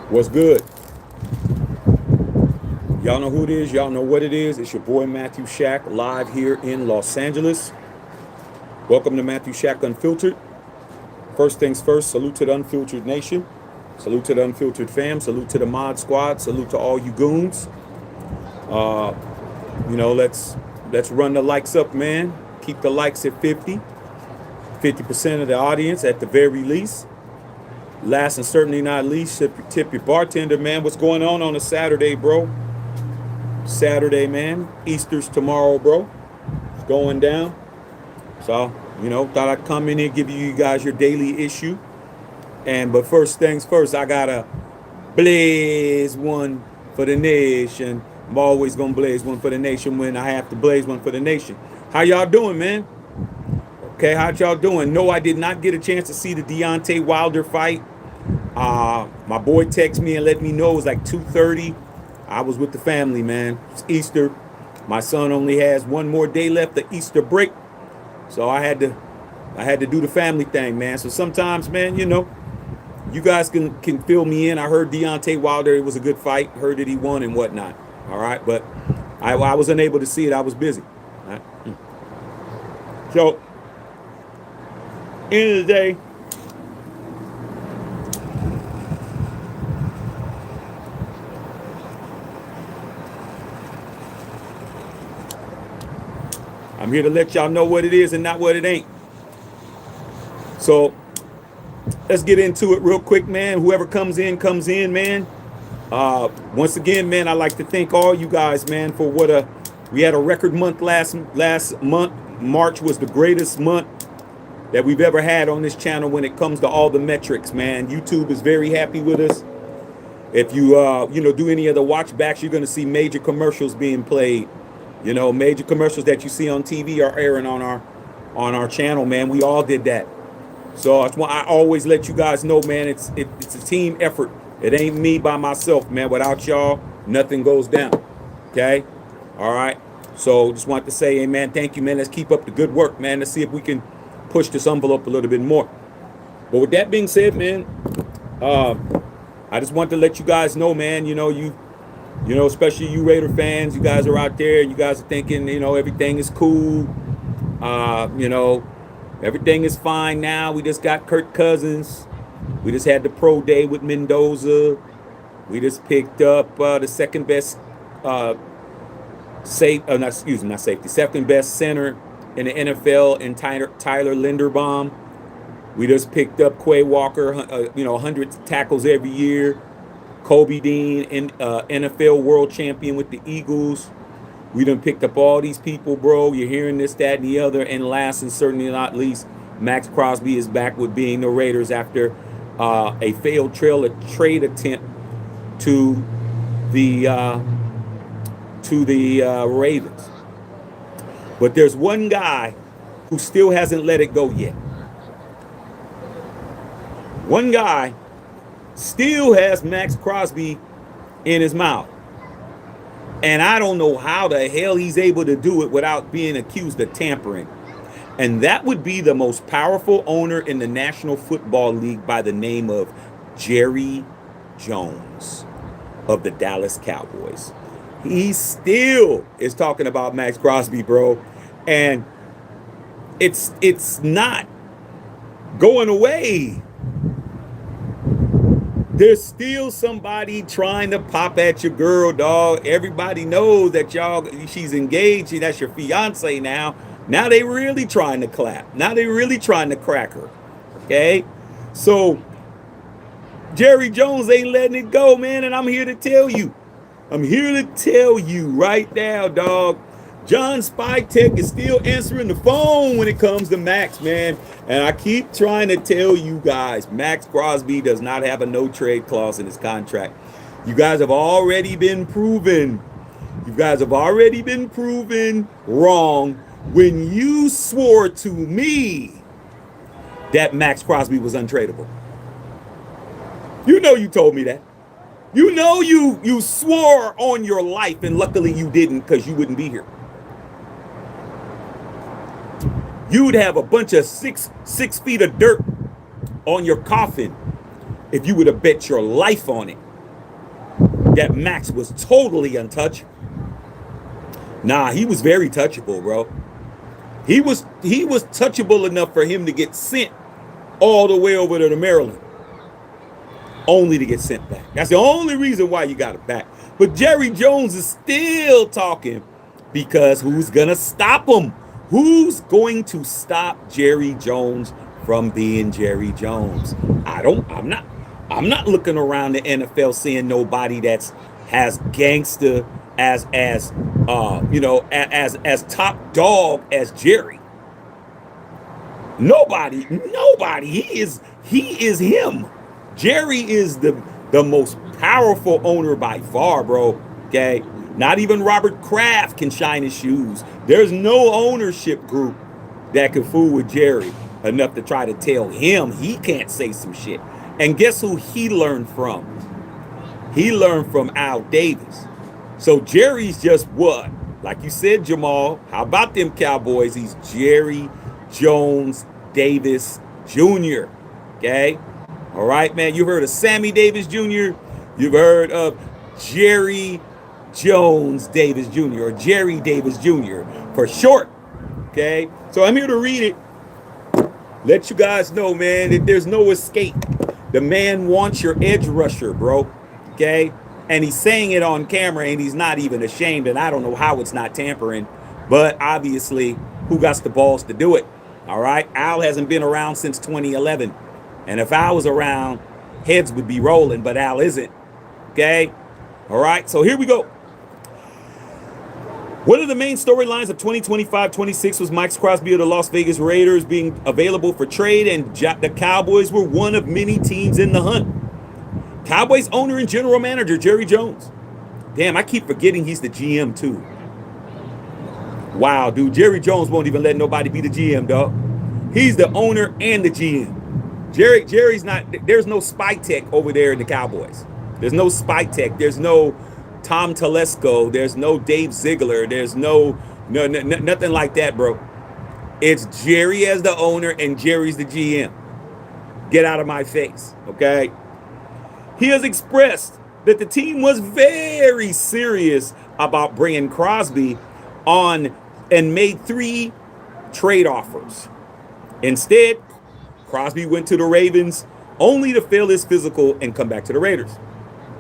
What's good? Y'all know who it is. Y'all know what it is. It's your boy Matthew Shack live here in Los Angeles. Welcome to Matthew Shack Unfiltered. First things first, salute to the Unfiltered Nation. Salute to the Unfiltered fam. Salute to the Mod Squad. Salute to all you goons. Uh, let's run the likes up, man. Keep the likes at 50% of the audience at the very least. Last and certainly not least, tip your bartender, man. What's going on a Saturday, bro? Saturday, man. Easter's tomorrow, bro. It's going down. So, thought I'd come in here, give you guys your daily issue. But first things first, I gotta blaze one for the nation. I'm always gonna blaze one for the nation when I have to blaze one for the nation. How y'all doing, man? Okay, how y'all doing? No, I did not get a chance to see the Deontay Wilder fight. My boy texted me and let me know it was like 2:30. I was with the family, man. It's Easter. My son only has one more day left of Easter break, so I had to do the family thing, man. So sometimes, man, you guys can fill me in. I heard Deontay Wilder, it was a good fight. Heard that he won and whatnot. All right, but I was unable to see it. I was busy. All right? So, end of the day, I'm here to let y'all know what it is and not what it ain't. So let's get into it real quick, man. Whoever comes in, man. Once again, man, I'd like to thank all you guys, man, for we had a record month last month. March was the greatest month that we've ever had on this channel when it comes to all the metrics, man. YouTube is very happy with us. If you do any of the watch backs, you're going to see major commercials being played. Major commercials that you see on TV are airing on our channel, man. We all did that. So that's why I always let you guys know, man, it's a team effort. It ain't me by myself, man. Without y'all, nothing goes down. Okay? All right? So just want to say, hey, man, thank you, man. Let's keep up the good work, man. Let's see if we can push this envelope a little bit more. But with that being said, man, I just want to let you guys know, man, especially you Raider fans, you guys are out there, you guys are thinking, everything is cool. Everything is fine now. We just got Kirk Cousins. We just had the pro day with Mendoza. We just picked up the second best second best center in the NFL in Tyler Linderbaum. We just picked up Quay Walker, 100 tackles every year. Kobe Dean, NFL world champion with the Eagles. We done picked up all these people, bro. You're hearing this, that, and the other. And last and certainly not least, Maxx Crosby is back with being the Raiders after a failed trade attempt to the Ravens. But there's one guy who still hasn't let it go yet. One guy still has Maxx Crosby in his mouth. And I don't know how the hell he's able to do it without being accused of tampering. And that would be the most powerful owner in the National Football League by the name of Jerry Jones of the Dallas Cowboys. He still is talking about Maxx Crosby, bro. And it's not going away. There's still somebody trying to pop at your girl, dog. Everybody knows that she's engaged. That's your fiance now. Now they really trying to clap. Now they really trying to crack her. Okay? So Jerry Jones ain't letting it go, man. And I'm here to tell you. Right now, dog. John Spytek is still answering the phone when it comes to Maxx, man. And I keep trying to tell you guys, Maxx Crosby does not have a no-trade clause in his contract. You guys have already been proven. Wrong when you swore to me that Maxx Crosby was untradeable. You told me that. You swore on your life, and luckily you didn't because you wouldn't be here. You'd have a bunch of six feet of dirt on your coffin if you would have bet your life on it that Maxx was totally untouchable. Nah, he was very touchable, bro. He was touchable enough for him to get sent all the way over to Maryland, only to get sent back. That's the only reason why you got it back. But Jerry Jones is still talking because who's gonna stop him? Who's going to stop Jerry Jones from being Jerry Jones? I'm not looking around the NFL seeing nobody that's has gangster as top dog as Jerry. Nobody. He is him. Jerry is the most powerful owner by far, bro. Okay? Not even Robert Kraft can shine his shoes. There's no ownership group that can fool with Jerry enough to try to tell him he can't say some shit. And guess who he learned from? He learned from Al Davis. So Jerry's just what? Like you said, Jamal, how about them Cowboys? He's Jerry Jones Davis Jr. Okay? All right, man. You've heard of Sammy Davis Jr. You've heard of Jerry Jones Davis Jr. or Jerry Davis Jr. for short. Okay? So I'm here to read it. Let you guys know, man, that there's no escape. The man wants your edge rusher, bro. Okay? And he's saying it on camera and he's not even ashamed. And I don't know how it's not tampering. But obviously, who got the balls to do it? All right? Al hasn't been around since 2011. And if Al was around, heads would be rolling, but Al isn't. Okay? All right? So here we go. One of the main storylines of 2025-26 was Maxx Crosby of the Las Vegas Raiders being available for trade, and the Cowboys were one of many teams in the hunt. Cowboys owner and general manager Jerry Jones. Damn, I keep forgetting he's the GM too. Wow, dude, Jerry Jones won't even let nobody be the GM, dog. He's the owner and the GM. Jerry's not, there's no spy tech over there in the Cowboys. There's no spy tech. There's no Tom Telesco. There's no Dave Ziegler. There's nothing like that, bro. It's Jerry as the owner and Jerry's the GM. Get out of my face, okay? He has expressed that the team was very serious about bringing Crosby on and made 3 trade offers. Instead, Crosby went to the Ravens only to fail his physical and come back to the Raiders.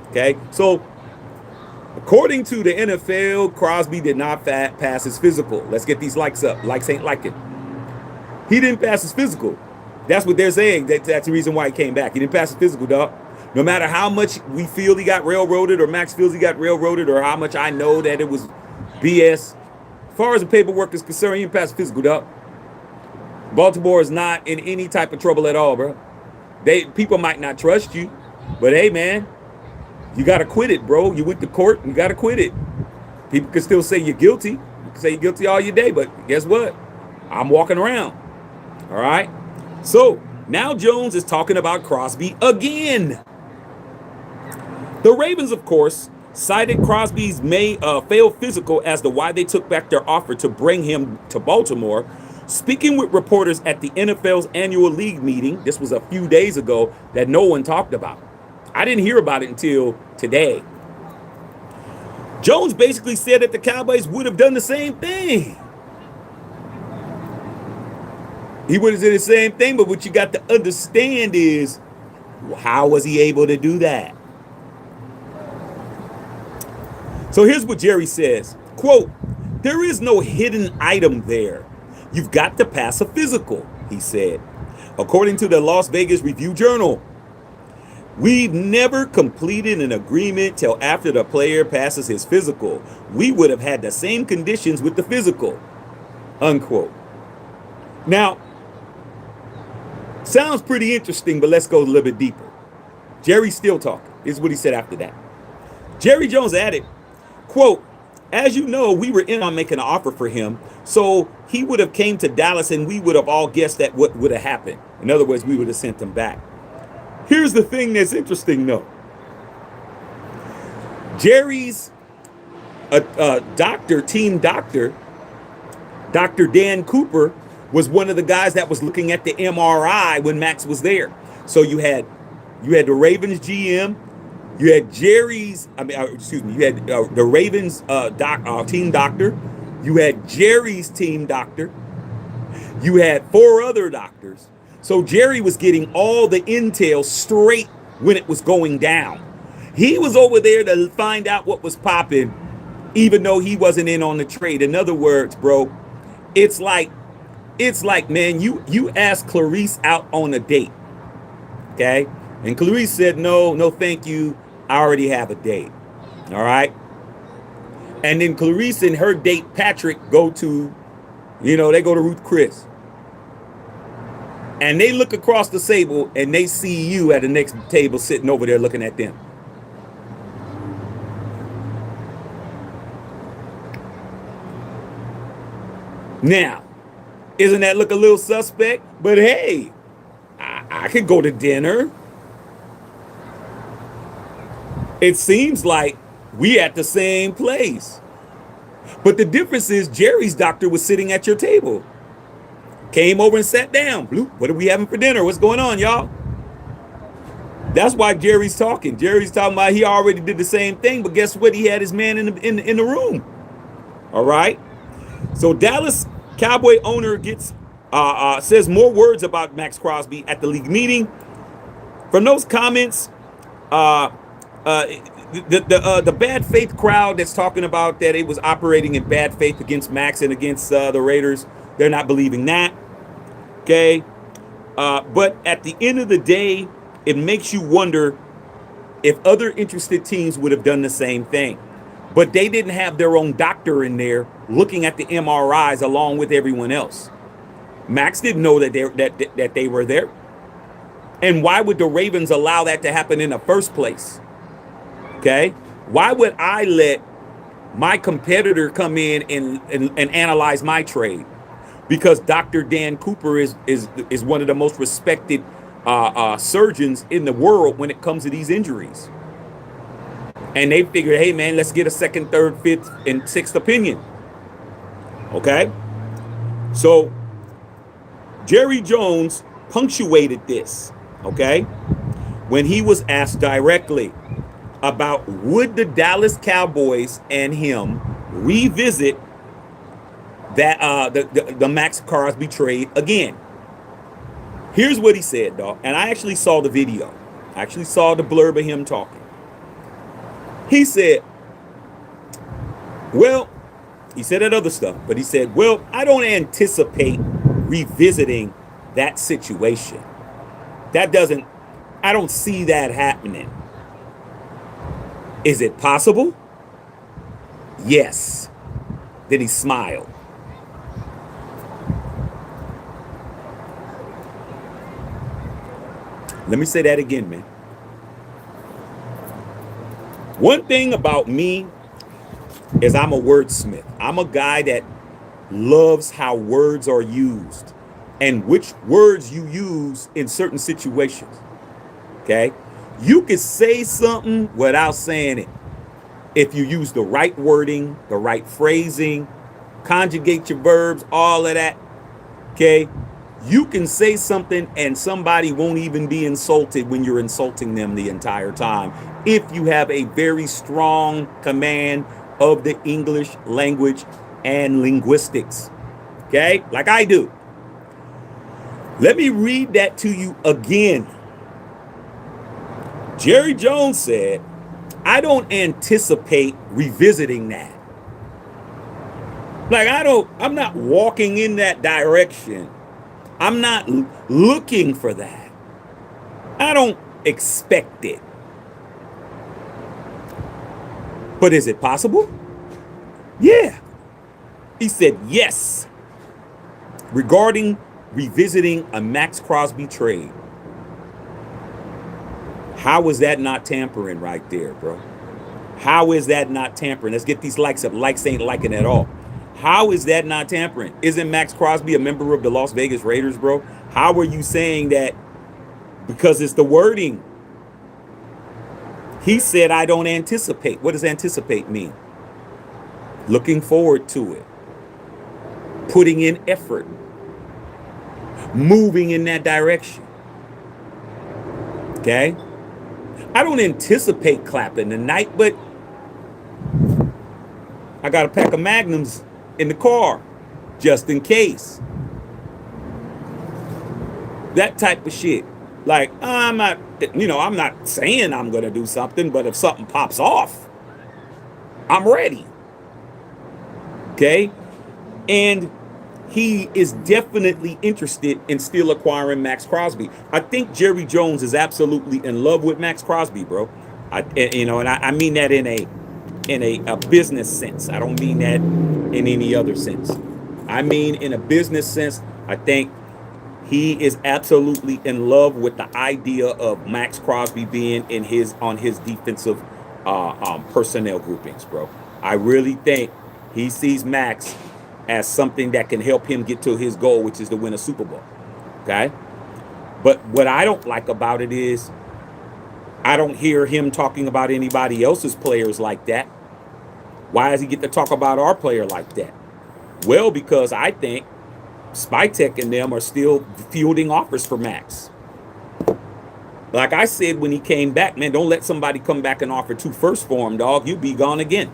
Okay, so according to the NFL, Crosby did not pass his physical. Let's get these likes up. Likes ain't like it. He didn't pass his physical. That's what they're saying. That's the reason why he came back. He didn't pass his physical, dog. No matter how much we feel he got railroaded or Maxx feels he got railroaded or how much I know that it was BS, as far as the paperwork is concerned, he didn't pass the physical, dog. Baltimore is not in any type of trouble at all, bro. People might not trust you, but hey, man, you got to quit it, bro. You went to court, you got to quit it. People can still say you're guilty. You can say you're guilty all your day, but guess what? I'm walking around. All right? So now Jones is talking about Crosby again. The Ravens, of course, cited Crosby's failed physical as to why they took back their offer to bring him to Baltimore. Speaking with reporters at the NFL's annual league meeting, this was a few days ago, that no one talked about. I didn't hear about it until today. Jones basically said that the Cowboys would have done the same thing. He would have done the same thing, but what you got to understand is, how was he able to do that? So here's what Jerry says, quote, "There is no hidden item there. You've got to pass a physical," he said. According to the Las Vegas Review-Journal, "We've never completed an agreement till after the player passes his physical. We would have had the same conditions with the physical," unquote. Now, sounds pretty interesting, but let's go a little bit deeper. Jerry's still talking. This is what he said after that. Jerry Jones added, quote, "As you know, we were in on making an offer for him, so he would have came to Dallas and we would have all guessed that what would have happened. In other words, we would have sent him back." Here's the thing that's interesting, though. Jerry's team doctor, Dr. Dan Cooper, was one of the guys that was looking at the MRI when Maxx was there. So you had the Ravens GM, You had you had the Ravens team doctor. You had Jerry's team doctor. You had 4 other doctors. So Jerry was getting all the intel straight when it was going down. He was over there to find out what was popping, even though he wasn't in on the trade. In other words, bro, it's like, man, you asked Clarice out on a date, okay? And Clarice said, no, thank you. I already have a date. All right. And then Clarice and her date Patrick go to, they go to Ruth Chris. And they look across the table and they see you at the next table sitting over there looking at them. Now, isn't that look a little suspect? But hey, I could go to dinner. It seems like we at the same place. But the difference is Jerry's doctor was sitting at your table. Came over and sat down. Bloop, what are we having for dinner? What's going on, y'all? That's why Jerry's talking. Jerry's talking about he already did the same thing, but guess what? He had his man in the room. All right. So Dallas Cowboy owner gets says more words about Maxx Crosby at the league meeting. From those comments, the bad faith crowd that's talking about that it was operating in bad faith against Maxx and against the Raiders, they're not believing that. Okay. But at the end of the day, it makes you wonder if other interested teams would have done the same thing. But they didn't have their own doctor in there looking at the MRIs along with everyone else. Maxx didn't know that they were there. And why would the Ravens allow that to happen in the first place? Okay? Why would I let my competitor come in and analyze my trade? Because Dr. Dan Cooper is one of the most respected surgeons in the world when it comes to these injuries. And they figured, hey, man, let's get a second, third, fifth, and sixth opinion. Okay? So Jerry Jones punctuated this, okay, when he was asked directly about would the Dallas Cowboys and him revisit that the Maxx Crosby trade again. Here's what he said, dog. And I actually saw the video. I actually saw the blurb of him talking. He said, well, he said that other stuff, but he said, well, I don't anticipate revisiting that situation. I don't see that happening. Is it possible? Yes. Then he smiled. Let me say that again, man. One thing about me is I'm a wordsmith. I'm a guy that loves how words are used and which words you use in certain situations. Okay? You can say something without saying it. If you use the right wording, the right phrasing, conjugate your verbs, all of that. Okay? You can say something and somebody won't even be insulted when you're insulting them the entire time if you have a very strong command of the English language and linguistics. Okay? Like I do. Let me read that to you again. Jerry Jones said, I don't anticipate revisiting that. Like I'm not walking in that direction. I'm not looking for that. I don't expect it. But is it possible? Yeah. He said yes. Regarding revisiting a Maxx Crosby trade. How is that not tampering right there, bro? How is that not tampering? Let's get these likes up. Likes ain't liking at all. How is that not tampering? Isn't Maxx Crosby a member of the Las Vegas Raiders, bro? How are you saying that? Because it's the wording. He said, I don't anticipate. What does anticipate mean? Looking forward to it. Putting in effort. Moving in that direction. Okay? I don't anticipate clapping tonight, but I got a pack of Magnums in the car just in case. That type of shit. Like, I'm not saying I'm going to do something, but if something pops off, I'm ready. Okay? And he is definitely interested in still acquiring Maxx Crosby. I think Jerry Jones is absolutely in love with Maxx Crosby, bro. I mean that in a business sense. I don't mean that in any other sense. I mean in a business sense. I think he is absolutely in love with the idea of Maxx Crosby being on his defensive personnel groupings, bro. I really think he sees Maxx as something that can help him get to his goal, which is to win a Super Bowl. Okay? But what I don't like about it is I don't hear him talking about anybody else's players like that. Why does he get to talk about our player like that? Well, because I think Spytek and them are still fielding offers for Maxx. Like I said when he came back, man, don't let somebody come back and offer 2 firsts for him, dog. You'll be gone again.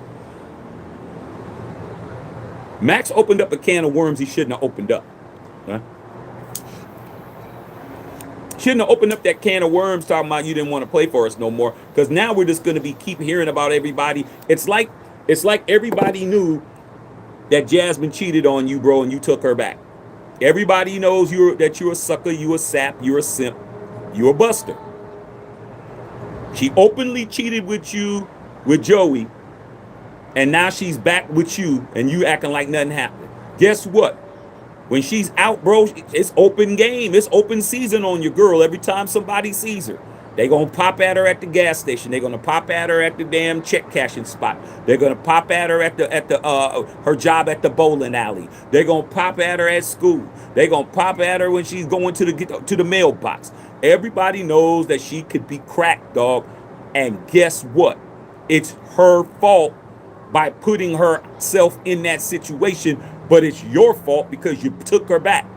Maxx opened up a can of worms he shouldn't have opened up. Huh? Shouldn't have opened up that can of worms talking about you didn't want to play for us no more. Because now we're just going to keep hearing about everybody. It's like everybody knew that Jasmine cheated on you, bro, and you took her back. Everybody knows that you're a sucker, you're a sap, you're a simp, you're a buster. She openly cheated with you, with Joey, and now she's back with you, and you acting like nothing happened. Guess what? When she's out, bro, it's open game. It's open season on your girl every time somebody sees her. They're going to pop at her at the gas station. They're going to pop at her at the damn check cashing spot. They're going to pop at her at her job at the bowling alley. They're going to pop at her at school. They're going to pop at her when she's going to the mailbox. Everybody knows that she could be cracked, dog. And guess what? It's her fault by putting herself in that situation, but it's your fault because you took her back.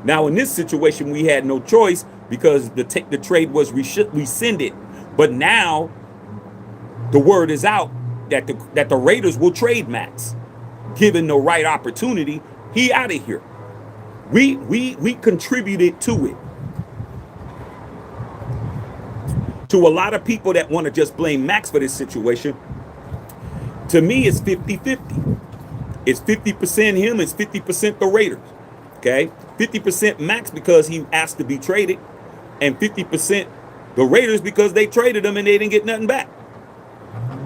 Now, in this situation, we had no choice because the trade was rescinded. But now the word is out that the Raiders will trade Maxx. Given the right opportunity, he out of here. We contributed to it. To a lot of people that want to just blame Maxx for this situation, to me, it's 50-50. It's 50% him, it's 50% the Raiders. Okay? 50% Maxx because he asked to be traded, and 50% the Raiders because they traded him and they didn't get nothing back.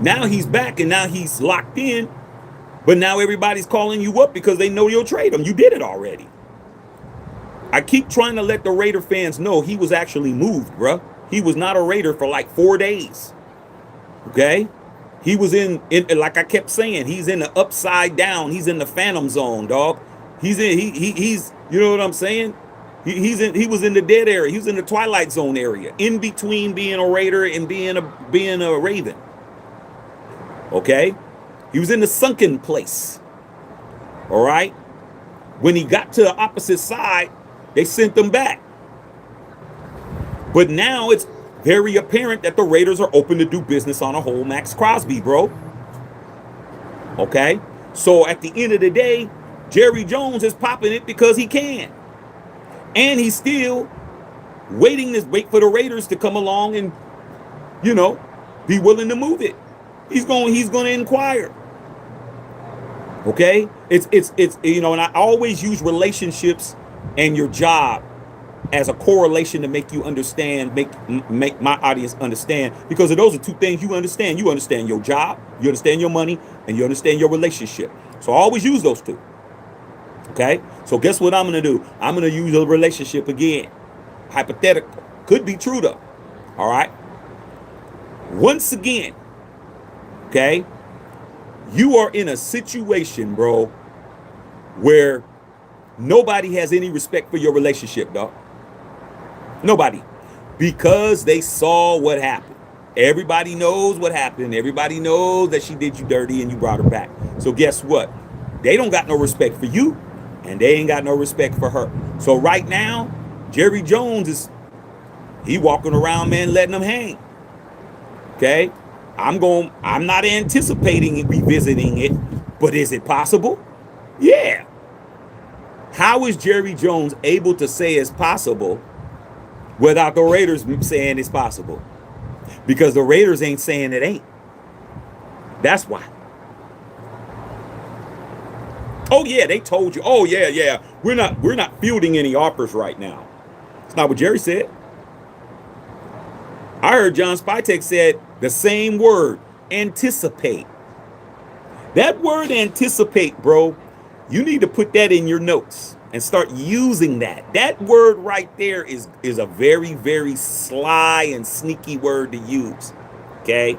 Now he's back and now he's locked in, but now everybody's calling you up because they know you'll trade him. You did it already. I keep trying to let the Raider fans know he was actually moved, bruh. He was not a Raider for like 4 days. Okay? He was in like I kept saying, he's in the upside down. He's in the phantom zone, dog. He's you know what I'm saying? He was in the dead area. He was in the twilight zone area, in between being a Raider and being a Raven. Okay? He was in the sunken place. All right? When he got to the opposite side, they sent him back. But now it's very apparent that the Raiders are open to do business on a whole Maxx Crosby, bro. Okay? So at the end of the day, Jerry Jones is popping it because he can. And he's still wait for the Raiders to come along and, be willing to move it. He's going to inquire. Okay? It's and I always use relationships and your job as a correlation to make you understand, make my audience understand, because those are 2 things you understand. You understand your job, you understand your money, and you understand your relationship. So I always use those 2. Okay? So guess what I'm going to do? I'm going to use a relationship again. Hypothetical. Could be true though. All right? Once again, okay, you are in a situation, bro, where nobody has any respect for your relationship, dog. Nobody. Because they saw what happened. Everybody knows what happened. Everybody knows that she did you dirty and you brought her back. So guess what? They don't got no respect for you, and they ain't got no respect for her. So right now, Jerry Jones he walking around, man, letting them hang. Okay? I'm not anticipating revisiting it, but is it possible? Yeah. How is Jerry Jones able to say it's possible without the Raiders saying it's possible? Because the Raiders ain't saying it ain't. That's why. Oh yeah, they told you. Oh yeah. We're not fielding any offers right now. It's not what Jerry said. I heard John Spytek said the same word, anticipate. That word anticipate, bro, you need to put that in your notes and start using that. That word right there is a very, very sly and sneaky word to use. Okay?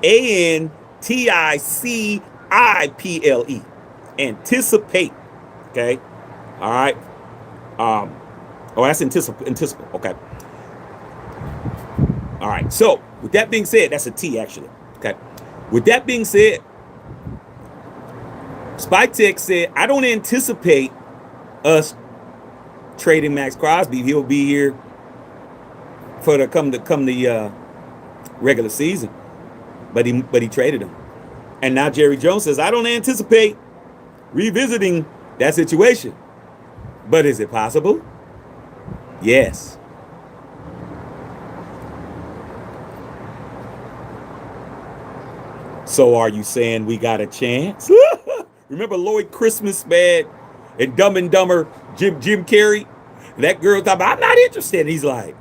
ANTICIPLE. Anticipate. Okay? All right. That's anticipate. Okay. All right. So, with that being said, that's a T actually. Okay. With that being said, Spytek said, I don't anticipate us trading Maxx Crosby. He'll be here for the come the regular season. But he traded him. And now Jerry Jones says, I don't anticipate revisiting that situation. But is it possible? Yes. So are you saying we got a chance? Remember Lloyd Christmas, man, and Dumb and Dumber, Jim Carrey? That girl thought, I'm not interested. And he's like,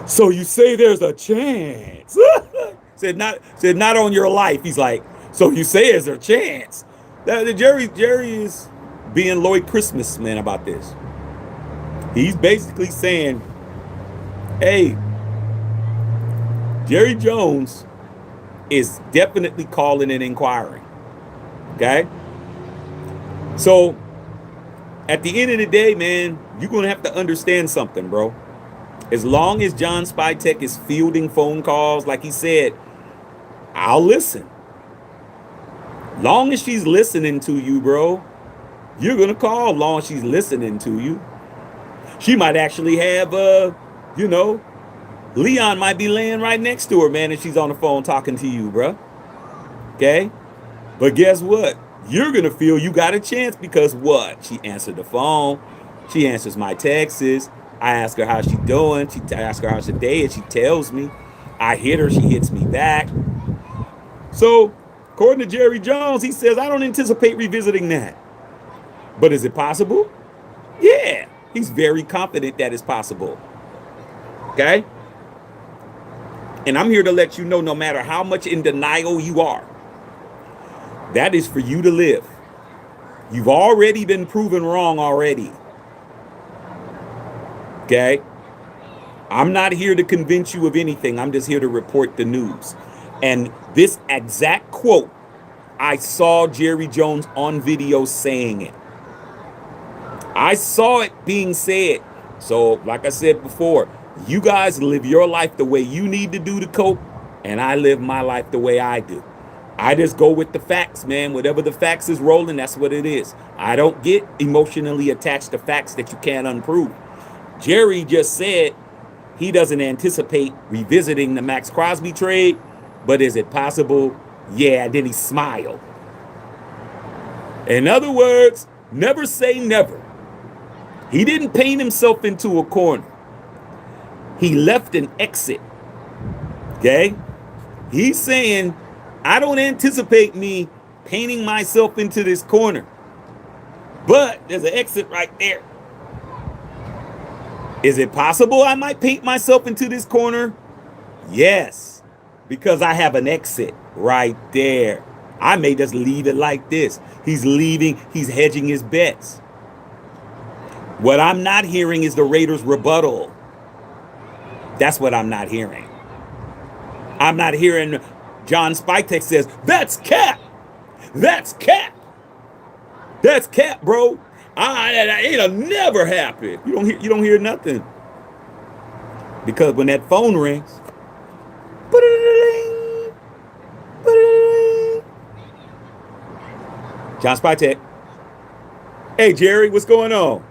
so you say there's a chance? said not on your life. He's like, so you say there's a chance? Jerry is being Lloyd Christmas, man, about this. He's basically saying, hey, Jerry Jones is definitely calling and inquiring. Okay? So, at the end of the day, man, you're going to have to understand something, bro. As long as John Spytek is fielding phone calls, like he said, I'll listen. Long as she's listening to you, bro, you're going to call long as she's listening to you. She might actually have, Leon might be laying right next to her, man, and she's on the phone talking to you, bro. Okay? But guess what? You're going to feel you got a chance because what? She answered the phone. She answers my texts. I ask her how she doing. She asks her how's her day, and she tells me. I hit her. She hits me back. So, according to Jerry Jones, he says, I don't anticipate revisiting that. But is it possible? Yeah. He's very confident that it's possible. Okay? And I'm here to let you know, no matter how much in denial you are, that is for you to live. You've already been proven wrong already. Okay? I'm not here to convince you of anything. I'm just here to report the news. And this exact quote, I saw Jerry Jones on video saying it. I saw it being said. So, like I said before, you guys live your life the way you need to do to cope, and I live my life the way I do. I just go with the facts, man. Whatever the facts is rolling, that's what it is. I don't get emotionally attached to facts that you can't unprove. Jerry just said he doesn't anticipate revisiting the Maxx Crosby trade, but is it possible? Yeah, and then he smiled. In other words, never say never. He didn't paint himself into a corner. He left an exit. Okay? He's saying, I don't anticipate me painting myself into this corner. But there's an exit right there. Is it possible I might paint myself into this corner? Yes. Because I have an exit right there. I may just leave it like this. He's leaving, he's hedging his bets. What I'm not hearing is the Raiders' rebuttal. That's what I'm not hearing. I'm not hearing John Spytek says, that's cap. That's cap. That's cap, bro. It'll never happen. You don't hear nothing. Because when that phone rings, John Spytek. Hey Jerry, what's going on?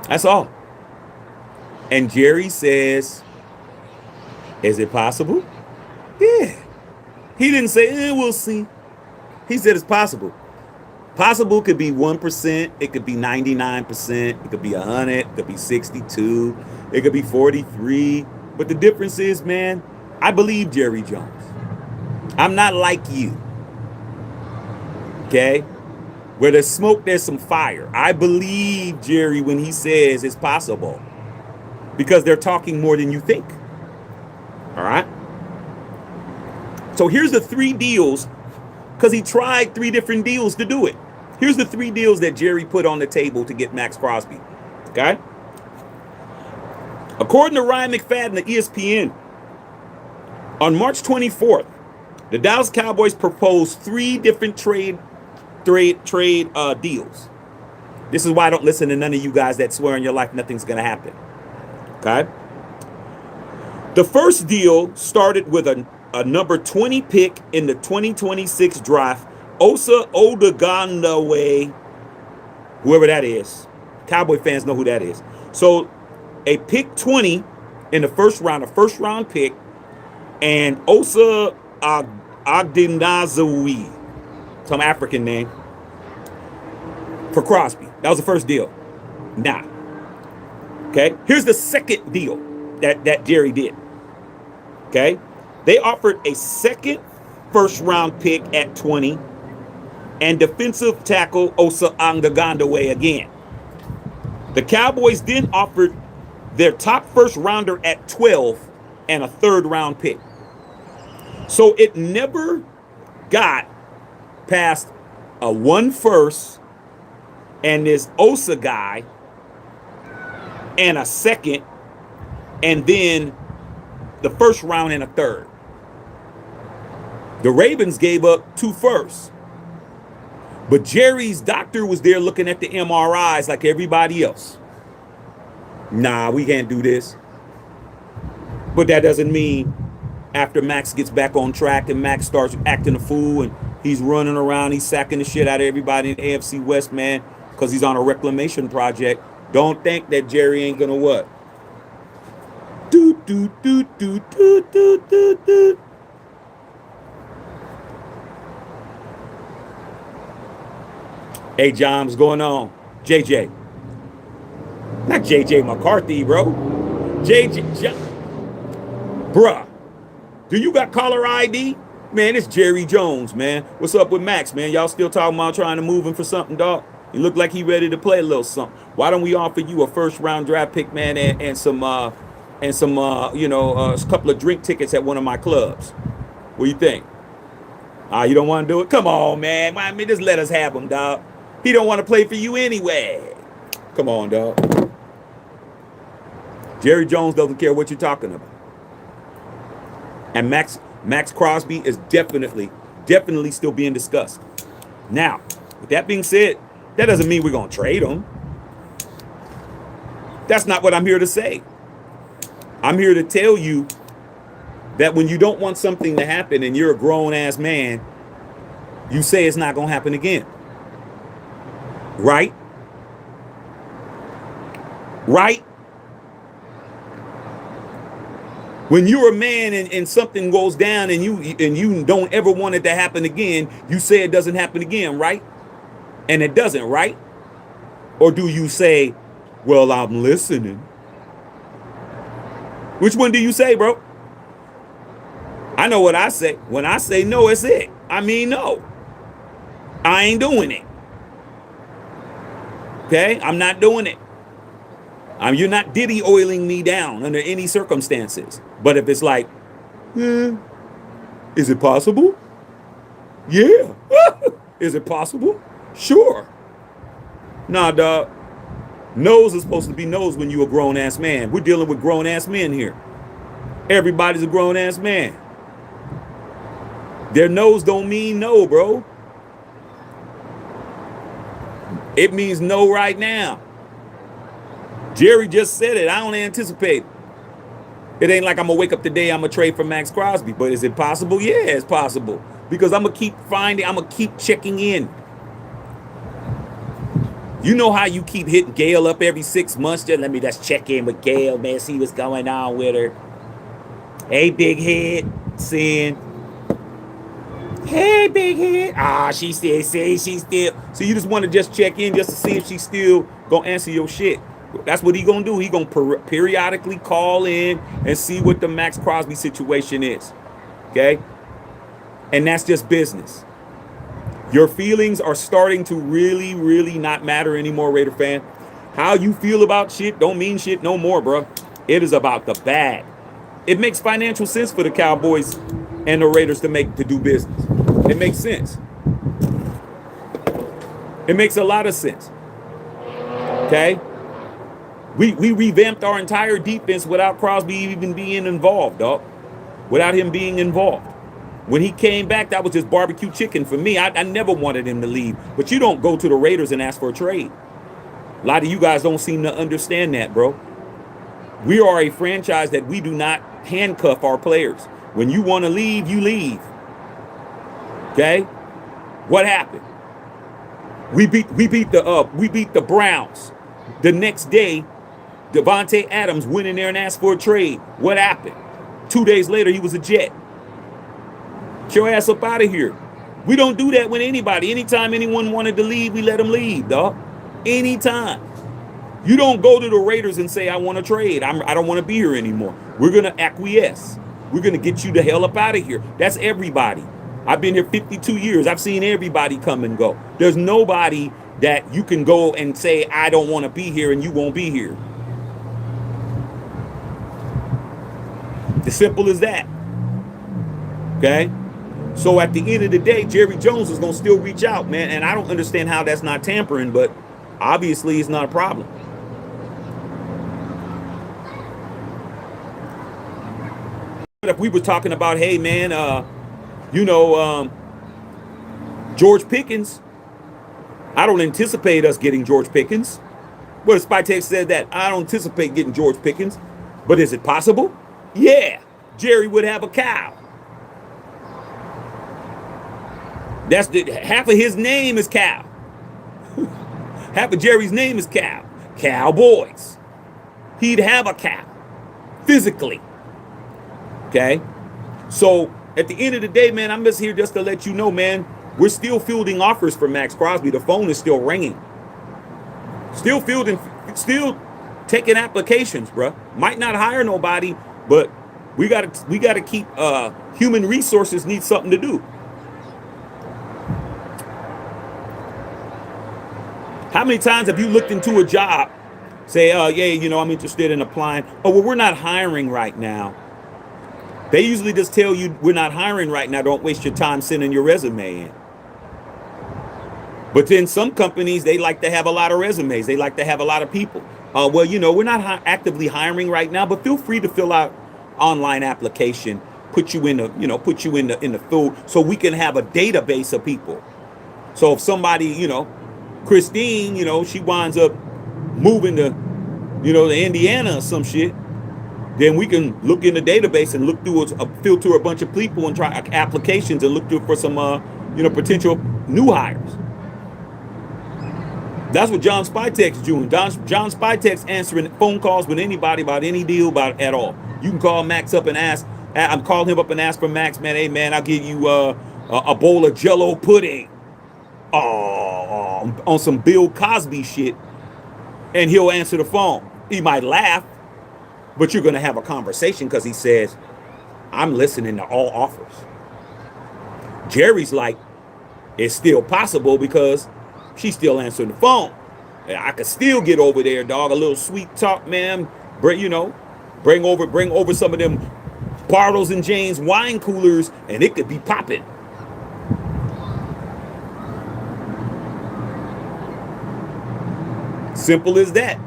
That's all. And Jerry says, is it possible? Yeah. He didn't say, we'll see. He said it's possible. Possible could be 1%, it could be 99%, it could be 100, it could be 62, it could be 43. But the difference is, man, I believe Jerry Jones. I'm not like you. Okay? Where there's smoke, there's some fire. I believe Jerry when he says it's possible. Because they're talking more than you think. All right? So here's the 3 deals, because he tried 3 different deals to do it. Here's the 3 deals that Jerry put on the table to get Maxx Crosby. Okay? According to Ryan McFadden of ESPN, on March 24th, the Dallas Cowboys proposed 3 different trade deals. This is why I don't listen to none of you guys that swear in your life nothing's going to happen. Okay? The first deal started with a number 20 pick in the 2026 draft, Osa Ogunleye, whoever that is. Cowboy fans know who that is. So a pick 20 in the first round, a first round pick, and Osa Ogunleye, some African name, for Crosby. That was the first deal. Now, okay, here's the second deal that Jerry did. Okay, they offered a second first round pick at 20 and defensive tackle Osa Ogunleye again. The Cowboys then offered their top first rounder at 12 and a third round pick. So it never got past a 1 first and this Osa guy and a second and then the first round and a third. The Ravens gave up 2 firsts. But Jerry's doctor was there looking at the MRIs like everybody else. Nah, we can't do this. But that doesn't mean after Maxx gets back on track and Maxx starts acting a fool and he's running around, he's sacking the shit out of everybody in the AFC West, man, because he's on a reclamation project. Don't think that Jerry ain't gonna what? Hey, John, what's going on? JJ. Not JJ McCarthy, bro. JJ. Bruh. Do you got caller ID? Man, it's Jerry Jones, man. What's up with Maxx, man? Y'all still talking about trying to move him for something, dog? He look like he ready to play a little something. Why don't we offer you a first round draft pick, man, and some a couple of drink tickets at one of my clubs? What do you think? You don't want to do it? Come on, man. I mean, just let us have him, dog. He don't want to play for you anyway. Come on, dog. Jerry Jones doesn't care what you're talking about. And Maxx Crosby is definitely still being discussed. Now, with that being said, that doesn't mean we're going to trade him. That's not what I'm here to say. I'm here to tell you that when you don't want something to happen and you're a grown-ass man, you say it's not going to happen again. Right? Right? When you're a man and something goes down and you don't ever want it to happen again, you say it doesn't happen again, right? And it doesn't, right? Or do you say, well, I'm listening? Which one do you say, bro? I know what I say. When I say no, it's it. I mean no. I ain't doing it. Okay? I'm not doing it. You're not Diddy oiling me down under any circumstances. But if it's like, is it possible? Yeah. Is it possible? Sure. Nah, dog. No's is supposed to be no's when you're a grown-ass man. We're dealing with grown-ass men here. Everybody's a grown-ass man. Their no's don't mean no, bro. It means no right now. Jerry just said it. I don't anticipate it. It ain't like I'm going to wake up today, I'm going to trade for Maxx Crosby. But is it possible? Yeah, it's possible. Because I'm going to keep checking in. You know how you keep hitting Gail up every 6 months? Just check in with Gail, man, see what's going on with her. Hey, big head, sin. Hey, big head. Ah, she still say she's still. So you just want to just check in just to see if she's still gonna answer your shit. That's what he gonna do. He gonna periodically call in and see what the Maxx Crosby situation is. Okay? And that's just business. Your feelings are starting to really, really not matter anymore, Raider fan. How you feel about shit don't mean shit no more, bro. It is about the bag. It makes financial sense for the Cowboys and the Raiders to do business. It makes sense. It makes a lot of sense. Okay? We revamped our entire defense without Crosby even being involved, dog. Without him being involved. When he came back, that was just barbecue chicken for me. I never wanted him to leave. But you don't go to the Raiders and ask for a trade. A lot of you guys don't seem to understand that, bro. We are a franchise that we do not handcuff our players. When you want to leave, you leave. Okay? What happened? We beat the Browns. The next day, Devontae Adams went in there and asked for a trade. What happened? 2 days later, he was a Jet. Get your ass up out of here. We don't do that with anybody. Anytime anyone wanted to leave, we let them leave, dog. Anytime. You don't go to the Raiders and say, I want to trade. I don't want to be here anymore. We're going to acquiesce. We're going to get you the hell up out of here. That's everybody. I've been here 52 years. I've seen everybody come and go. There's nobody that you can go and say, I don't want to be here, and you won't be here. As simple as that. Okay? So at the end of the day, Jerry Jones is going to still reach out, man. And I don't understand how that's not tampering, but obviously it's not a problem. If we were talking about, hey, man, George Pickens, I don't anticipate us getting George Pickens. Well, Spytex said that. I don't anticipate getting George Pickens. But is it possible? Yeah. Jerry would have a cow. Half of his name is Cow. Half of Jerry's name is Cow. Cowboys. He'd have a cow. Physically. Okay? So, at the end of the day, man, I'm just here just to let you know, man, we're still fielding offers for Maxx Crosby. The phone is still ringing. Still taking applications, bro. Might not hire nobody, but we gotta keep human resources need something to do. How many times have you looked into a job, say, yeah, I'm interested in applying. Oh, well, we're not hiring right now. They usually just tell you we're not hiring right now. Don't waste your time sending your resume in. But then some companies, they like to have a lot of resumes. They like to have a lot of people. Well, we're not actively hiring right now, but feel free to fill out online application, put you in the field so we can have a database of people. So if somebody, Christine, she winds up moving to, to Indiana or some shit, then we can look in the database and look through filter a bunch of people and try applications and look through for some, potential new hires. That's what John Spytex is doing. John Spytex answering phone calls with anybody about any deal at all. You can call Maxx up and ask. I'm calling him up and ask for Maxx, man. Hey, man, I'll give you a bowl of Jello pudding. On some Bill Cosby shit, and he'll answer the phone. He might laugh, but you're going to have a conversation because he says, I'm listening to all offers. Jerry's like, it's still possible because she's still answering the phone. I could still get over there, dog. A little sweet talk, man. Bring over some of them Bartles and James wine coolers, and it could be popping. Simple as that.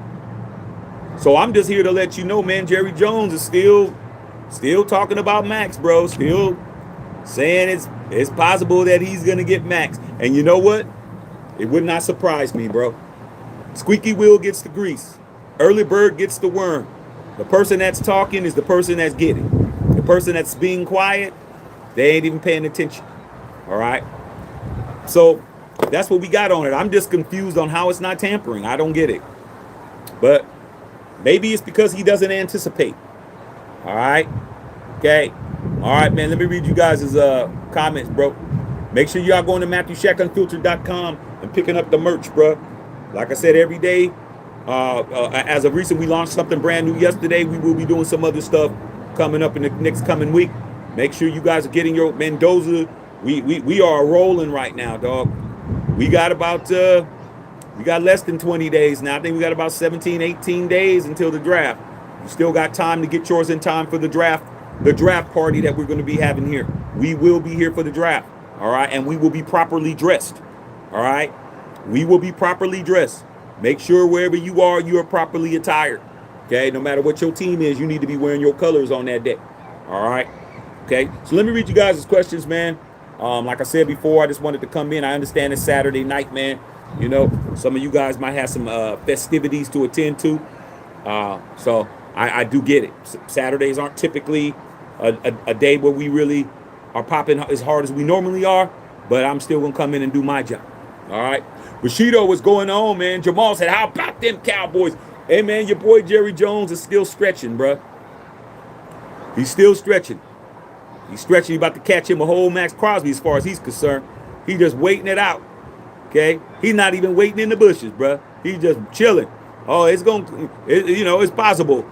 So I'm just here to let you know, man, Jerry Jones is still talking about Maxx, bro. Still saying it's possible that he's gonna get Maxx. And you know what? It would not surprise me, bro. Squeaky wheel gets the grease. Early bird gets the worm. The person that's talking is the person that's getting. The person that's being quiet, they ain't even paying attention. All right? So That's what we got on it. I'm just confused on how it's not tampering. I don't get it. But maybe it's because he doesn't anticipate. All right. Okay. All right, man. Let me read you guys' comments, bro. Make sure y'all going to MatthewShackUnfiltered.com and picking up the merch, bro. Like I said, every day. As of recent, we launched something brand new yesterday. We will be doing some other stuff coming up in the next coming week. Make sure you guys are getting your Mendoza. We are rolling right now, dog. We got less than 20 days now. I think we got about 17, 18 days until the draft. You still got time to get yours in time for the draft party that we're going to be having here. We will be here for the draft, all right? And we will be properly dressed, all right? We will be properly dressed. Make sure wherever you are properly attired, okay? No matter what your team is, you need to be wearing your colors on that day, all right? Okay, so let me read you guys' questions, man. Like I said before, I just wanted to come in. I understand it's Saturday night, man. You know, some of you guys might have some festivities to attend to. So I do get it. Saturdays aren't typically a day where we really are popping as hard as we normally are, but I'm still going to come in and do my job. All right. Bushido, what's going on, man? Jamal said, how about them Cowboys? Hey, man, your boy Jerry Jones is still stretching, bro. He's still stretching. He's stretching. He's about to catch him a whole Maxx Crosby as far as he's concerned. He's just waiting it out. Okay? He's not even waiting in the bushes, bro. He's just chilling. Oh, it's possible.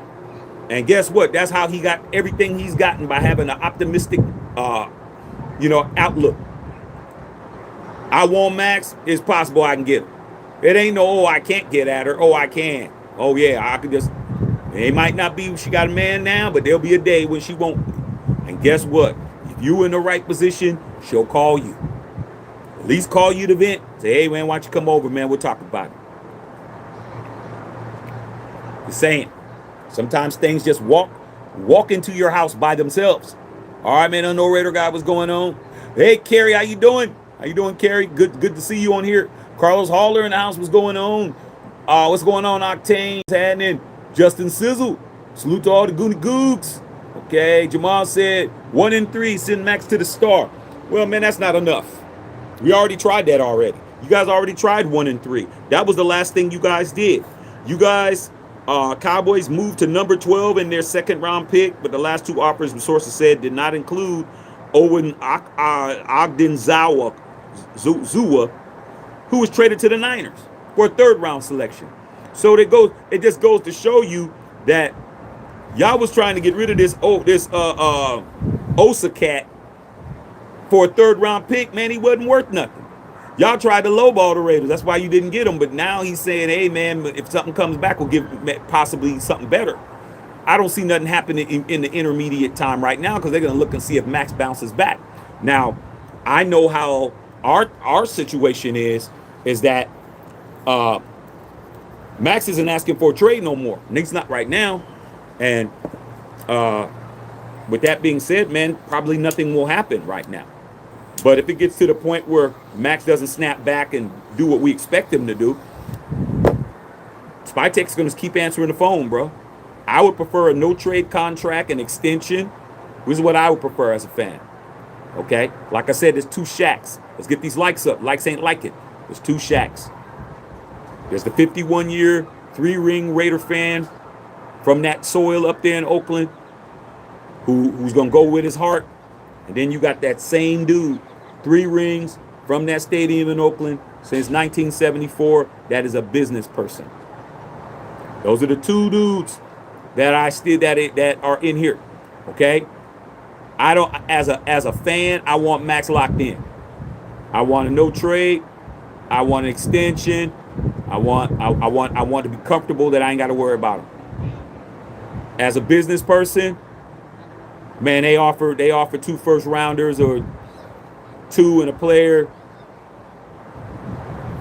And guess what? That's how he got everything he's gotten, by having an optimistic, outlook. I want Maxx. It's possible I can get him. It ain't no, I can't get at her. Oh, I can. Oh, yeah, I could just. It might not be she got a man now, but there'll be a day when she won't. And guess what? If you in the right position, she'll call you. At least call you to vent. Say, hey, man, why don't you come over, man? We'll talk about it. Just saying. Sometimes things just walk into your house by themselves. All right, man, no Raider guy, what's going on? Hey, Carrie, how you doing? How you doing, Carrie? Good to see you on here. Carlos Haller in the house, what's going on? What's going on, Octane? Happening. Justin Sizzle. Salute to all the Goonie Googs. Okay, Jamal said 1-3, send Maxx to the star. Well, man, that's not enough. We already tried that already. You guys already tried 1-3. That was the last thing you guys did. You guys, Cowboys moved to number 12 in their second round pick, but the last two offers, the sources said, did not include Owen Ogdenzawa, who was traded to the Niners for a third round selection. So it just goes to show you that y'all was trying to get rid of this Osa cat for a third round pick. Man, he wasn't worth nothing. Y'all tried to lowball the Raiders. That's why you didn't get him. But now he's saying, hey, man, if something comes back, we'll give possibly something better. I don't see nothing happening in the intermediate time right now, because they're going to look and see if Maxx bounces back. Now, I know how our situation is that Maxx isn't asking for a trade no more. Nick's not right now. And with that being said, man, probably nothing will happen right now. But if it gets to the point where Maxx doesn't snap back and do what we expect him to do, Spytek's going to keep answering the phone, bro. I would prefer a no-trade contract, an extension. This is what I would prefer as a fan. Okay? Like I said, there's two Shacks. Let's get these likes up. Likes ain't like it. There's two Shacks. There's the 51-year, 3-ring Raider fan from that soil up there in Oakland who's going to go with his heart. And then you got that same dude, 3 rings from that stadium in Oakland since 1974. That is a business person. Those are the two dudes that that are in here. Okay? I don't, as a fan, I want Maxx locked in. I want a no trade. I want an extension. I want to be comfortable that I ain't got to worry about him. As a business person, man, they offer 2 first rounders or 2 and a player.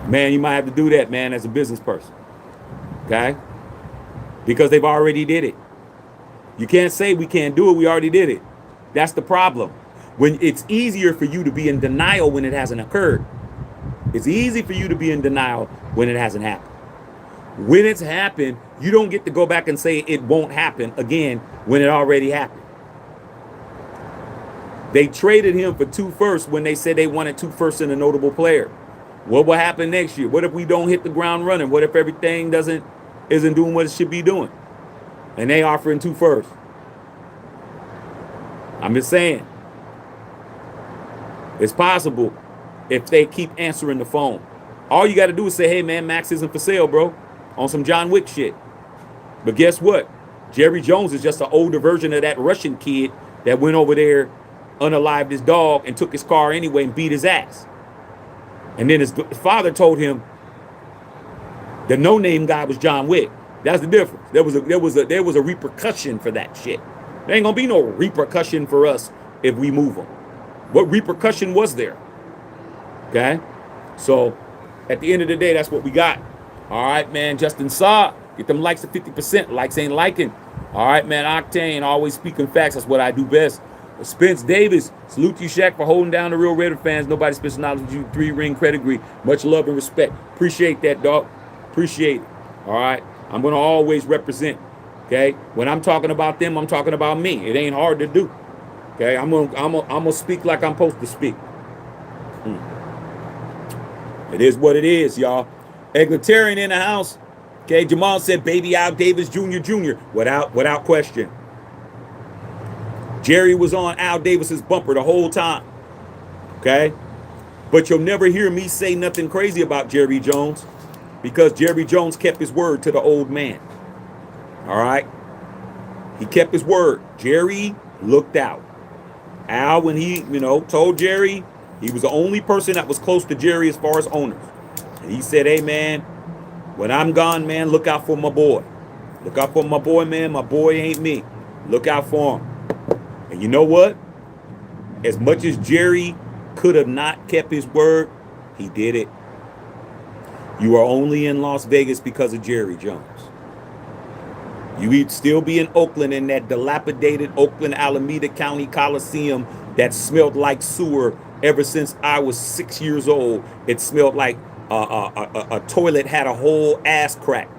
Man, you might have to do that, man, as a business person. Okay? Because they've already did it. You can't say we can't do it. We already did it. That's the problem. When it's easier for you to be in denial when it hasn't occurred. It's easy for you to be in denial when it hasn't happened. When it's happened, you don't get to go back and say it won't happen again when it already happened. They traded him for 2 firsts when they said they wanted 2 firsts and a notable player. What will happen next year? What if we don't hit the ground running? What if everything isn't doing what it should be doing? And they offering 2 firsts. I'm just saying, it's possible if they keep answering the phone. All you got to do is say, hey, man, Maxx isn't for sale, bro, on some John Wick shit. But guess what? Jerry Jones is just an older version of that Russian kid that went over there, unalived his dog, and took his car anyway and beat his ass. And then his father told him the no-name guy was John Wick. That's the difference. There was a repercussion for that shit. There ain't gonna be no repercussion for us if we move them. What repercussion was there? Okay? So, at the end of the day, that's what we got. All right, man. Justin Saw, get them likes to 50%. Likes ain't liking. All right, man. Octane, always speaking facts. That's what I do best. Spence Davis, salute you, Shaq, for holding down the real Raider fans. Nobody spends knowledge with you. 3-ring pedigree. Much love and respect. Appreciate that, dog. Appreciate it. All right. I'm gonna always represent. Okay. When I'm talking about them, I'm talking about me. It ain't hard to do. Okay. I'm gonna speak like I'm supposed to speak. It is what it is, y'all. Egalitarian in the house. Okay. Jamal said, "Baby Al Davis Jr. Without question." Jerry was on Al Davis's bumper the whole time. Okay. But you'll never hear me say nothing crazy about Jerry Jones, because Jerry Jones kept his word to the old man. All right? He kept his word. Jerry looked out. Al, when he, told Jerry, he was the only person that was close to Jerry as far as owners. And he said, hey, man, when I'm gone, man, look out for my boy. Look out for my boy, man. My boy ain't me. Look out for him. And you know what? As much as Jerry could have not kept his word, he did it. You are only in Las Vegas because of Jerry Jones. You'd still be in Oakland in that dilapidated Oakland Alameda County Coliseum that smelled like sewer ever since I was 6 years old. It smelled like a toilet had a whole ass crack.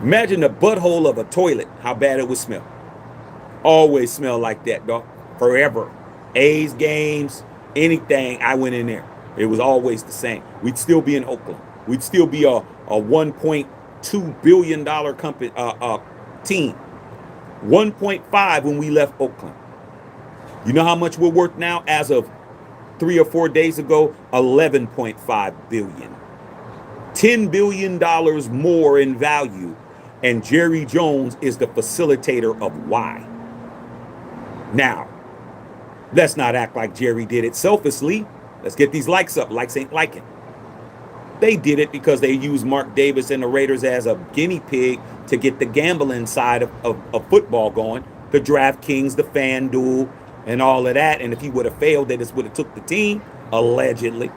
Imagine the butthole of a toilet, how bad it would smell. Always smell like that, dog. Forever. A's games, anything, I went in there. It was always the same. We'd still be in Oakland. We'd still be a $1.2 billion company team. 1.5 when we left Oakland. You know how much we're worth now as of 3 or 4 days ago? 11.5 billion. $10 billion more in value. And Jerry Jones is the facilitator of why. Now, let's not act like Jerry did it selfishly. Let's get these likes up. Likes ain't liking. They did it because they used Mark Davis and the Raiders as a guinea pig to get the gambling side of football going. The DraftKings, the FanDuel, and all of that. And if he would have failed, they just would have took the team, allegedly.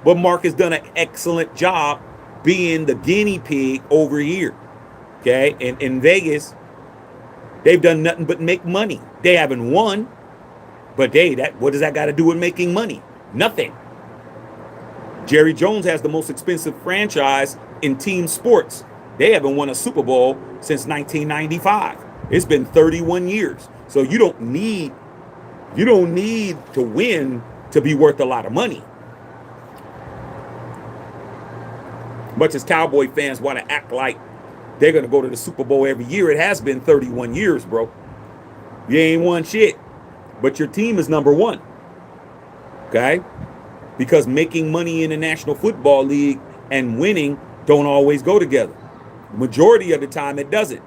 But Mark has done an excellent job being the guinea pig over here. Okay? And in Vegas, they've done nothing but make money. They haven't won. But what does that got to do with making money? Nothing. Jerry Jones has the most expensive franchise in team sports. They haven't won a Super Bowl since 1995. It's been 31 years. So you don't need to win to be worth a lot of money. Much as Cowboy fans want to act like they're going to go to the Super Bowl every year, it has been 31 years, bro. You ain't won shit. But your team is number one. Okay? Because making money in the National Football League and winning don't always go together. Majority of the time, it doesn't.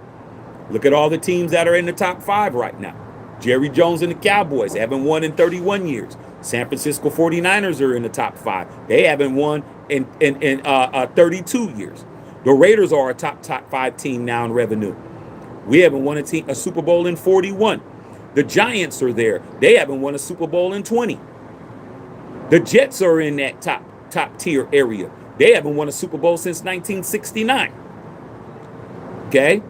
Look at all the teams that are in the top 5 right now. Jerry Jones and the Cowboys haven't won in 31 years. San Francisco 49ers are in the top 5. They haven't won in 32 years. The Raiders are a top 5 team now in revenue. We haven't won a Super Bowl in 41. The Giants are there. They haven't won a Super Bowl in 20. The Jets are in that top tier area. They haven't won a Super Bowl since 1969. Okay?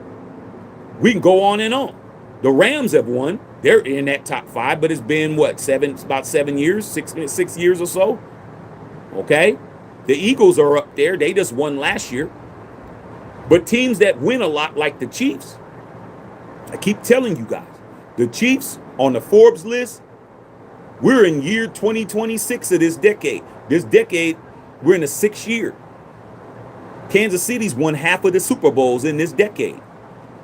We can go on and on. The Rams have won. They're in that top 5, but it's been about 7 years, 6 years or so. Okay? The Eagles are up there. They just won last year. But teams that win a lot, like the Chiefs, I keep telling you guys, the Chiefs on the Forbes list, we're in year 2026 of this decade. This decade, We're in the 6th year. Kansas City's won half of the Super Bowls in this decade,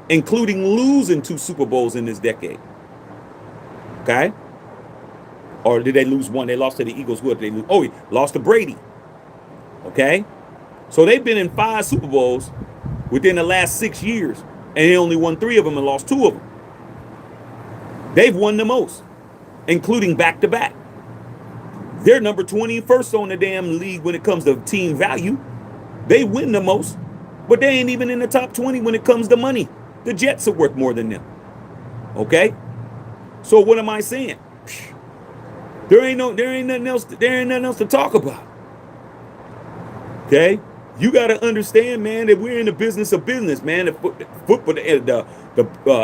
including losing 2 Super Bowls in this decade. Okay? Or did they lose one? They lost to the Eagles. What did they lose? Oh, lost to Brady. Okay? So they've been in 5 Super Bowls within the last 6 years, and they only won 3 of them and lost 2 of them. They've won the most, including back-to-back. They're number 21st on the damn league when it comes to team value. They win the most, but they ain't even in the top 20 when it comes to money. The Jets are worth more than them. Okay? So what am I saying? There ain't nothing else to talk about. Okay? You got to understand, man, that we're in the business of business, man. The football, the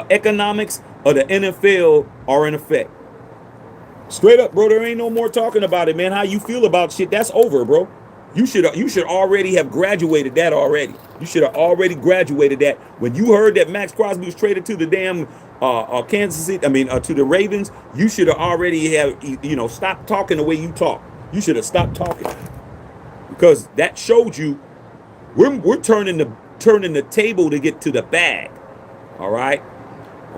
economics of the NFL are in effect. Straight up, bro. There ain't no more talking about it, man. How you feel about shit? That's over, bro. You should already have graduated that already. You should have already graduated that when you heard that Maxx Crosby was traded to the damn Kansas City. To the Ravens. You should have already have stopped talking the way you talk. You should have stopped talking because that showed you we're turning the table to get to the bag. All right,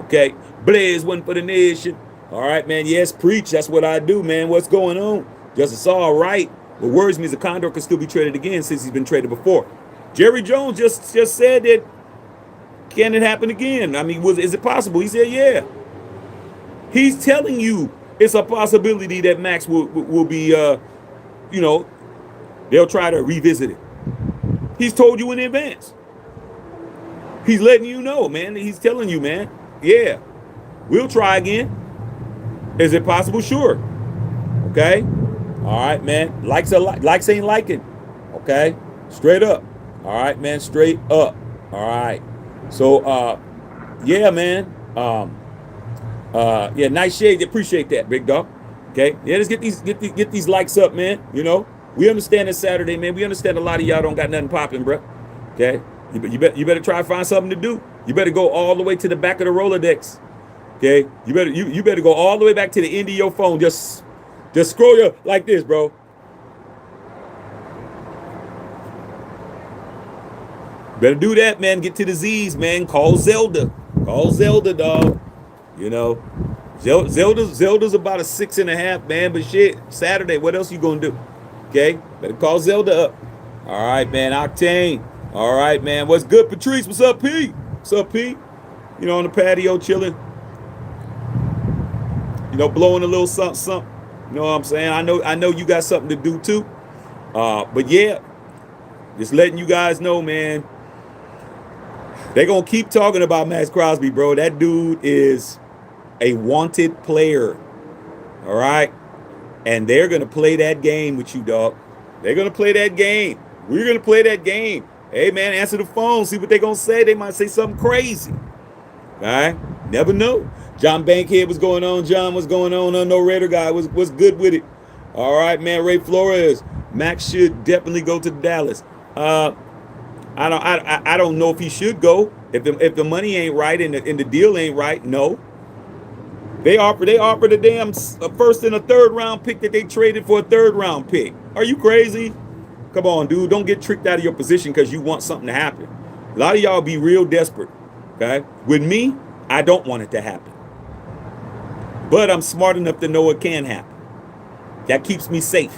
okay. Blaze one for the nation. All right, man. Yes, preach. That's what I do, man. What's going on? Just it's all right. What worries me is the Condor can still be traded again since he's been traded before. Jerry Jones just said that. Can it happen again? I mean, is it possible? He said, yeah. He's telling you it's a possibility that Maxx will be, they'll try to revisit it. He's told you in advance. He's letting you know, man. He's telling you, man. Yeah, we'll try again. Is it possible? Sure. Okay. All right, man. Likes ain't liking. Okay. Straight up. All right, man. Straight up. All right. So, yeah, man. Yeah, nice shade. Appreciate that, big dog. Okay. Yeah, let's get these likes up, man. You know, we understand it's Saturday, man. We understand a lot of y'all don't got nothing popping, bro. Okay. You better try to find something to do. You better go all the way to the back of the Rolodex. Okay. You better go all the way back to the end of your phone. Just scroll your like this, bro. Better do that, man. Get to the Z's, man. Call Zelda. Call Zelda, dog. You know, Zelda's about a 6.5, man. But shit, Saturday, what else you gonna do? Okay, better call Zelda up. All right, man. Octane. All right, man. What's good, Patrice? What's up, Pete? What's up, Pete? You know, on the patio chilling. You know, blowing a little something. You know what I'm saying? I know you got something to do too. But yeah, just letting you guys know, man. They're going to keep talking about Maxx Crosby, bro. That dude is a wanted player. All right? And they're going to play that game with you, dog. They're going to play that game. We're going to play that game. Hey, man, answer the phone. See what they're going to say. They might say something crazy. All right? Never know. John Bankhead, what's going on? John, what's going on? No Raider guy, what's good with it? All right, man. Ray Flores. Maxx should definitely go to Dallas. I don't know if he should go if the money ain't right and the deal ain't right. No, they offered a damn first and a third round pick that they traded for a third round pick. Are you crazy? Come on, dude. Don't get tricked out of your position because you want something to happen. A lot of y'all be real desperate. Okay, with me, I don't want it to happen, but I'm smart enough to know it can happen. That keeps me safe.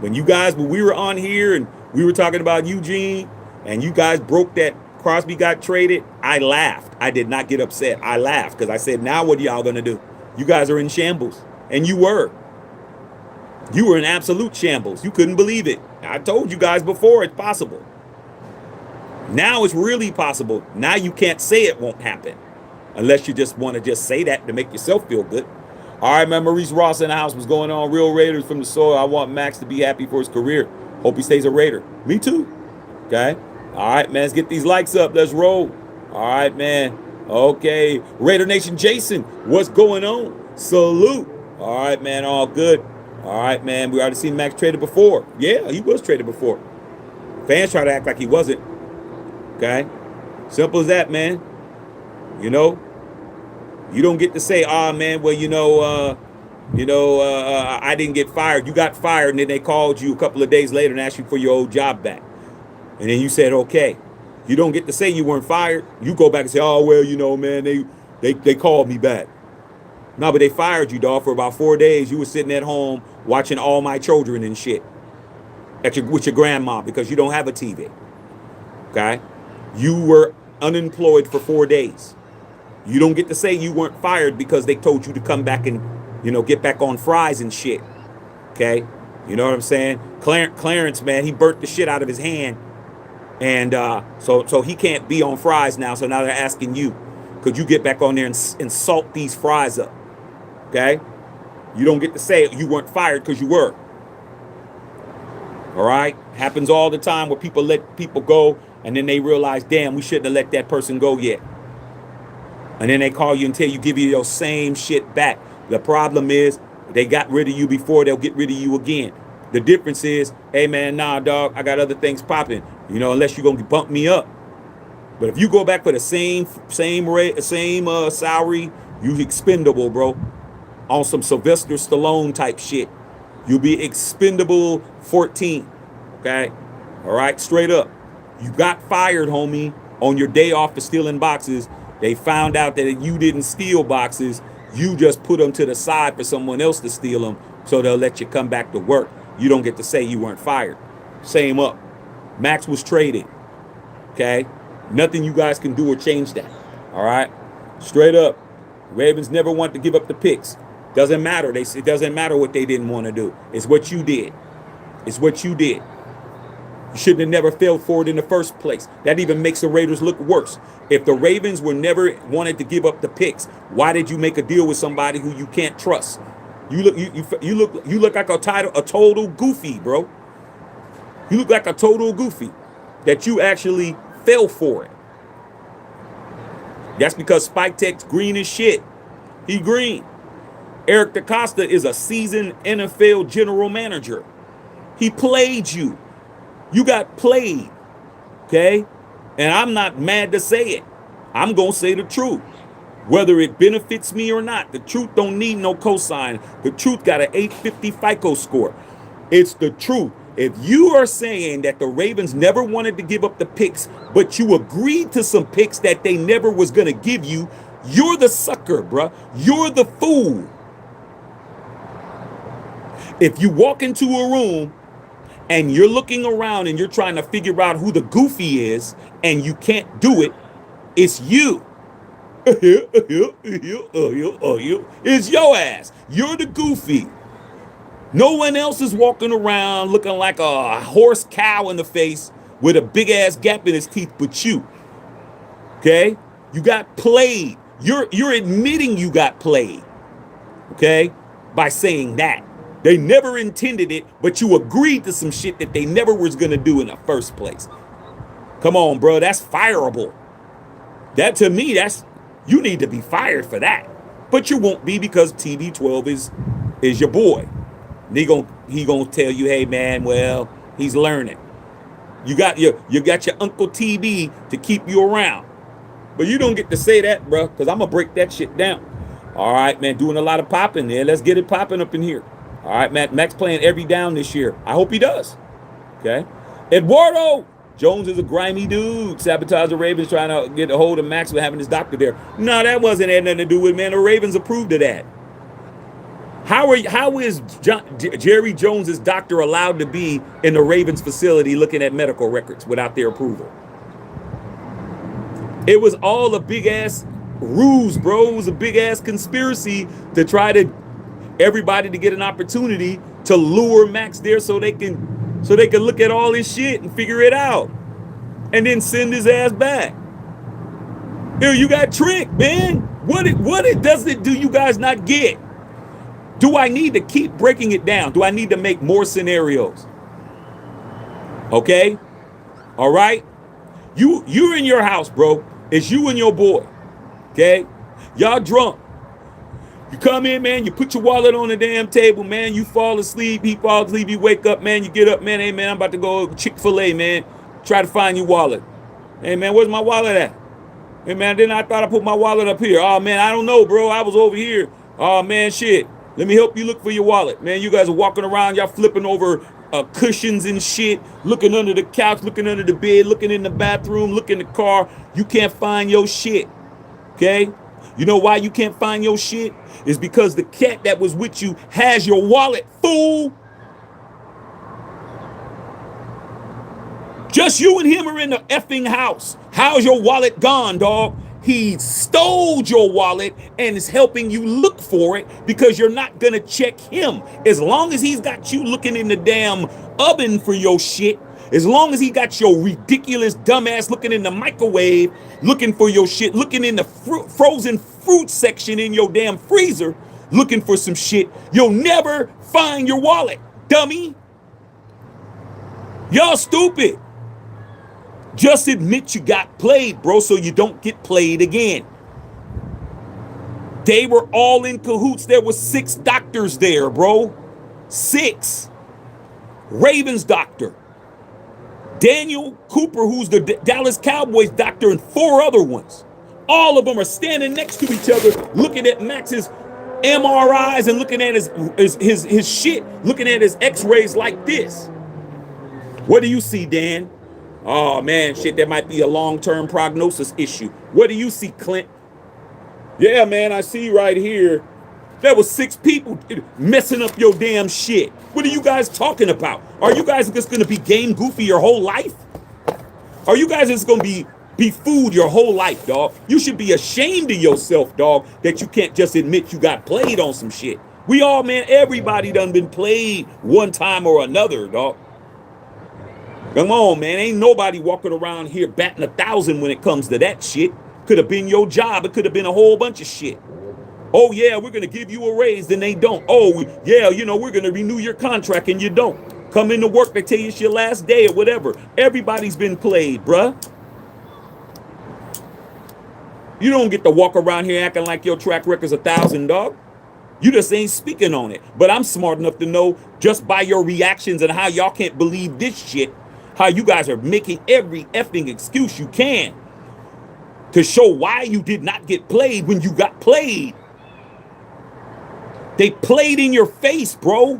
When we were on here and we were talking about Eugene. And you guys broke that Crosby got traded, I laughed. I did not get upset. I laughed because I said, now what are y'all going to do? You guys are in shambles. And you were. You were in absolute shambles. You couldn't believe it. I told you guys before it's possible. Now it's really possible. Now you can't say it won't happen. Unless you just want to just say that to make yourself feel good. All right, man. Maurice Ross in the house. What's going on? Real Raiders from the soil. I want Maxx to be happy for his career. Hope he stays a Raider. Me too. Okay. All right, man, let's get these likes up. Let's roll. All right, man. Okay. Raider Nation Jason, what's going on? Salute. All right, man, all good. All right, man, we already seen Maxx traded before. Yeah, he was traded before. Fans try to act like he wasn't. Okay? Simple as that, man. You know? You don't get to say, man, well, I didn't get fired. You got fired, and then they called you a couple of days later and asked you for your old job back. And then you said, okay. You don't get to say you weren't fired. You go back and say, oh, well, man, they called me back. No, but they fired you, dog, for about 4 days. You were sitting at home watching All My Children and shit with your grandma because you don't have a TV. Okay? You were unemployed for 4 days. You don't get to say you weren't fired because they told you to come back and, get back on fries and shit. Okay? You know what I'm saying? Clarence, man, he burnt the shit out of his hand. And so he can't be on fries now. So now they're asking you, could you get back on there and salt these fries up? Okay? You don't get to say you weren't fired because you were. All right? Happens all the time where people let people go and then they realize, damn, we shouldn't have let that person go yet. And then they call you and tell you, give you your same shit back. The problem is they got rid of you before, they'll get rid of you again. The difference is, hey man, nah, dog, I got other things popping. Unless you're gonna bump me up. But if you go back for the same salary, you expendable, bro. On some Sylvester Stallone type shit, you'll be expendable 14. Okay, all right, straight up. You got fired, homie, on your day off for stealing boxes. They found out that you didn't steal boxes. You just put them to the side for someone else to steal them, so they'll let you come back to work. You don't get to say you weren't fired. Same up. Maxx was traded. Okay? Nothing you guys can do or change that. All right? Straight up. Ravens never want to give up the picks. Doesn't matter. It doesn't matter what they didn't want to do. It's what you did. It's what you did. You shouldn't have never failed for it in the first place. That even makes the Raiders look worse. If the Ravens were never wanted to give up the picks, why did you make a deal with somebody who you can't trust? You look like a total goofy, bro. You look like a total goofy that you actually fell for it. That's because Spike Tech's green as shit. He green. Eric DeCosta is a seasoned NFL general manager. He played you. You got played. Okay? And I'm not mad to say it. I'm going to say the truth. Whether it benefits me or not, the truth don't need no cosign. The truth got an 850 FICO score. It's the truth. If you are saying that the Ravens never wanted to give up the picks, but you agreed to some picks that they never was going to give you, you're the sucker, bruh. You're the fool. If you walk into a room and you're looking around and you're trying to figure out who the goofy is and you can't do it, it's you. It's your ass. You're the goofy. No one else is walking around looking like a horse cow in the face with a big ass gap in his teeth but you. Okay? You got played. You're admitting you got played. Okay? By saying that. They never intended it, but you agreed to some shit that they never was going to do in the first place. Come on, bro. That's fireable. That, to me, you need to be fired for that. But you won't be because TB12 is your boy. And he gonna tell you, hey man, well, he's learning. You got your Uncle TB to keep you around. But you don't get to say that, bro, because I'm gonna break that shit down. All right, man, doing a lot of popping there. Let's get it popping up in here. All right, Maxx playing every down this year. I hope he does. Okay. Eduardo Jones is a grimy dude. Sabotage the Ravens trying to get a hold of Maxx with having his doctor there. No, that wasn't had nothing to do with, man. The Ravens approved of that. How is Jerry Jones's doctor allowed to be in the Ravens facility looking at medical records without their approval? It was all a big ass ruse, bro. It was a big ass conspiracy to try to everybody to get an opportunity to lure Maxx there so they can look at all his shit and figure it out and then send his ass back. Here, you got tricked, man. What does it do you guys not get? Do I need to keep breaking it down? Do I need to make more scenarios? Okay? All right? You're in your house, bro. It's you and your boy. Okay? Y'all drunk. You come in, man, you put your wallet on the damn table, man, you fall asleep, he falls asleep, you wake up, man, you get up, man, hey, man, I'm about to go Chick-fil-A, man, try to find your wallet. Hey, man, where's my wallet at? Hey, man, then I thought I put my wallet up here. Oh, man, I don't know, bro, I was over here. Oh, man, shit. Let me help you look for your wallet. Man, you guys are walking around, y'all flipping over cushions and shit, looking under the couch, looking under the bed, looking in the bathroom, looking in the car. You can't find your shit. Okay? You know why you can't find your shit? It's because the cat that was with you has your wallet, fool. Just you and him are in the effing house. How's your wallet gone, dog? He stole your wallet and is helping you look for it because you're not gonna check him. As long as he's got you looking in the damn oven for your shit, as long as he got your ridiculous dumbass looking in the microwave, looking for your shit, looking in the frozen fruit section in your damn freezer, looking for some shit, you'll never find your wallet, dummy. Y'all stupid. Just admit you got played, bro, so you don't get played again. They were all in cahoots. There were 6 doctors there, bro. 6. Ravens doctor. Daniel Cooper, who's the Dallas Cowboys doctor, and 4 other ones. All of them are standing next to each other, looking at Max's MRIs and looking at his shit, looking at his x-rays like this. What do you see, Dan? Oh, man, shit, that might be a long-term prognosis issue. What do you see, Clint? Yeah, man, I see right here. There was 6 people messing up your damn shit. What are you guys talking about? Are you guys just going to be game goofy your whole life? Are you guys just going to be fooled your whole life, dog? You should be ashamed of yourself, dog, that you can't just admit you got played on some shit. We all, man, everybody done been played one time or another, dog. Come on, man. Ain't nobody walking around here batting 1,000 when it comes to that shit. Could have been your job. It could have been a whole bunch of shit. Oh, yeah, we're going to give you a raise, then they don't. Oh, yeah, you know, we're going to renew your contract, and you don't. Come into work, they tell you it's your last day or whatever. Everybody's been played, bruh. You don't get to walk around here acting like your track record's 1,000, dog. You just ain't speaking on it. But I'm smart enough to know just by your reactions and how y'all can't believe this shit, how you guys are making every effing excuse you can to show why you did not get played when you got played. They played in your face, bro.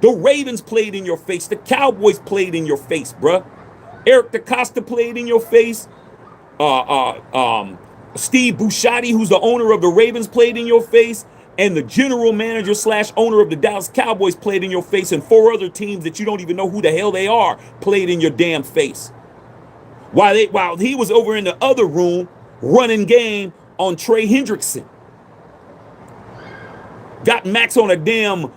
The Ravens played in your face. The Cowboys played in your face, bro. Eric DeCosta played in your face. Steve Buscemi, who's the owner of the Ravens, played in your face. And the general manager / owner of the Dallas Cowboys played in your face, and 4 other teams that you don't even know who the hell they are played in your damn face. While he was over in the other room running game on Trey Hendrickson. Got Maxx on a damn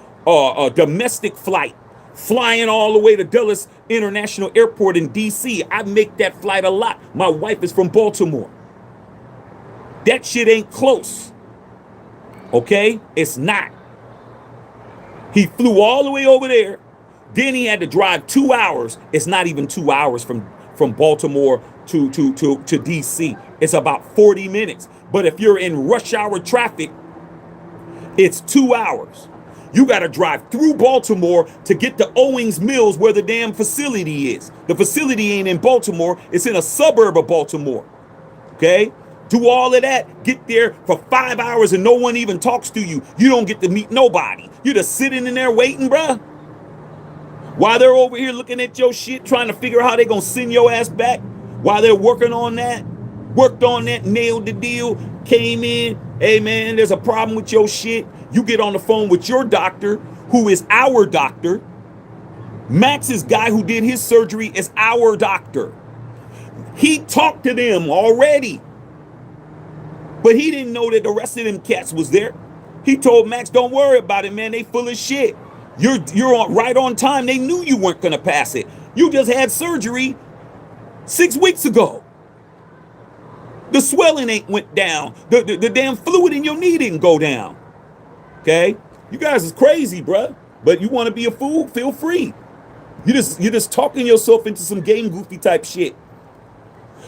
domestic flight, flying all the way to Dulles International Airport in D.C. I make that flight a lot. My wife is from Baltimore. That shit ain't close. Okay? It's not. He flew all the way over there. Then he had to drive 2 hours. It's not even 2 hours from Baltimore to D.C. It's about 40 minutes. But if you're in rush hour traffic, it's 2 hours. You got to drive through Baltimore to get to Owings Mills where the damn facility is. The facility ain't in Baltimore. It's in a suburb of Baltimore. Okay? Do all of that, get there for 5 hours and no one even talks to you. You don't get to meet nobody. You're just sitting in there waiting, bruh. While they're over here looking at your shit, trying to figure out how they're going to send your ass back. While they're working on that, worked on that, nailed the deal, came in. Hey, man, there's a problem with your shit. You get on the phone with your doctor, who is our doctor. Max's guy who did his surgery is our doctor. He talked to them already. But he didn't know that the rest of them cats was there. He told Maxx, don't worry about it, man. They full of shit. You're right on time. They knew you weren't going to pass it. You just had surgery 6 weeks ago. The swelling ain't went down. The damn fluid in your knee didn't go down. Okay? You guys is crazy, bruh. But you want to be a fool? Feel free. You're just talking yourself into some game goofy type shit.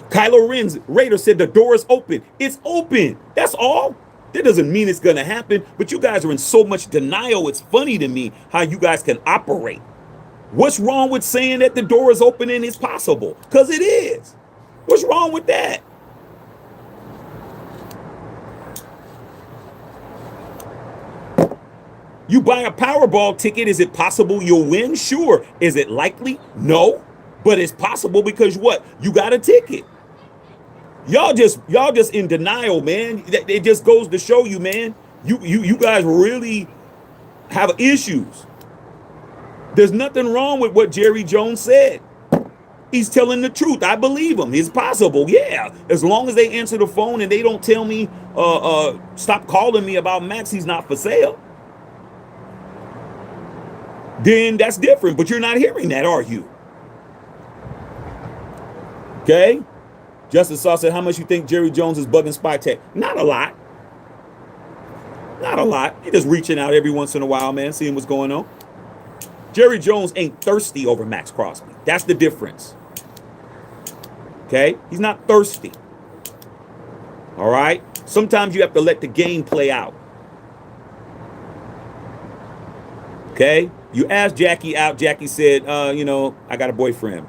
Kylo Raider said the door is open. It's open. That's all. That doesn't mean it's going to happen, but you guys are in so much denial. It's funny to me how you guys can operate. What's wrong with saying that the door is open and it's possible? Because it is. What's wrong with that? You buy a Powerball ticket. Is it possible you'll win? Sure. Is it likely? No. But it's possible because what? You got a ticket. Y'all just in denial, man. It just goes to show you, man. You guys really have issues. There's nothing wrong with what Jerry Jones said. He's telling the truth. I believe him. It's possible, yeah. As long as they answer the phone and they don't tell me, stop calling me about Maxx, he's not for sale. Then that's different. But you're not hearing that, are you? Okay. Justice Saw said, how much you think Jerry Jones is bugging Spy Tech? Not a lot. Not a lot. He just reaching out every once in a while, man, seeing what's going on. Jerry Jones ain't thirsty over Maxx Crosby. That's the difference. Okay? He's not thirsty. All right? Sometimes you have to let the game play out. Okay? You asked Jackie out. Jackie said, I got a boyfriend.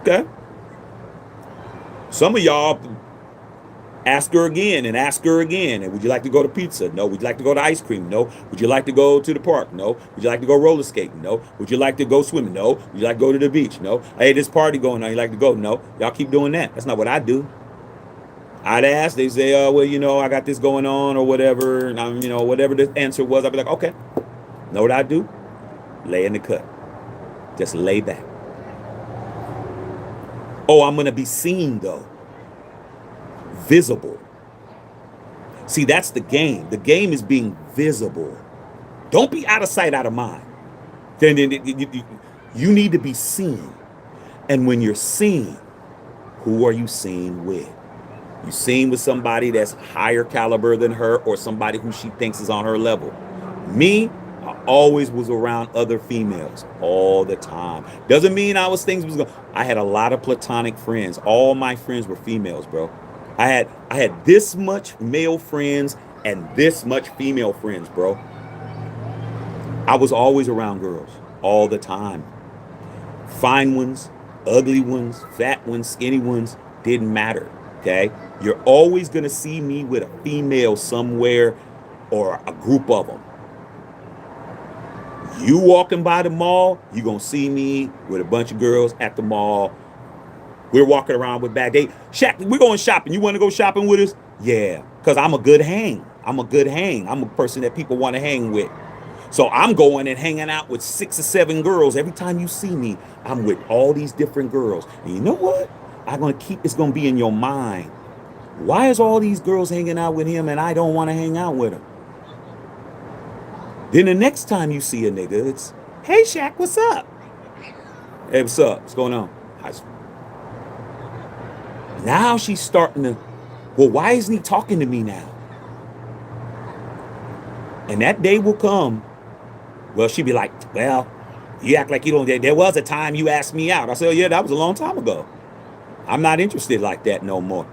Okay? Some of y'all ask her again and ask her again. And would you like to go to pizza? No. Would you like to go to ice cream? No. Would you like to go to the park? No. Would you like to go roller skating? No. Would you like to go swimming? No. Would you like to go to the beach? No. Hey, this party going on. You like to go? No. Y'all keep doing that. That's not what I do. I'd ask. They say, I got this going on or whatever. And whatever the answer was, I'd be like, okay. Know what I do? Lay in the cut. Just lay back. Oh, I'm going to be seen, though. Visible. See, that's the game. The game is being visible. Don't be out of sight, out of mind. Then you need to be seen. And when you're seen, who are you seen with? You seen with somebody that's higher caliber than her or somebody who she thinks is on her level. Me, I always was around other females all the time. Doesn't mean I was I had a lot of platonic friends. All my friends were females, bro. I had this much male friends and this much female friends, bro. I was always around girls all the time. Fine ones, ugly ones, fat ones, skinny ones, didn't matter, okay? You're always going to see me with a female somewhere or a group of them. You walking by the mall, you're going to see me with a bunch of girls at the mall. We're walking around with bag. Shaq, we're going shopping. You want to go shopping with us? Yeah, because I'm a good hang. I'm a person that people want to hang with. So I'm going and hanging out with 6 or 7 girls. Every time you see me, I'm with all these different girls. And you know what? It's going to be in your mind. Why is all these girls hanging out with him and I don't want to hang out with him? Then the next time you see a nigga, it's, hey, Shaq, what's up? Hey, what's up? What's going on? Now she's starting to, well, why isn't he talking to me now? And that day will come. Well, she'd be like, well, you act like you don't, there was a time you asked me out. I said, oh, yeah, that was a long time ago. I'm not interested like that no more.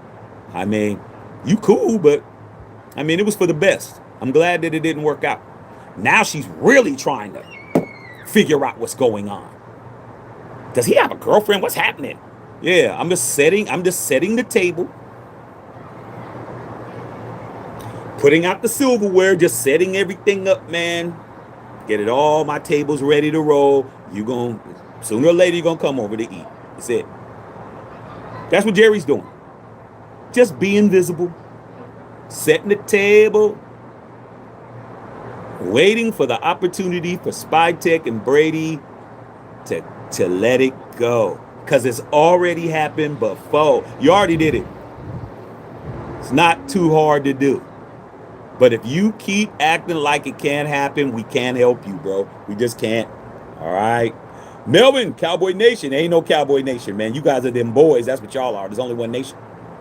I mean, you cool, but I mean, it was for the best. I'm glad that it didn't work out. Now she's really trying to figure out what's going on. Does he have a girlfriend? What's happening? Yeah, I'm just setting the table. Putting out the silverware, just setting everything up, man. Get it all, my table's ready to roll. Sooner or later, you're going to come over to eat. That's it. That's what Jerry's doing. Just being visible. Setting the table. Waiting for the opportunity for Spy Tech and Brady to let it go. Because it's already happened before. You already did it. It's not too hard to do. But if you keep acting like it can't happen, we can't help you, bro. We just can't. All right. Melvin, Cowboy Nation. Ain't no Cowboy Nation, man. You guys are them boys. That's what y'all are. There's only one nation.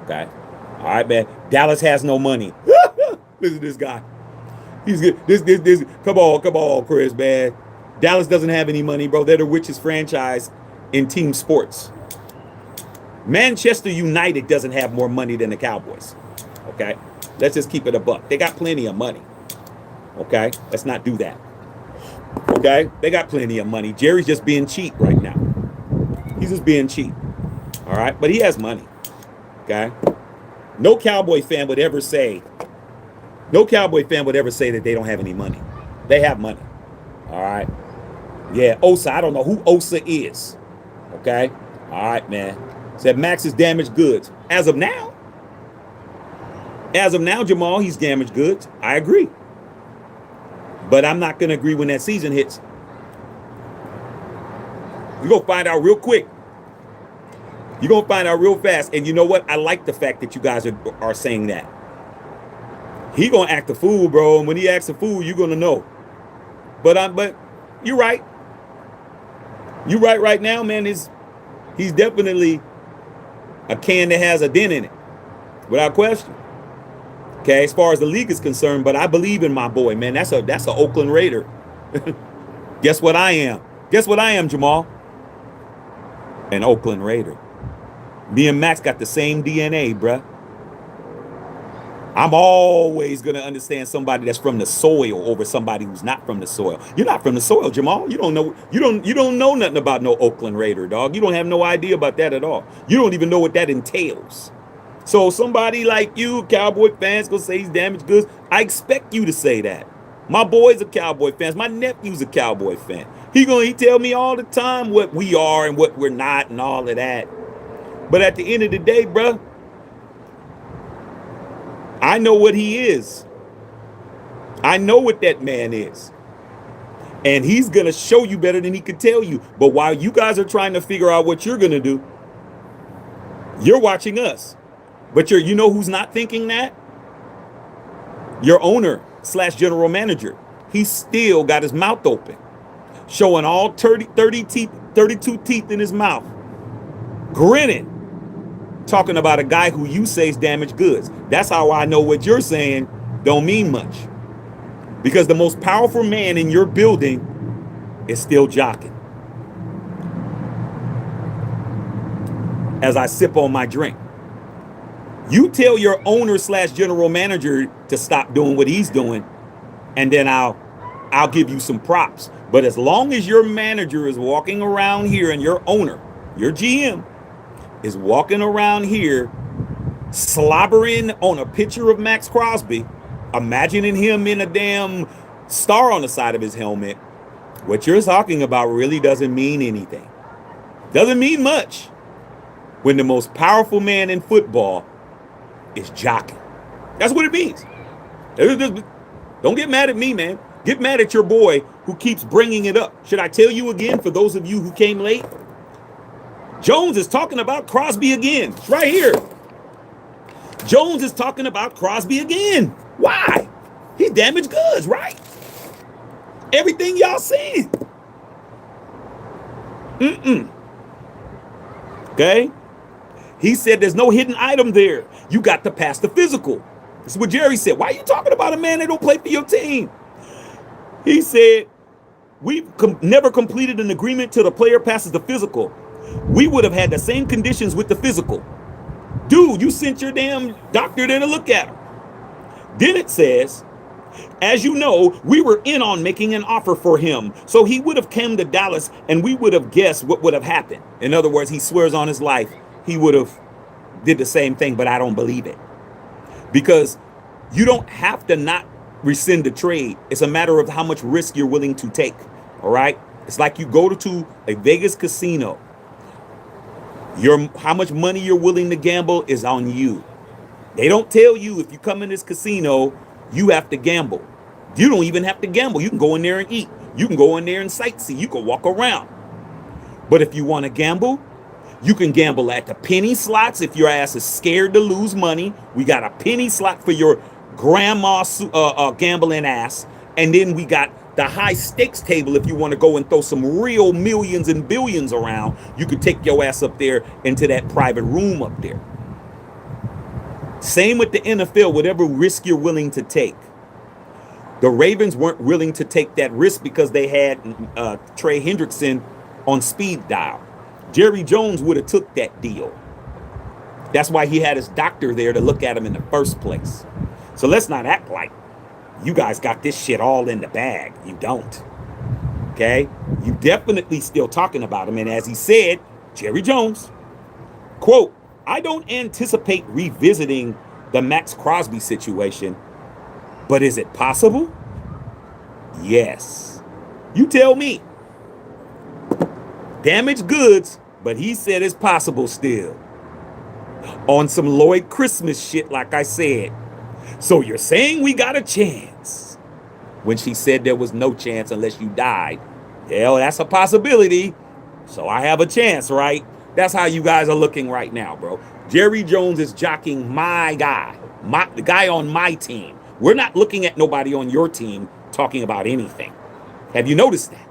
Okay. All right, man. Dallas has no money. Listen to this guy. He's good. This. Come on, Chris, man. Dallas doesn't have any money, bro. They're the richest franchise in team sports. Manchester United doesn't have more money than the Cowboys. Okay? Let's just keep it a buck. They got plenty of money. Okay? Let's not do that. Okay? They got plenty of money. Jerry's just being cheap right now. He's just being cheap. All right? But he has money. Okay? No Cowboy fan would ever say that they don't have any money. They have money. All right. Yeah, Osa. I don't know who Osa is. Okay. All right, man. Said Maxx is damaged goods. As of now, Jamal, he's damaged goods. I agree. But I'm not going to agree when that season hits. You're going to find out real quick. You're going to find out real fast. And you know what? I like the fact that you guys are saying that. He going to act a fool, bro. And when he acts a fool, you're going to know. But you're right. You're right now, man. He's definitely a can that has a dent in it. Without question. Okay, as far as the league is concerned, but I believe in my boy, man. That's an Oakland Raider. Guess what I am? Guess what I am, Jamal? An Oakland Raider. Me and Maxx got the same DNA, bruh. I'm always gonna understand somebody that's from the soil over somebody who's not from the soil. You're not from the soil, Jamal. You don't know nothing about no Oakland Raider, dog. You don't have no idea about that at all. You don't even know what that entails. So somebody like you, Cowboy fans, gonna say he's damaged goods. I expect you to say that. My boys are Cowboy fans. My nephew's a Cowboy fan. He tell me all the time what we are and what we're not and all of that. But at the end of the day, bruh, I know what he is. I know what that man is. And he's gonna show you better than he could tell you. But while you guys are trying to figure out what you're gonna do, you're watching us. But you know who's not thinking that? Your owner / general manager. He's still got his mouth open, showing all 32 teeth in his mouth, grinning, talking about a guy who you say is damaged goods. That's how I know what you're saying don't mean much. Because the most powerful man in your building is still jocking. As I sip on my drink. You tell your owner / general manager to stop doing what he's doing, and then I'll give you some props. But as long as your manager is walking around here and your owner, your GM, is walking around here slobbering on a picture of Maxx Crosby, imagining him in a damn star on the side of his helmet, what you're talking about really doesn't mean anything. Doesn't mean much when the most powerful man in football is jocking. That's what it means. Don't get mad at me, man. Get mad at your boy who keeps bringing it up. Should I tell you again for those of you who came late? Jones is talking about Crosby again. It's right here. Jones is talking about Crosby again. Why? He's damaged goods, right? Everything y'all seen. Okay? He said there's no hidden item there. You got to pass the physical. This is what Jerry said. Why are you talking about a man that don't play for your team? He said, we've never completed an agreement till the player passes the physical. We would have had the same conditions with the physical. Dude, you sent your damn doctor there to look at him. Then it says, as you know, we were in on making an offer for him. So he would have come to Dallas and we would have guessed what would have happened. In other words, he swears on his life he would have did the same thing, but I don't believe it. Because you don't have to not rescind the trade. It's a matter of how much risk you're willing to take. All right? It's like you go to a Vegas casino. How much money you're willing to gamble is on you. They don't tell you if you come in this casino, you have to gamble. You don't even have to gamble. You can go in there and eat. You can go in there and sightsee. You can walk around. But if you want to gamble, you can gamble at the penny slots if your ass is scared to lose money. We got a penny slot for your grandma gambling ass. And then we got the high stakes table if you want to go and throw some real millions and billions around. You could take your ass up there into that private room up there. Same with the NFL, whatever risk you're willing to take. The Ravens weren't willing to take that risk because they had Trey Hendrickson on speed dial. Jerry Jones would have took that deal. That's why he had his doctor there to look at him in the first place. So let's not act like you guys got this shit all in the bag. You don't. Okay? You definitely still talking about him. And as he said, Jerry Jones, quote, I don't anticipate revisiting the Maxx Crosby situation, but is it possible? Yes. You tell me. Damaged goods, but he said it's possible still. On some Lloyd Christmas shit, like I said. So you're saying we got a chance? When she said there was no chance unless you died. Hell, that's a possibility. So I have a chance, right? That's how you guys are looking right now, bro. Jerry Jones is jockeying my guy, the guy on my team. We're not looking at nobody on your team talking about anything. Have you noticed that?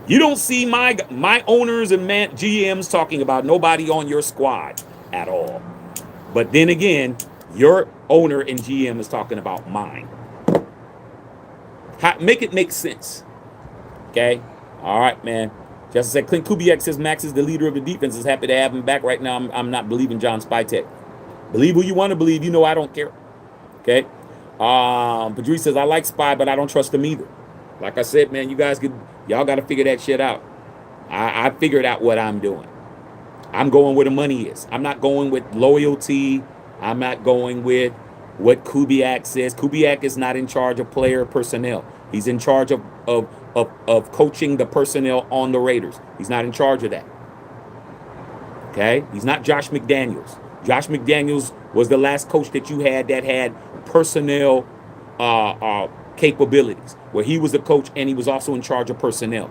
You don't see my owners and GMs talking about nobody on your squad at all. But then again, your owner and GM is talking about mine. Make it make sense. Okay? All right, man. Just said Clint Kubiak says Maxx is the leader of the defense. Is happy to have him back right now. I'm not believing John Spytek. Believe who you want to believe. You know I don't care. Okay? Patrice says I like Spy, but I don't trust him either. Like I said, man, y'all got to figure that shit out. I figured out what I'm doing. I'm going where the money is. I'm not going with loyalty. I'm not going with what Kubiak says. Kubiak is not in charge of player personnel. He's in charge of coaching the personnel on the Raiders. He's not in charge of that. Okay? He's not Josh McDaniels. Josh McDaniels was the last coach that you had that had personnel capabilities, where he was the coach and he was also in charge of personnel.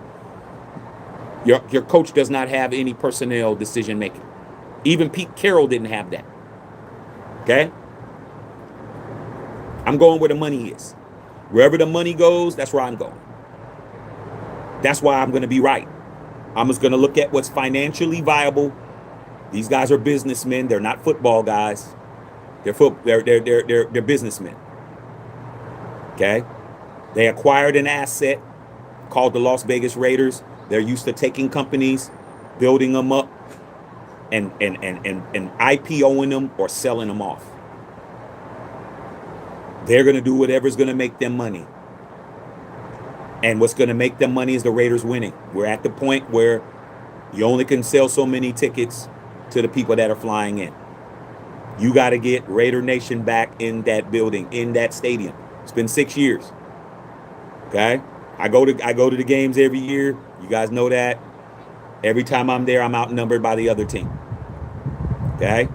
Your coach does not have any personnel decision making. Even Pete Carroll didn't have that. Okay? I'm going where the money is. Wherever the money goes, that's where I'm going. That's why I'm going to be right. I'm just going to look at what's financially viable. These guys are businessmen. They're not football guys. They're businessmen. Okay? They acquired an asset called the Las Vegas Raiders. They're used to taking companies, building them up, and IPOing them or selling them off. They're going to do whatever's going to make them money. And what's going to make them money is the Raiders winning. We're at the point where you only can sell so many tickets to the people that are flying in. You got to get Raider Nation back in that building, in that stadium. It's been 6 years. Okay? I go to the games every year. You guys know that. Every time I'm there, I'm outnumbered by the other team. Okay?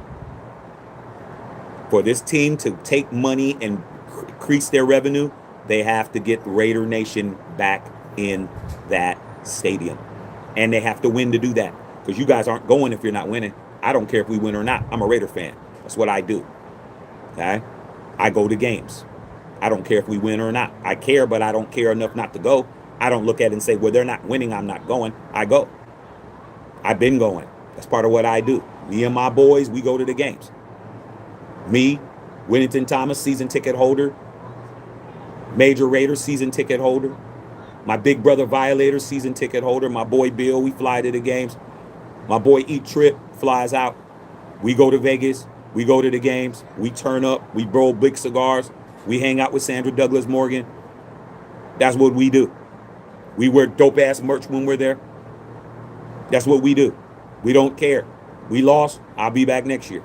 For this team to take money and increase their revenue, they have to get Raider Nation back in that stadium. And they have to win to do that. Because you guys aren't going if you're not winning. I don't care if we win or not. I'm a Raider fan. That's what I do. Okay? I go to games. I don't care if we win or not. I care, but I don't care enough not to go. I don't look at it and say, well, they're not winning, I'm not going. I go. I've been going. That's part of what I do. Me and my boys, we go to the games. Me, Winnington Thomas, season ticket holder. Major Raiders, season ticket holder. My big brother Violator, season ticket holder. My boy Bill, we fly to the games. My boy Eat Trip flies out. We go to Vegas. We go to the games. We turn up. We roll big cigars. We hang out with Sandra Douglas Morgan. That's what we do. We wear dope-ass merch when we're there. That's what we do. We don't care. We lost. I'll be back next year.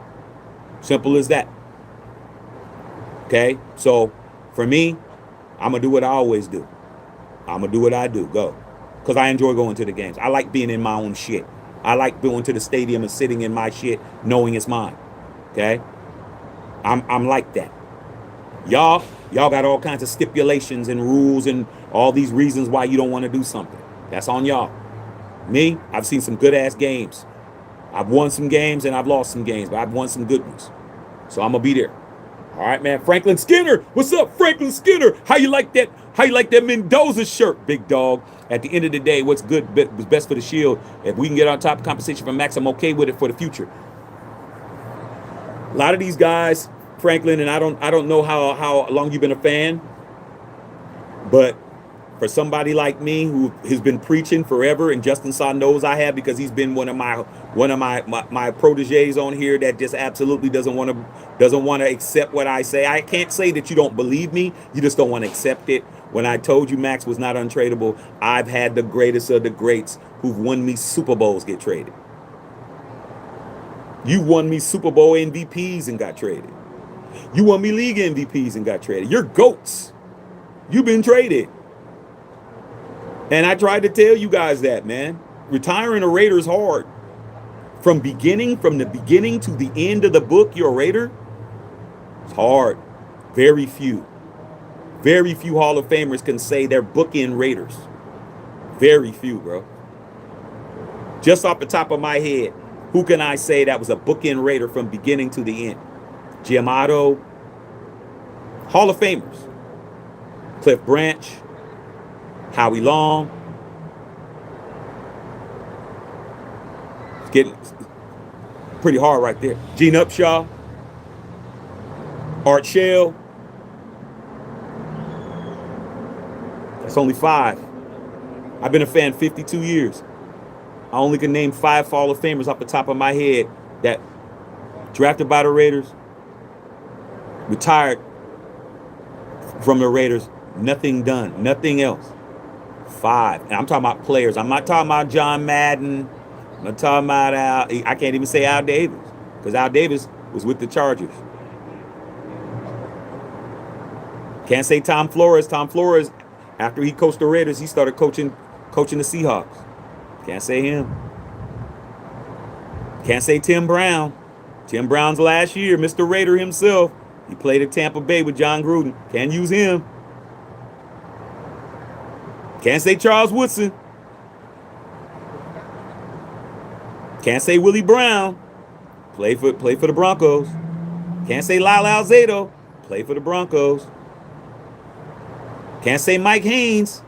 Simple as that. Okay? So, for me, I'm going to do what I always do. I'm going to do what I do. Go. Because I enjoy going to the games. I like being in my own shit. I like going to the stadium and sitting in my shit knowing it's mine. Okay? I'm like that. Y'all got all kinds of stipulations and rules and all these reasons why you don't want to do something. That's on y'all. Me, I've seen some good-ass games. I've won some games and I've lost some games, but I've won some good ones. So I'm going to be there. All right, man. Franklin Skinner. What's up, Franklin Skinner? How you like that? How you like that Mendoza shirt, big dog? At the end of the day, what's good was best for the Shield. If we can get on top of compensation from Maxx, I'm okay with it for the future. A lot of these guys, Franklin, and I don't know how long you've been a fan, but for somebody like me who has been preaching forever, and Justin Saw knows I have because he's been one of my proteges on here that just absolutely doesn't want to accept what I say. I can't say that you don't believe me, you just don't want to accept it. When I told you Maxx was not untradeable, I've had the greatest of the greats who've won me Super Bowls get traded. You won me Super Bowl MVPs and got traded. You won me league MVPs and got traded. You're GOATs. You've been traded. And I tried to tell you guys that, man. Retiring a Raider is hard. From the beginning to the end of the book, you're a Raider. It's hard. Very few Hall of Famers can say they're bookend Raiders. Very few, bro. Just off the top of my head, who can I say that was a bookend Raider from beginning to the end? Jim Otto, Hall of Famers. Cliff Branch, Howie Long. It's getting pretty hard right there. Gene Upshaw, Art Shell. That's only 5. I've been a fan 52 years. I only can name 5 Hall of Famers off the top of my head that drafted by the Raiders, retired from the Raiders, nothing done, nothing else. 5. And I'm talking about players. I'm not talking about John Madden. I'm not talking about Al. I can't even say Al Davis, because Al Davis was with the Chargers. Can't say Tom Flores. Tom Flores, after he coached the Raiders, he started coaching the Seahawks. Can't say him. Can't say Tim Brown. Tim Brown's last year, Mr. Raider himself. He played at Tampa Bay with John Gruden. Can't use him. Can't say Charles Woodson. Can't say Willie Brown. Play for the Broncos. Can't say Lyle Alzado. Play for the Broncos. Can't say Mike Haynes.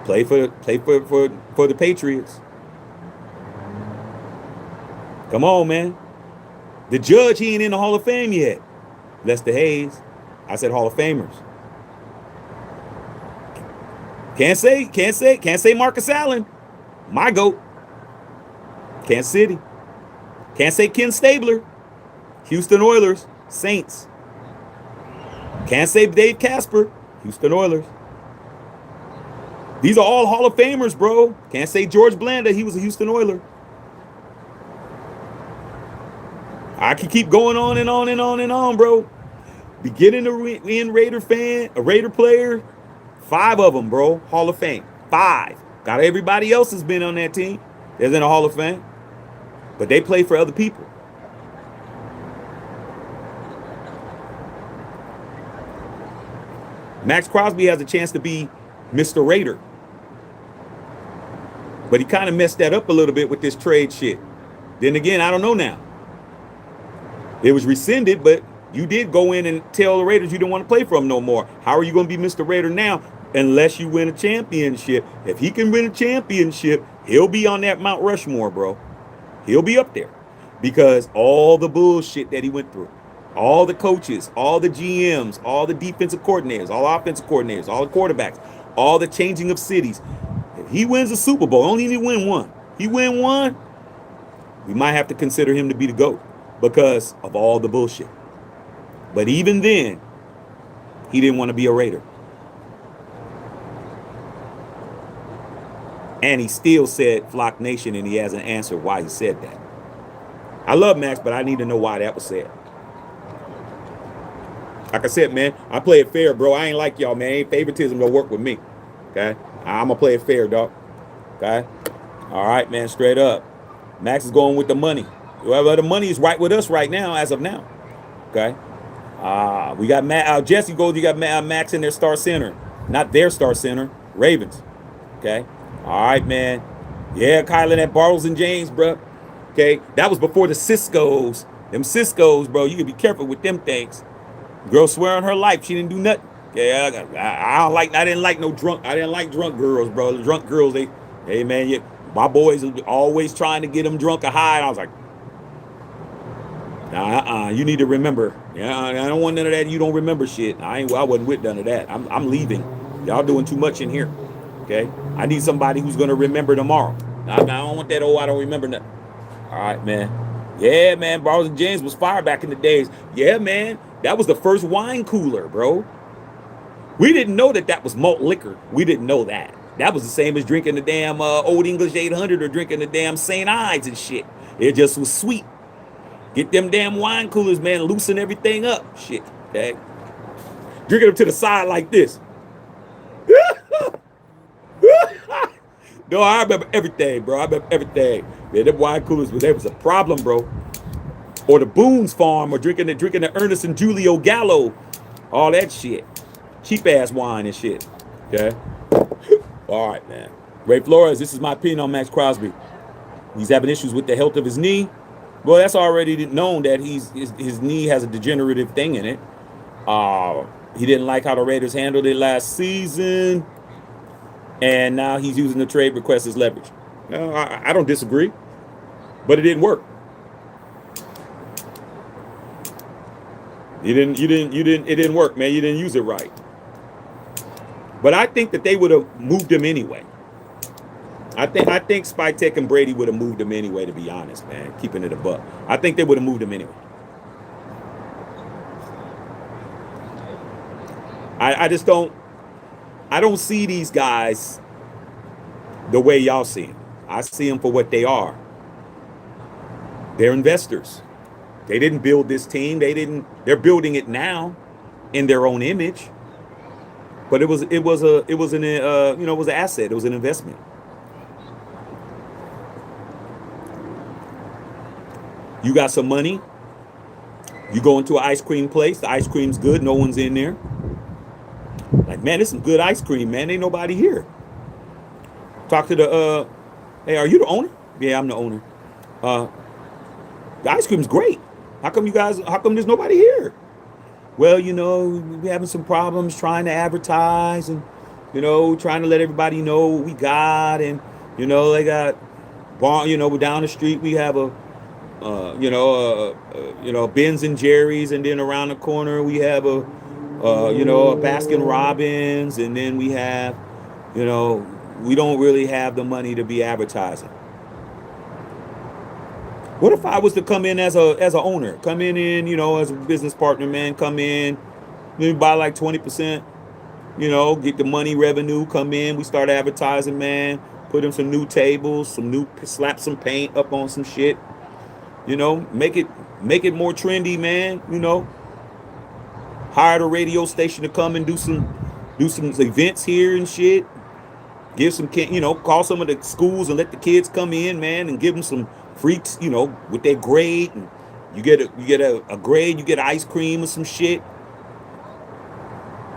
Play for the Patriots. Come on, man. The Judge, he ain't in the Hall of Fame yet. Lester Hayes. I said Hall of Famers. Can't say Marcus Allen. My GOAT. Kansas City. Can't say Ken Stabler. Houston Oilers. Saints. Can't say Dave Casper. Houston Oilers. These are all Hall of Famers, bro. Can't say George Blanda. He was a Houston Oiler. I can keep going on and on and on and on, bro. Beginning to end Raider fan, a Raider player, 5 of them, bro. Hall of Fame. 5. Got everybody else has been on that team. There's in a Hall of Fame. But they play for other people. Maxx Crosby has a chance to be Mr. Raider. But he kind of messed that up a little bit with this trade shit. Then again, I don't know now. It was rescinded, but you did go in and tell the Raiders you don't want to play for them no more. How are you going to be Mr. Raider now unless you win a championship? If he can win a championship, he'll be on that Mount Rushmore, bro. He'll be up there because all the bullshit that he went through, all the coaches, all the GMs, all the defensive coordinators, all offensive coordinators, all the quarterbacks, all the changing of cities. If he wins the Super Bowl, only need to win one. He win one, we might have to consider him to be the GOAT because of all the bullshit. But even then, he didn't want to be a Raider. And he still said Flock Nation, and he hasn't answered why he said that. I love Maxx, but I need to know why that was said. Like I said, man, I play it fair, bro. I ain't like y'all, man. Ain't favoritism don't work with me. Okay? I'm going to play it fair, dog. Okay? All right, man, straight up. Maxx is going with the money. Well, the money is right with us right now, as of now. Okay? We got Jesse goes, you got Maxx in their star center. Not their star center, Ravens. Okay? All right, man. Yeah, Kylan at Bartles and James, bro. Okay? That was before the Ciscos. Them Ciscos, bro, you can be careful with them things. Girl swear on her life she didn't do nothing. Yeah, I didn't like drunk girls, bro. The drunk girls, hey man, yeah, my boys are always trying to get them drunk or high. And I was like, nah, you need to remember. Yeah, I don't want none of that. You don't remember shit. I wasn't with none of that. I'm leaving. Y'all doing too much in here. Okay, I need somebody who's gonna remember tomorrow. I don't want that. Oh, I don't remember nothing. All right, man. Yeah, man. Bartles and James was fire back in the days. Yeah, man. That was the first wine cooler, bro. We didn't know that was malt liquor. We didn't know that. That was the same as drinking the damn Old English 800 or drinking the damn St. Ides and shit. It just was sweet. Get them damn wine coolers, man. Loosen everything up. Shit, okay? Drinking them to the side like this. No, I remember everything, bro. I remember everything. Man, them wine coolers, there was a problem, bro. Or the Boone's Farm, or drinking the Ernest and Julio Gallo, all that shit. Cheap ass wine and shit. Okay. All right, man. Ray Flores, this is my opinion on Maxx Crosby. He's having issues with the health of his knee. Well, that's already known that his knee has a degenerative thing in it. He didn't like how the Raiders handled it last season, and now he's using the trade request as leverage. I don't disagree, but it didn't work. It didn't work, man. You didn't use it right. But I think that they would have moved him anyway. I think Spytek and Brady would have moved him anyway, to be honest, man. Keeping it a buck. I think they would have moved him anyway. I just don't see these guys the way y'all see them. I see them for what they are. They're investors. They didn't build this team. They're building it now in their own image. But it was an asset. It was an investment. You got some money. You go into an ice cream place. The ice cream's good. No one's in there. Like, man, this is some good ice cream, man. Ain't nobody here. Talk to the, hey, are you the owner? Yeah, I'm the owner. The ice cream's great. How come there's nobody here? Well, we're having some problems trying to advertise and, trying to let everybody know what we got. And, they got, we're down the street. We have Ben's and Jerry's. And then around the corner, we have a Baskin Robbins. And then we have, we don't really have the money to be advertising. What if I was to come in as an owner, come in, as a business partner, man, come in, maybe buy like 20%, get the money revenue, come in, we start advertising, man, put in some new tables, slap some paint up on some shit, make it more trendy, man, hire the radio station to come and do some events here and shit, give some, call some of the schools and let the kids come in, man, and give them some freaks, with their grade, and you get a grade, you get ice cream or some shit.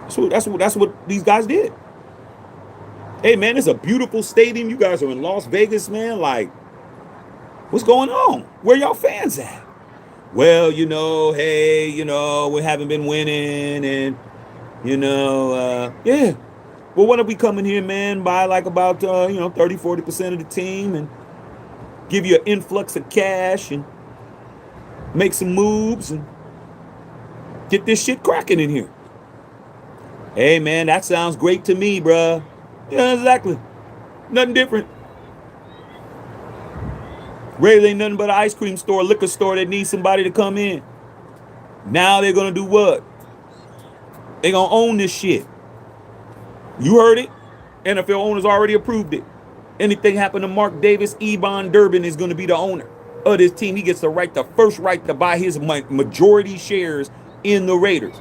So that's what these guys did. Hey, man, it's a beautiful stadium. You guys are in Las Vegas, man. Like, what's going on? Where y'all fans at? Well, hey, we haven't been winning, and yeah. Well, why don't we come in here, man, buy like about 30-40% of the team and give you an influx of cash and make some moves and get this shit cracking in here. Hey, man, that sounds great to me, bruh. Yeah, exactly. Nothing different. Raiders ain't nothing but an ice cream store, liquor store that needs somebody to come in. Now they're going to do what? They're going to own this shit. You heard it. NFL owners already approved it. Anything happen to Mark Davis, Ebon Durbin is going to be the owner of this team. He gets the first right to buy his majority shares in the Raiders.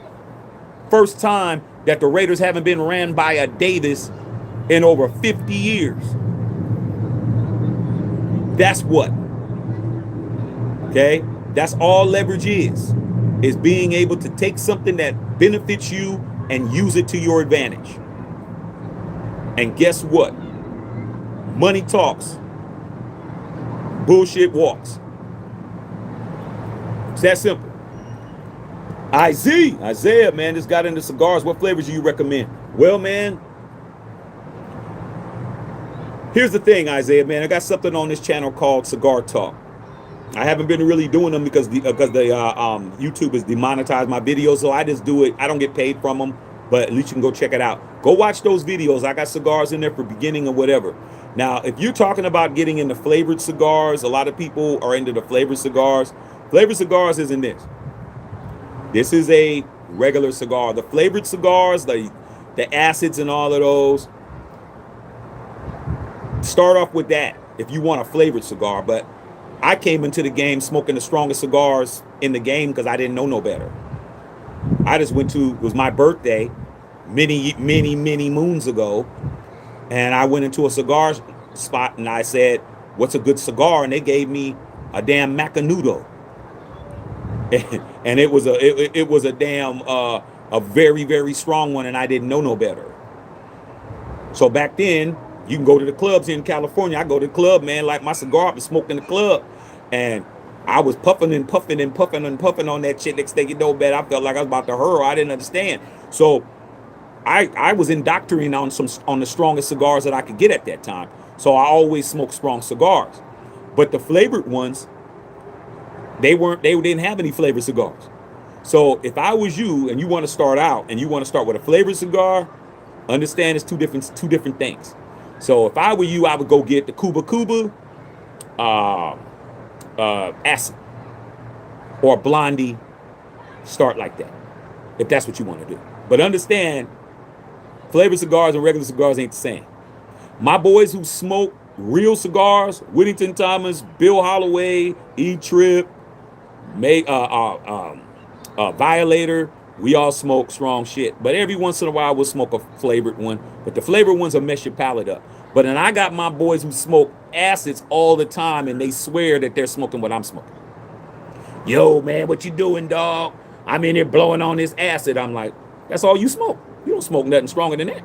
First time that the Raiders haven't been ran by a Davis in over 50 years. That's what. Okay? That's all leverage is being able to take something that benefits you and use it to your advantage. And guess what? Money talks. Bullshit walks. It's that simple. Isaiah, man, just got into cigars. What flavors do you recommend? Well, man, here's the thing, Isaiah, man. I got something on this channel called Cigar Talk. I haven't been really doing them because the YouTube has demonetized my videos, so I just do it. I don't get paid from them, but at least you can go check it out. Go watch those videos. I got cigars in there for beginning or whatever. Now, if you're talking about getting into flavored cigars, a lot of people are into the flavored cigars. Flavored cigars isn't this. This is a regular cigar. The flavored cigars, the acids and all of those, start off with that if you want a flavored cigar. But I came into the game smoking the strongest cigars in the game because I didn't know no better. I just went to, it was my birthday many moons ago, and I went into a cigar spot and I said, "What's a good cigar?" And they gave me a damn Macanudo, and it was a damn a very strong one, and I didn't know no better. So back then, you can go to the clubs in California. I go to the club, man, like my cigar up and smoke in the club, and I was puffing and puffing and puffing and puffing on that shit. Next thing you know, man, I felt like I was about to hurl. I didn't understand. So I was indoctrinating on the strongest cigars that I could get at that time. So I always smoked strong cigars. But the flavored ones, they didn't have any flavored cigars. So if I was you and you want to start out and you want to start with a flavored cigar, understand it's two different things. So if I were you, I would go get the Cuba acid or Blondie. Start like that if that's what you want to do. But understand, flavored cigars and regular cigars ain't the same. My boys who smoke real cigars, Whittington Thomas, Bill Holloway, E-Trip, Violator, we all smoke strong shit. But every once in a while we'll smoke a flavored one. But the flavored ones will mess your palate up. But then I got my boys who smoke acids all the time and they swear that they're smoking what I'm smoking. Yo, man, what you doing, dog? I'm in here blowing on this acid. I'm like, that's all you smoke. You don't smoke nothing stronger than that.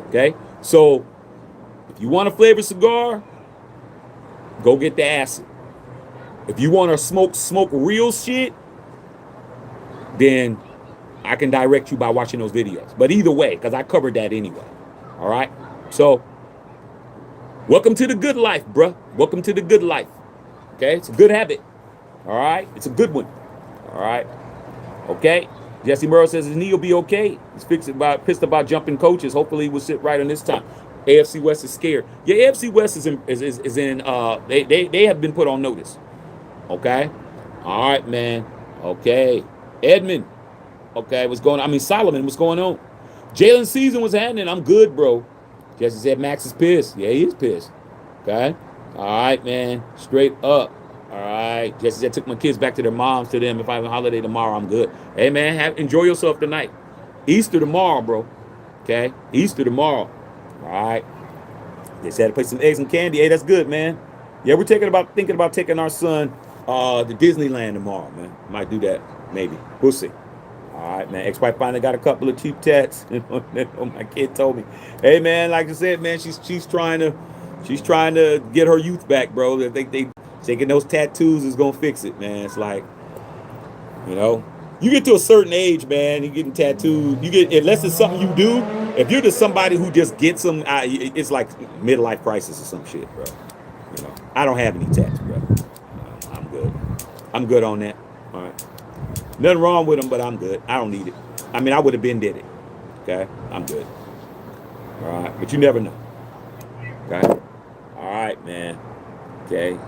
Okay? So if you want a flavored cigar, go get the acid. If you want to smoke real shit, then I can direct you by watching those videos. But either way, because I covered that anyway. All right? So, welcome to the good life, bruh. Welcome to the good life. Okay? It's a good habit. All right? It's a good one. All right? Okay? Jesse Murrow says his knee will be okay. He's pissed about jumping coaches. Hopefully he will sit right on this time. AFC West is scared. Yeah, AFC West is in they have been put on notice. Okay? All right, man. Okay. Edmund. Okay, what's going on? I mean, Solomon, what's going on? Jalen season was happening. I'm good, bro. Jesse said Maxx is pissed. Yeah, he is pissed. Okay? All right, man. Straight up. All right. Jesse said took my kids back to their moms to them. If I have a holiday tomorrow, I'm good. Hey, man, enjoy yourself tonight. Easter tomorrow, bro. Okay? Easter tomorrow. All right. They said to play some eggs and candy. Hey, that's good, man. Yeah, we're thinking about taking our son to Disneyland tomorrow, man. Might do that, maybe. We'll see. All right, man. Ex-wife finally got a couple of cheap tats. My kid told me, hey, man, like I said, man, she's trying to get her youth back, bro. They think taking those tattoos is gonna fix it, man. It's like, you know, you get to a certain age, man, you getting tattooed. Unless it's something you do. If you're just somebody who just gets them, it's like midlife crisis or some shit, bro. You know, I don't have any tats, bro. I'm good. I'm good on that. All right. Nothing wrong with them, but I'm good. I don't need it. I mean, I would have been did it. Okay? I'm good. All right. But you never know. Okay? All right, man. Okay?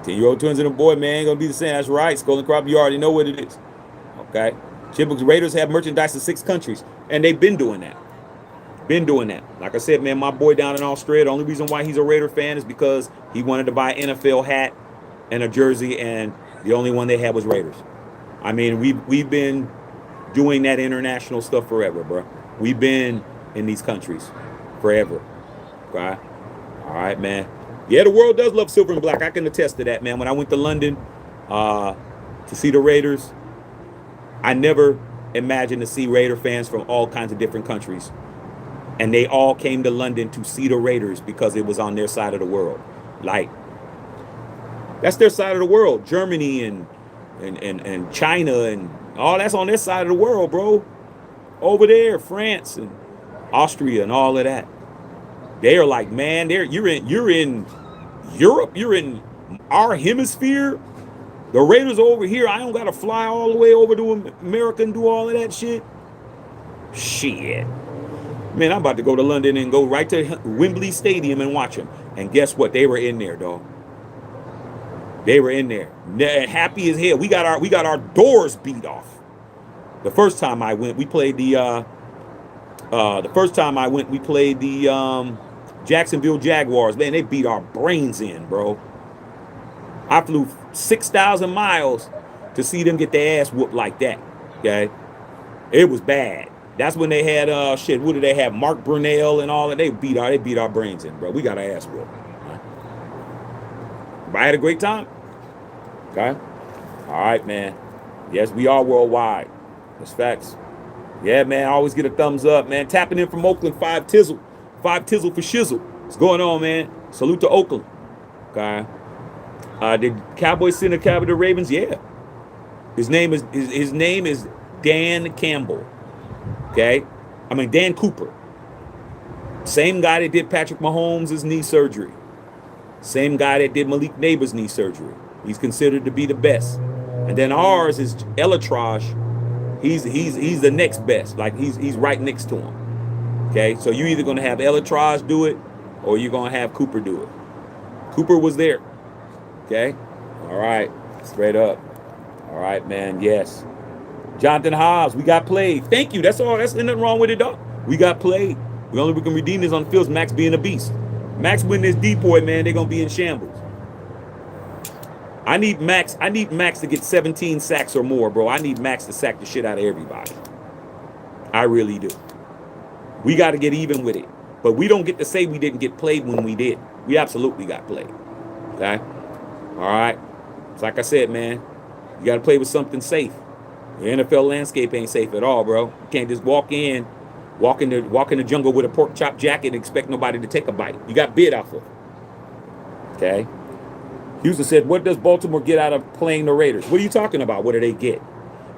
10-year-old twins and a boy, man, ain't gonna be the same. That's right. Skull and Crop, you already know what it is. Okay? Chipbook's Raiders have merchandise in 6 countries. And they've been doing that. Like I said, man, my boy down in Australia, the only reason why he's a Raider fan is because he wanted to buy an NFL hat and a jersey, and the only one they had was Raiders. I mean, we've been doing that international stuff forever, bro. We've been in these countries forever. Okay? All right, man. Yeah, the world does love silver and black. I can attest to that, man. When I went to London to see the Raiders, I never imagined to see Raider fans from all kinds of different countries. And they all came to London to see the Raiders because it was on their side of the world. Like, that's their side of the world. Germany and China and all that's on their side of the world, bro. Over there, France and Austria and all of that. They are like, man, you're in Europe, you're in our hemisphere. The Raiders are over here. I don't gotta fly all the way over to America and do all of that shit. Shit. Man, I'm about to go to London and go right to Wembley Stadium and watch them. And guess what? They were in there, dog. They were in there, happy as hell. We got our doors beat off. The first time I went, we played the Jacksonville Jaguars. Man, they beat our brains in, bro. I flew 6,000 miles to see them get their ass whooped like that. Okay, It was bad. That's when they had shit. What did they have? Mark Brunell and all that. They beat our brains in, bro. We got our ass whooped. Right? But I had a great time. Okay. All right, man. Yes, we are worldwide. That's facts. Yeah, man. I always get a thumbs up, man. Tapping in from Oakland, 5 Tizzle for shizzle. What's going on, man? Salute to Oakland. Okay. Did Cowboys send a cab to the Ravens? Yeah. His name is Dan Campbell. Okay? I mean Dan Cooper. Same guy that did Patrick Mahomes' knee surgery. Same guy that did Malik Neighbors' knee surgery. He's considered to be the best. And then ours is Elatrosh. He's the next best. Like he's right next to him. Okay? So you're either gonna have Elatrosh do it or you're gonna have Cooper do it. Cooper was there. Okay? All right. Straight up. All right, man. Yes. Jonathan Hobbs, we got played. Thank you. That's all. That's nothing wrong with it, dog. We got played. We can redeem this on the field. Maxx being a beast. Maxx win this depoy, man. They're gonna be in shambles. I need Maxx to get 17 sacks or more, bro. I need Maxx to sack the shit out of everybody. I really do. We got to get even with it. But we don't get to say we didn't get played when we did. We absolutely got played. Okay? All right. It's like I said, man. You got to play with something safe. The NFL landscape ain't safe at all, bro. You can't just walk in the jungle with a pork chop jacket and expect nobody to take a bite. You got bid off of it. Okay? Houston said, what does Baltimore get out of playing the Raiders? What are you talking about? What do they get?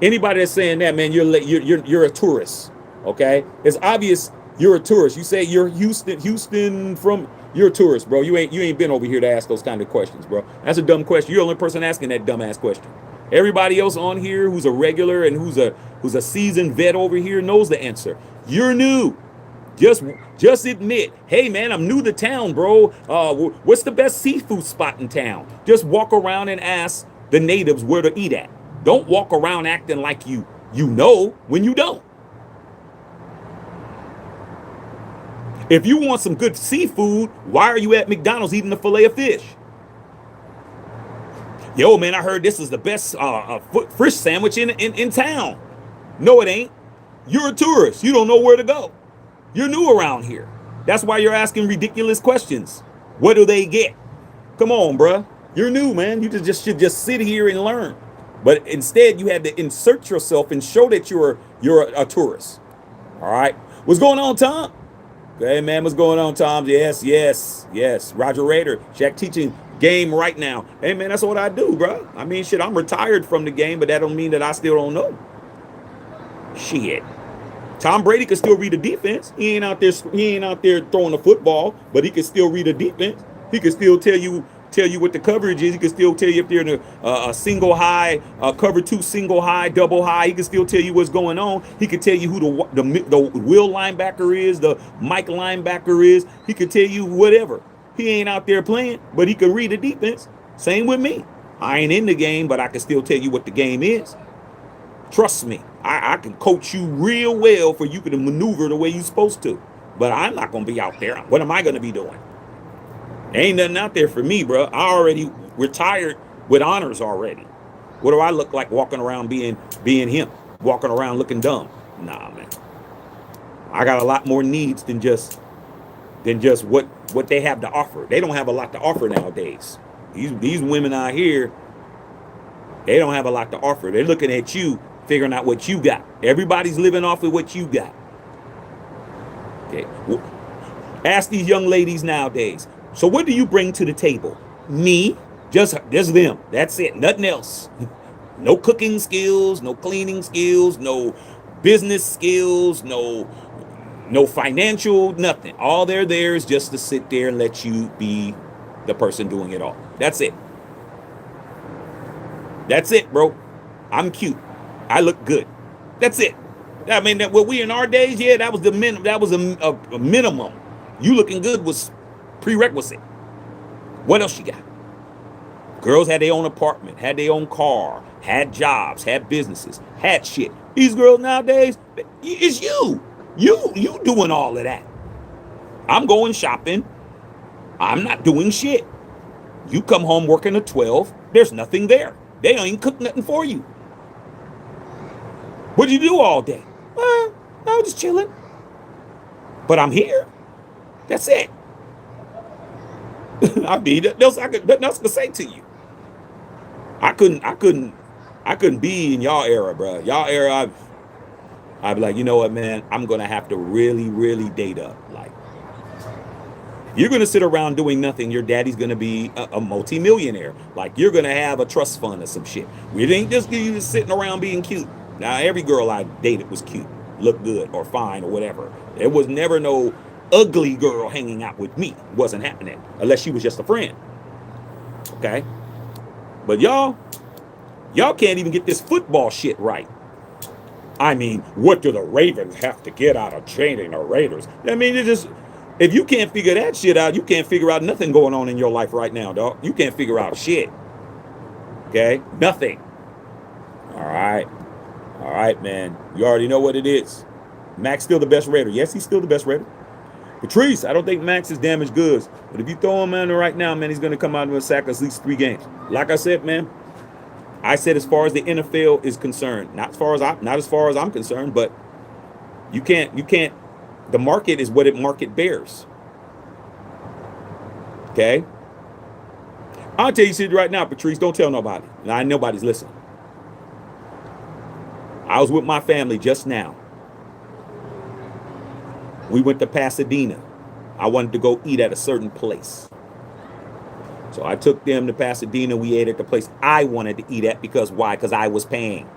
Anybody that's saying that, man, you're a tourist. Okay? It's obvious you're a tourist. You say you're you're a tourist, bro. You ain't been over here to ask those kind of questions, bro. That's a dumb question. You're the only person asking that dumbass question. Everybody else on here who's a regular and who's a seasoned vet over here knows the answer. You're new. Just admit, hey man, I'm new to town, bro. What's the best seafood spot in town? Just walk around and ask the natives where to eat at. Don't walk around acting like you know when you don't. If you want some good seafood, why are you at McDonald's eating the fillet of fish? Yo, man, I heard this is the best fish sandwich in town. No, it ain't. You're a tourist. You don't know where to go. You're new around here. That's why you're asking ridiculous questions. What do they get? Come on, bruh. You're new, man. You should just sit here and learn. But instead, you had to insert yourself and show that you're a tourist. All right. What's going on, Tom? Hey, man, what's going on, Tom? Yes. Roger Raider. Shaq teaching game right now. Hey, man, that's what I do, bro. I mean, shit, I'm retired from the game, but that don't mean that I still don't know. Shit. Tom Brady could still read a defense. He ain't out there throwing the football, but he could still read a defense. He could still tell you what the coverage is. He could still tell you if they're in a single high, cover two, single high, double high. He could still tell you what's going on. He could tell you who the Will linebacker is, the Mike linebacker is. He could tell you whatever. He ain't out there playing, but he could read the defense. Same with me. I ain't in the game, but I can still tell you what the game is. Trust me, I can coach you real well for you to maneuver the way you're supposed to. But I'm not going to be out there. What am I going to be doing? Ain't nothing out there for me, bro. I already retired with honors already. What do I look like walking around being him? Walking around looking dumb? Nah, man. I got a lot more needs than just what they have to offer. They don't have a lot to offer nowadays. These women out here, they don't have a lot to offer. They're looking at you, figuring out what you got. Everybody's living off of what you got. Okay. Ask these young ladies nowadays. So what do you bring to the table? Me, just them. That's it. Nothing else. No cooking skills, no cleaning skills, no business skills, no financial, nothing. All they're there is just to sit there and let you be the person doing it all. That's it. That's it, bro. I'm cute. I look good. That's it. I mean, what we in our days, yeah, that was the a minimum. You looking good was prerequisite. What else you got? Girls had their own apartment, had their own car, had jobs, had businesses, had shit. These girls nowadays, it's you. You doing all of that. I'm going shopping. I'm not doing shit. You come home working at 12. There's nothing there. They don't even cook nothing for you. What do you do all day? I was just chilling. But I'm here. That's it. I mean, nothing else I could say to you. I couldn't, I couldn't, I couldn't be in y'all era, bro. Y'all era, I'd be like, you know what, man? I'm gonna have to really, really date up. Like, you're gonna sit around doing nothing. Your daddy's gonna be a multimillionaire. Like, you're gonna have a trust fund or some shit. It ain't just you just sitting around being cute. Now, every girl I dated was cute, looked good, or fine, or whatever. There was never no ugly girl hanging out with me. It wasn't happening unless she was just a friend. Okay, but y'all can't even get this football shit right. I mean, what do the Ravens have to get out of changing the Raiders? I mean, it just, if you can't figure that shit out, you can't figure out nothing going on in your life right now, dog. You can't figure out shit. Okay? Nothing. All right. All right, man. You already know what it is. Maxx still the best Raider. Yes, he's still the best Raider. Patrice, I don't think Maxx is damaged goods. But if you throw him in there right now, man, he's going to come out and sack at least 3 games. Like I said, man, I said as far as the NFL is concerned, not as far as I'm concerned, but you can't the market is what it market bears. Okay? I'll tell you right now, Patrice, don't tell nobody. Now, nobody's listening. I was with my family just now. We went to Pasadena. I wanted to go eat at a certain place. So I took them to Pasadena. We ate at the place I wanted to eat at because why? Because I was paying.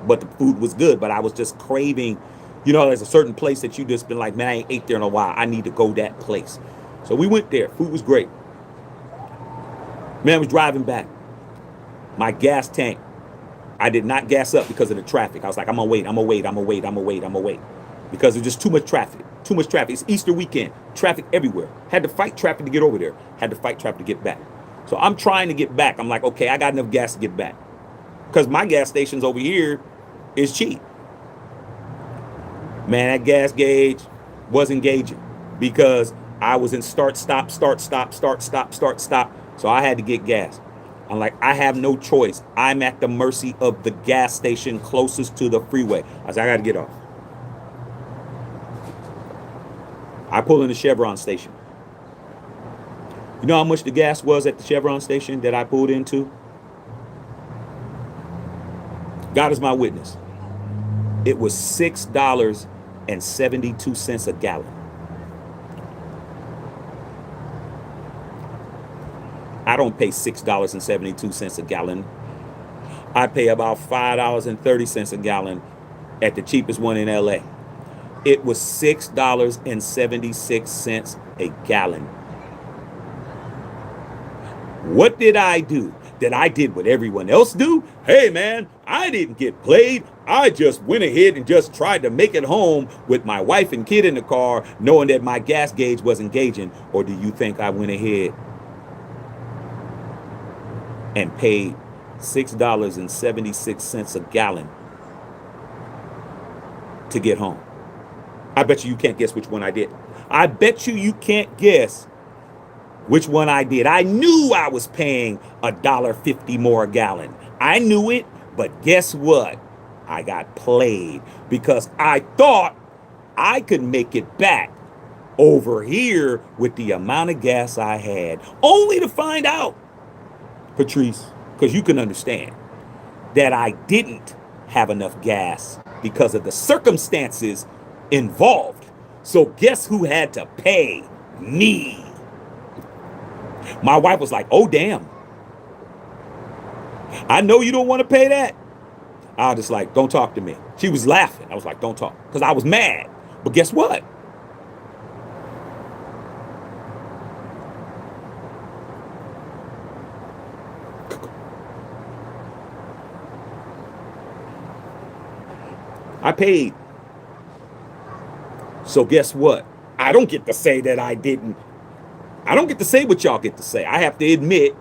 But the food was good, but I was just craving. You know, there's a certain place that you just been like, man, I ain't ate there in a while. I need to go that place. So we went there. Food was great. Man, I was driving back. My gas tank, I did not gas up because of the traffic. I was like, I'm gonna wait. Because there's just too much traffic. Too much traffic. It's Easter weekend. Traffic everywhere. Had to fight traffic to get over there. Had to fight traffic to get back. So I'm trying to get back. I'm like, okay, I got enough gas to get back. Because my gas stations over here is cheap. Man, that gas gauge was engaging because I was in start, stop. So I had to get gas. I'm like, I have no choice. I'm at the mercy of the gas station closest to the freeway. I said, I got to get off. I pull in the Chevron station. You know how much the gas was at the Chevron station that I pulled into? God is my witness. It was $6.72 a gallon. I don't pay $6.72 a gallon. I pay about $5.30 a gallon at the cheapest one in LA. It was $6.76 a gallon. What did I do? That I did what everyone else do? Hey man, I didn't get played. I just went ahead and just tried to make it home with my wife and kid in the car, knowing that my gas gauge was engaging. Or do you think I went ahead and paid $6.76 a gallon to get home? I bet you can't guess which one I did. I bet you can't guess which one I did. I knew I was paying $1.50 more a gallon. I knew it, but guess what? I got played because I thought I could make it back over here with the amount of gas I had, only to find out, Patrice, because you can understand, that I didn't have enough gas because of the circumstances involved. So guess who had to pay? Me. My wife was like, oh damn, I know you don't want to pay that. I was just like, don't talk to me. She was laughing. I was like, don't talk, because I was mad. But guess what? I paid. So guess what? I don't get to say that I didn't. I don't get to say what y'all get to say. I have to admit,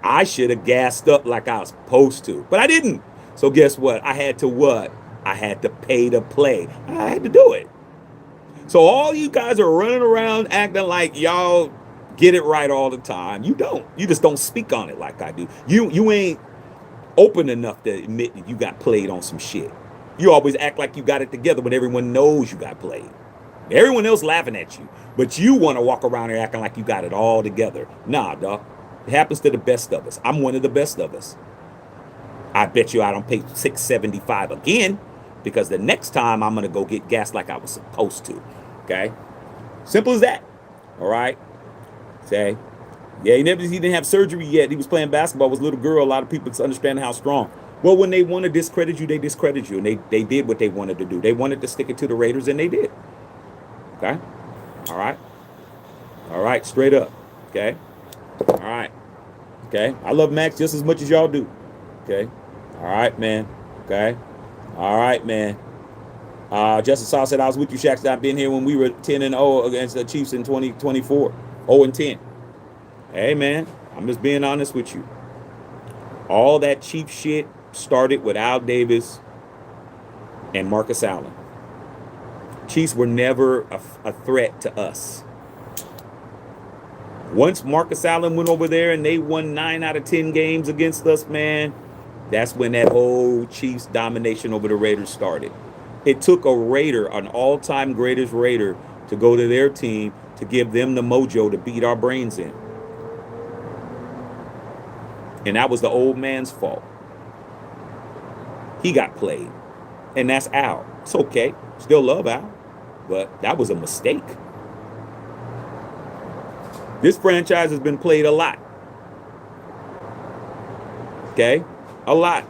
I should have gassed up like I was supposed to, but I didn't. So guess what? I had to what? I had to pay to play. I had to do it. So all you guys are running around acting like y'all get it right all the time. You don't. You just don't speak on it like I do. You ain't open enough to admit that you got played on some shit. You always act like you got it together when everyone knows you got played. Everyone else laughing at you, but you want to walk around here acting like you got it all together. Nah, dog. It happens to the best of us. I'm one of the best of us. I bet you I don't pay $675 again, because the next time I'm gonna go get gas like I was supposed to. Okay, simple as that. All right. Say, yeah, he didn't have surgery yet. He was playing basketball. Was a little girl. A lot of people understand how strong. Well, when they want to discredit you, they discredit you, and they did what they wanted to do. They wanted to stick it to the Raiders, and they did. Okay. All right. All right. Straight up. Okay. All right. Okay. I love Maxx just as much as y'all do. Okay. All right, man. Okay. All right, man. Justin Saw said, I was with you, Shaq. I've been here when we were 10-0 against the Chiefs in 2024. 0-10. Hey, man. I'm just being honest with you. All that cheap shit started with Al Davis and Marcus Allen. Chiefs were never a threat to us. Once Marcus Allen went over there and they won 9 out of 10 games against us, man, that's when that whole Chiefs domination over the Raiders started. It took a Raider, an all-time greatest Raider, to go to their team to give them the mojo to beat our brains in. And that was the old man's fault. He got played. And that's Al. It's okay. Still love Al. But that was a mistake. This franchise has been played a lot. Okay? A lot.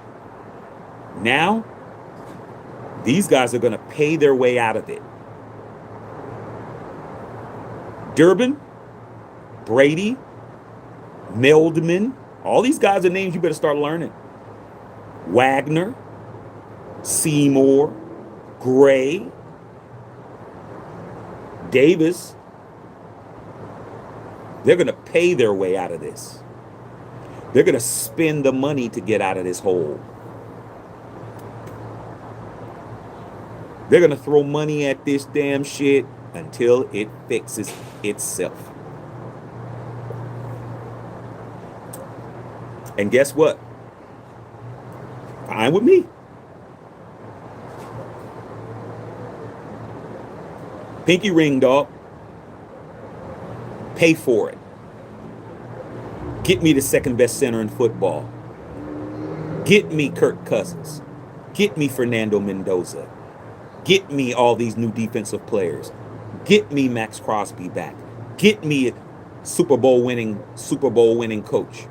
Now, these guys are going to pay their way out of it. Durbin, Brady, Meldman, all these guys are names you better start learning. Wagner, Seymour, Gray, Davis. They're going to pay their way out of this. They're going to spend the money to get out of this hole. They're going to throw money at this damn shit until it fixes itself. And guess what? Fine with me. Pinky ring, dog. Pay for it. Get me the second best center in football. Get me Kirk Cousins. Get me Fernando Mendoza. Get me all these new defensive players. Get me Maxx Crosby back. Get me a Super Bowl winning coach.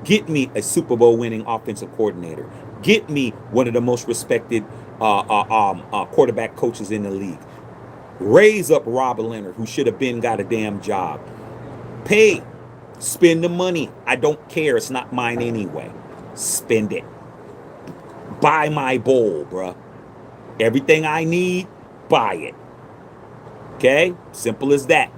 Get me a Super Bowl winning offensive coordinator. Get me one of the most respected quarterback coaches in the league. Raise up Rob Leonard, who should have got a damn job. Pay. Spend the money. I don't care. It's not mine anyway. Spend it. Buy my bowl, bruh. Everything I need, buy it. Okay? Simple as that.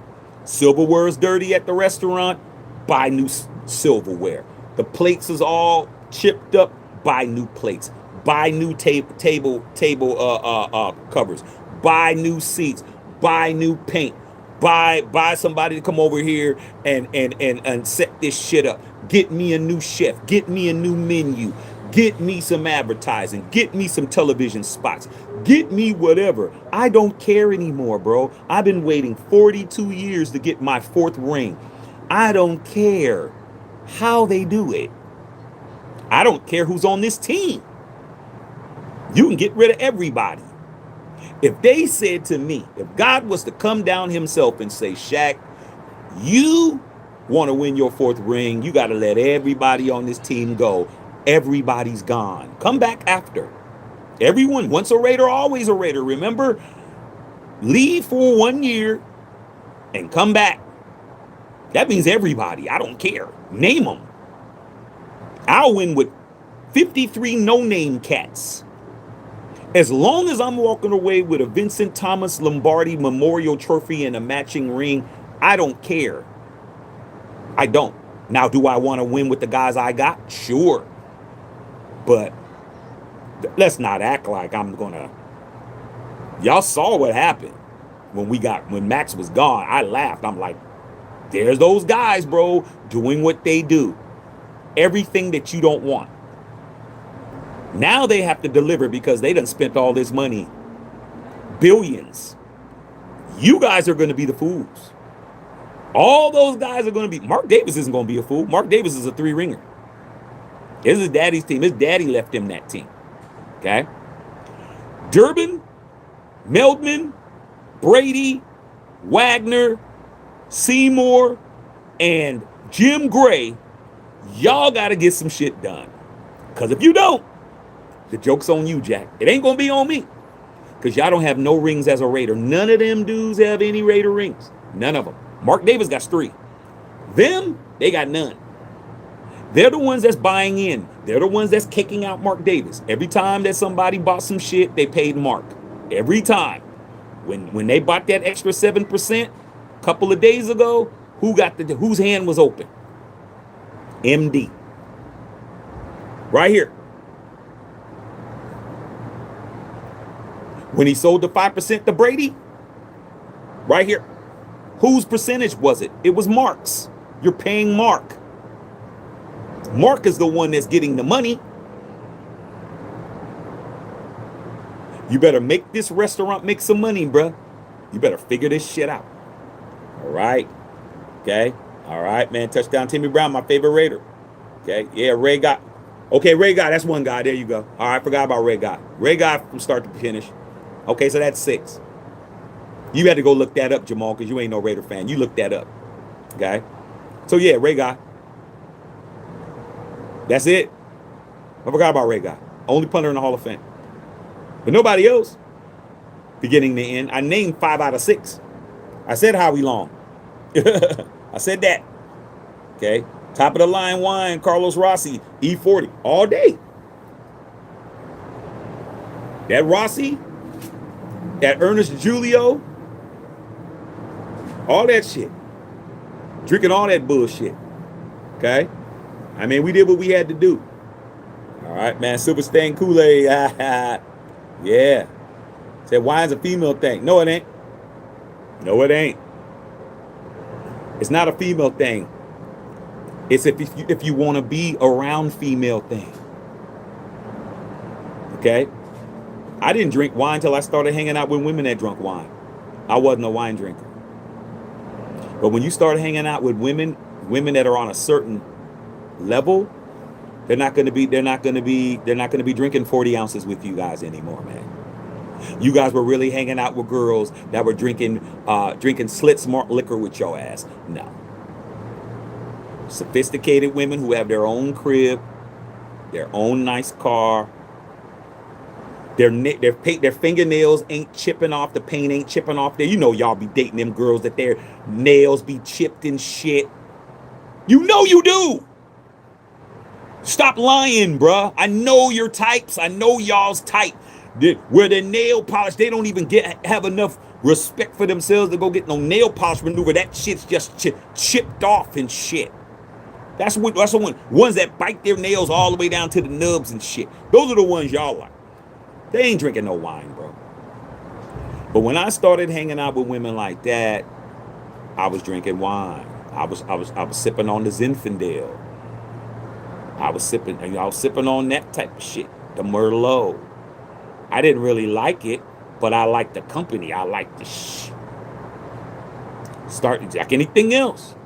Silverware is dirty at the restaurant, buy new silverware. The plates is all chipped up, buy new plates. Buy new table covers. Buy new seats. Buy new paint. Buy somebody to come over here and set this shit up. Get me a new chef. Get me a new menu. Get me some advertising. Get me some television spots. Get me whatever. I don't care anymore, bro. I've been waiting 42 years to get my 4th ring. I don't care how they do it. I don't care who's on this team. You can get rid of everybody. If they said to me, if God was to come down himself and say, Shaq, you want to win your 4th ring, you got to let everybody on this team go. Everybody's gone. Come back after. Everyone, once a Raider, always a Raider. Remember, leave for 1 year and come back. That means everybody. I don't care. Name them. I'll win with 53 no-name cats. As long as I'm walking away with a Vincent Thomas Lombardi Memorial Trophy and a matching ring, I don't care. I don't. Now, do I want to win with the guys I got? Sure. But let's not act like I'm going to. Y'all saw what happened when Maxx was gone. I laughed. I'm like, there's those guys, bro, doing what they do. Everything that you don't want. Now they have to deliver because they done spent all this money, billions. You guys are going to be the fools. All those guys are going to be. Mark Davis isn't going to be a fool. Mark Davis is a 3-ringer. This is his daddy's team. His daddy left him that team. Okay? Durbin, Meldman, Brady, Wagner, Seymour, and Jim Gray, y'all got to get some shit done. Because if you don't, the joke's on you, Jack. It ain't going to be on me. Because y'all don't have no rings as a Raider. None of them dudes have any Raider rings. None of them. Mark Davis got 3. Them, they got none. They're the ones that's buying in. They're the ones that's kicking out Mark Davis. Every time that somebody bought some shit, they paid Mark. Every time. When they bought that extra 7% a couple of days ago, whose hand was open? MD. Right here. When he sold the 5% to Brady, right here. Whose percentage was it? It was Mark's. You're paying Mark. Mark is the one that's getting the money. You better make this restaurant make some money, bruh. You better figure this shit out. All right. Okay. All right, man. Touchdown Timmy Brown, my favorite Raider. Okay. Yeah, Ray Guy. Okay, Ray Guy. That's one guy. There you go. All right, I forgot about Ray Guy. Ray Guy from start to finish. Okay, so that's 6. You had to go look that up, Jamal, because you ain't no Raider fan. You looked that up. Okay. So, yeah, Ray Guy. That's it. I forgot about Ray Guy. Only punter in the Hall of Fame. But nobody else. Beginning to end. I named 5 out of 6. I said Howie Long. I said that. Okay. Top of the line wine, Carlos Rossi, E40. All day. That Rossi, that Ernest Julio, all that shit. Drinking all that bullshit. Okay. I mean, we did what we had to do. All right, man. Silver Stain Kool-Aid. Yeah. Said wine's a female thing. No, it ain't. No, it ain't. It's not a female thing. It's if you want to be around female thing. Okay? I didn't drink wine until I started hanging out with women that drank wine. I wasn't a wine drinker. But when you start hanging out with women that are on a certain level, they're not going to be drinking 40 ounces with you guys anymore, man. You guys were really hanging out with girls that were drinking Slit Smart liquor with your ass. No. Sophisticated women who have their own crib, their own nice car. Their fingernails ain't chipping off. The paint ain't chipping off there. You know y'all be dating them girls that their nails be chipped and shit. You know you do. Stop lying, bruh. I know your types. I know y'all's type. Where their nail polish, they don't even have enough respect for themselves to go get no nail polish maneuver. That shit's just chipped off and shit. That's the ones that bite their nails all the way down to the nubs and shit. Those are the ones y'all like. They ain't drinking no wine, bro. But when I started hanging out with women like that, I was drinking wine. I was sipping on the Zinfandel. I was sipping on that type of shit, the Merlot. I didn't really like it, but I liked the company. I liked the Start like anything else.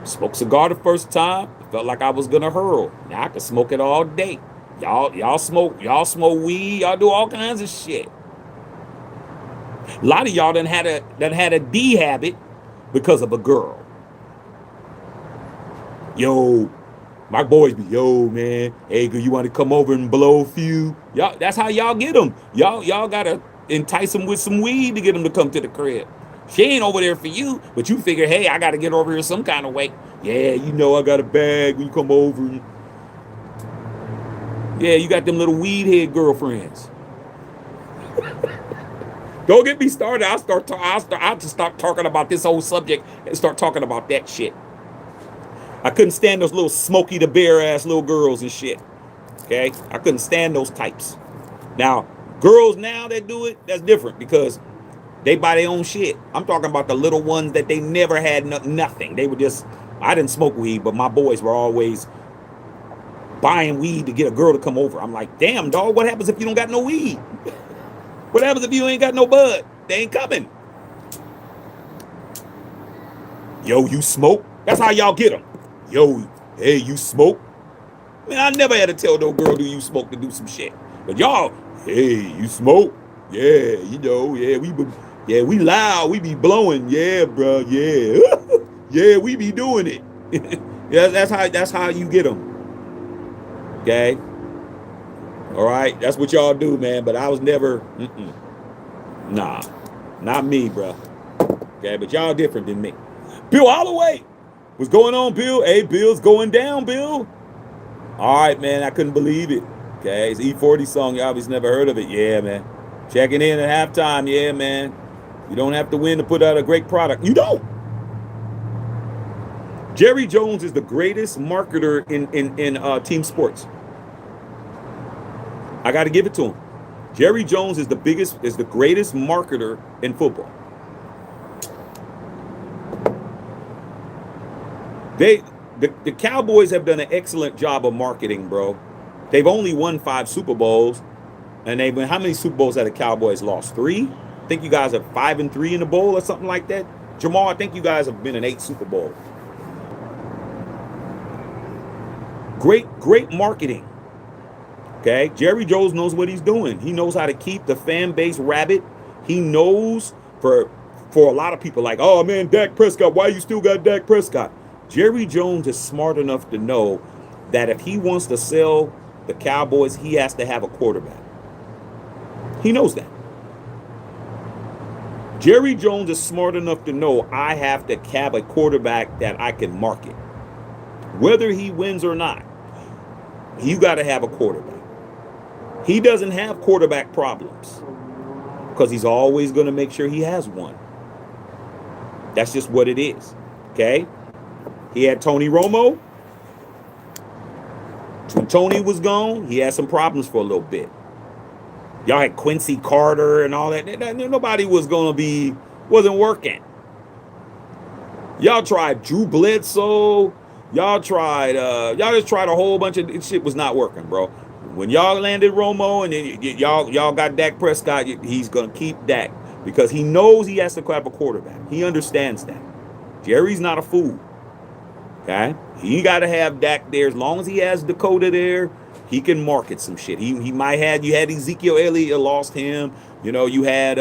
Smoked cigar the first time. Felt like I was gonna hurl. Now I can smoke it all day. Y'all smoke weed. Y'all do all kinds of shit. A lot of y'all done had a D habit because of a girl. Yo, my boys be, yo, man, hey, girl, you want to come over and blow a few? Y'all, that's how y'all get them. Y'all gotta entice them with some weed to get them to come to the crib. She ain't over there for you, but you figure, hey, I gotta get over here some kind of way. Yeah, you know I got a bag when you come over. Yeah, you got them little weed head girlfriends. Don't get me started. I'll just stop talking about this whole subject and start talking about that shit. I couldn't stand those little Smokey the Bear ass little girls and shit. Okay? I couldn't stand those types. Now, girls now that do it, that's different because they buy their own shit. I'm talking about the little ones that they never had nothing. They were just, I didn't smoke weed, but my boys were always buying weed to get a girl to come over. I'm like, damn, dog, what happens if you don't got no weed? What happens if you ain't got no bud? They ain't coming. Yo, you smoke? That's how y'all get them. Yo, hey, you smoke? Man, I never had to tell no girl, do you smoke, to do some shit. But y'all, hey, you smoke? Yeah, we loud, we be blowing, yeah, bro, yeah. Yeah, we be doing it. Yeah, that's how you get them. Okay? All right, that's what y'all do, man. But I was never, nah, not me, bro. Okay, but y'all different than me. Bill Holloway, what's going on, Bill? Hey, Bill's going down, Bill. All right, man, I couldn't believe it. Okay, it's E40 song. You obviously never heard of it. Yeah, man. Checking in at halftime. Yeah, man. You don't have to win to put out a great product. You don't. Jerry Jones is the greatest marketer in team sports. I got to give it to him. Jerry Jones is the greatest marketer in football. The Cowboys have done an excellent job of marketing, bro. They've only won 5 Super Bowls, and how many Super Bowls have the Cowboys lost? 3? I think you guys are 5-3 in the bowl or something like that. Jamal, I think you guys have been in 8 Super Bowls. Great marketing. Okay, Jerry Jones knows what he's doing. He knows how to keep the fan base rabid. He knows for a lot of people like, oh man, Dak Prescott, why you still got Dak Prescott? Jerry Jones is smart enough to know that if he wants to sell the Cowboys, he has to have a quarterback. He knows that. Jerry Jones is smart enough to know I have to have a quarterback that I can market. Whether he wins or not, you got to have a quarterback. He doesn't have quarterback problems because he's always going to make sure he has one. That's just what it is. Okay? He had Tony Romo. When Tony was gone, he had some problems for a little bit. Y'all had Quincy Carter and all that. Nobody wasn't working. Y'all tried Drew Bledsoe. Y'all just tried a whole bunch of shit was not working, bro. When y'all landed Romo and then y'all got Dak Prescott, he's gonna keep Dak because he knows he has to have a quarterback. He understands that. Jerry's not a fool. Okay, he got to have Dak there. As long as he has Dakota there, he can market some shit. You had Ezekiel Elliott, lost him. You had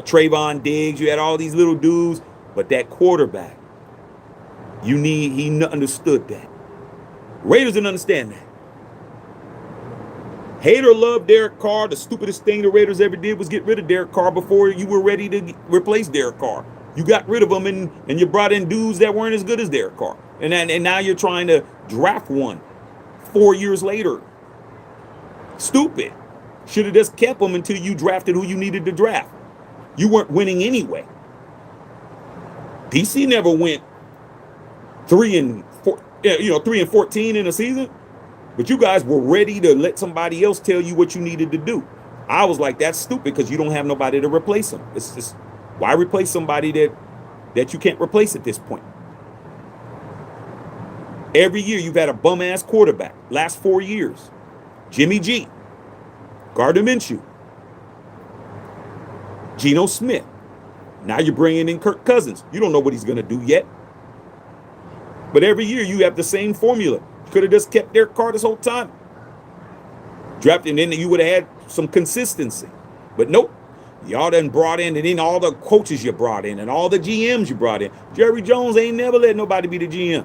Trayvon Diggs. You had all these little dudes, but that quarterback, he understood that. Raiders didn't understand that. Hater loved Derek Carr. The stupidest thing the Raiders ever did was get rid of Derek Carr before you were ready to replace Derek Carr. You got rid of him and you brought in dudes that weren't as good as Derek Carr. And now you're trying to draft one 4 years later. Stupid. Should have just kept him until you drafted who you needed to draft. You weren't winning anyway. DC never went 3-14 in a season, but you guys were ready to let somebody else tell you what you needed to do. I was like, that's stupid because you don't have nobody to replace him. It's just, why replace somebody that you can't replace at this point? Every year you've had a bum-ass quarterback. Last 4 years. Jimmy G. Gardner Minshew. Geno Smith. Now you're bringing in Kirk Cousins. You don't know what he's going to do yet. But every year you have the same formula. You could have just kept Derek Carr this whole time. Drafted, and then you would have had some consistency. But nope. Y'all done brought in, and then all the coaches you brought in, and all the GMs you brought in. Jerry Jones ain't never let nobody be the GM.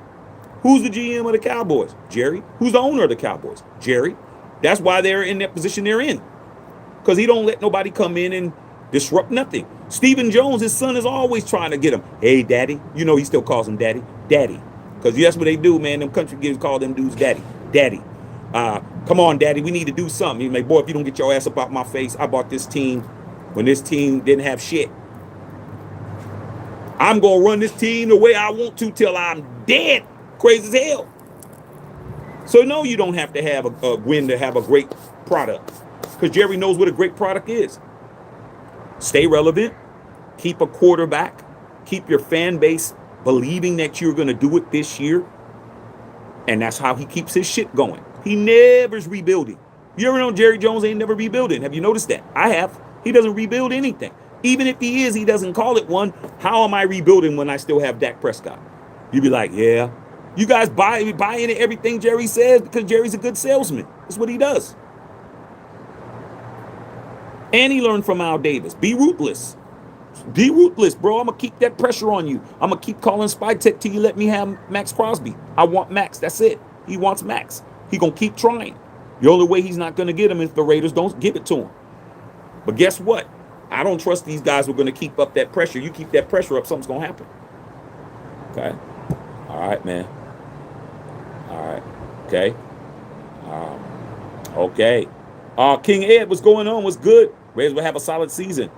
Who's the GM of the Cowboys? Jerry. Who's the owner of the Cowboys? Jerry. That's why they're in that position they're in. Because he don't let nobody come in and disrupt nothing. Stephen Jones, his son, is always trying to get him. Hey, daddy. He still calls him daddy. Daddy. Because that's what they do, man. Them country kids call them dudes daddy. Daddy. Come on, daddy. We need to do something. He's like, boy, if you don't get your ass up out my face, I bought this team when this team didn't have shit. I'm going to run this team the way I want to till I'm dead. Crazy as hell. So no, you don't have to have a win to have a great product. Because Jerry knows what a great product is. Stay relevant. Keep a quarterback. Keep your fan base believing that you're going to do it this year. And that's how he keeps his shit going. He never's rebuilding. You ever know Jerry Jones ain't never rebuilding? Have you noticed that? I have. He doesn't rebuild anything. Even if he is, he doesn't call it one. How am I rebuilding when I still have Dak Prescott? You'd be like, yeah. You guys buy into everything Jerry says because Jerry's a good salesman. That's what he does. And he learned from Al Davis. Be ruthless. Be ruthless, bro. I'm going to keep that pressure on you. I'm going to keep calling Spy Tech till you let me have Maxx Crosby. I want Maxx. That's it. He wants Maxx. He going to keep trying. The only way he's not going to get him is if the Raiders don't give it to him. But guess what? I don't trust these guys who are going to keep up that pressure. You keep that pressure up, something's going to happen. Okay? All right, man. All right. Okay. Okay. King Ed, what's going on? What's good? Raiders will have a solid season.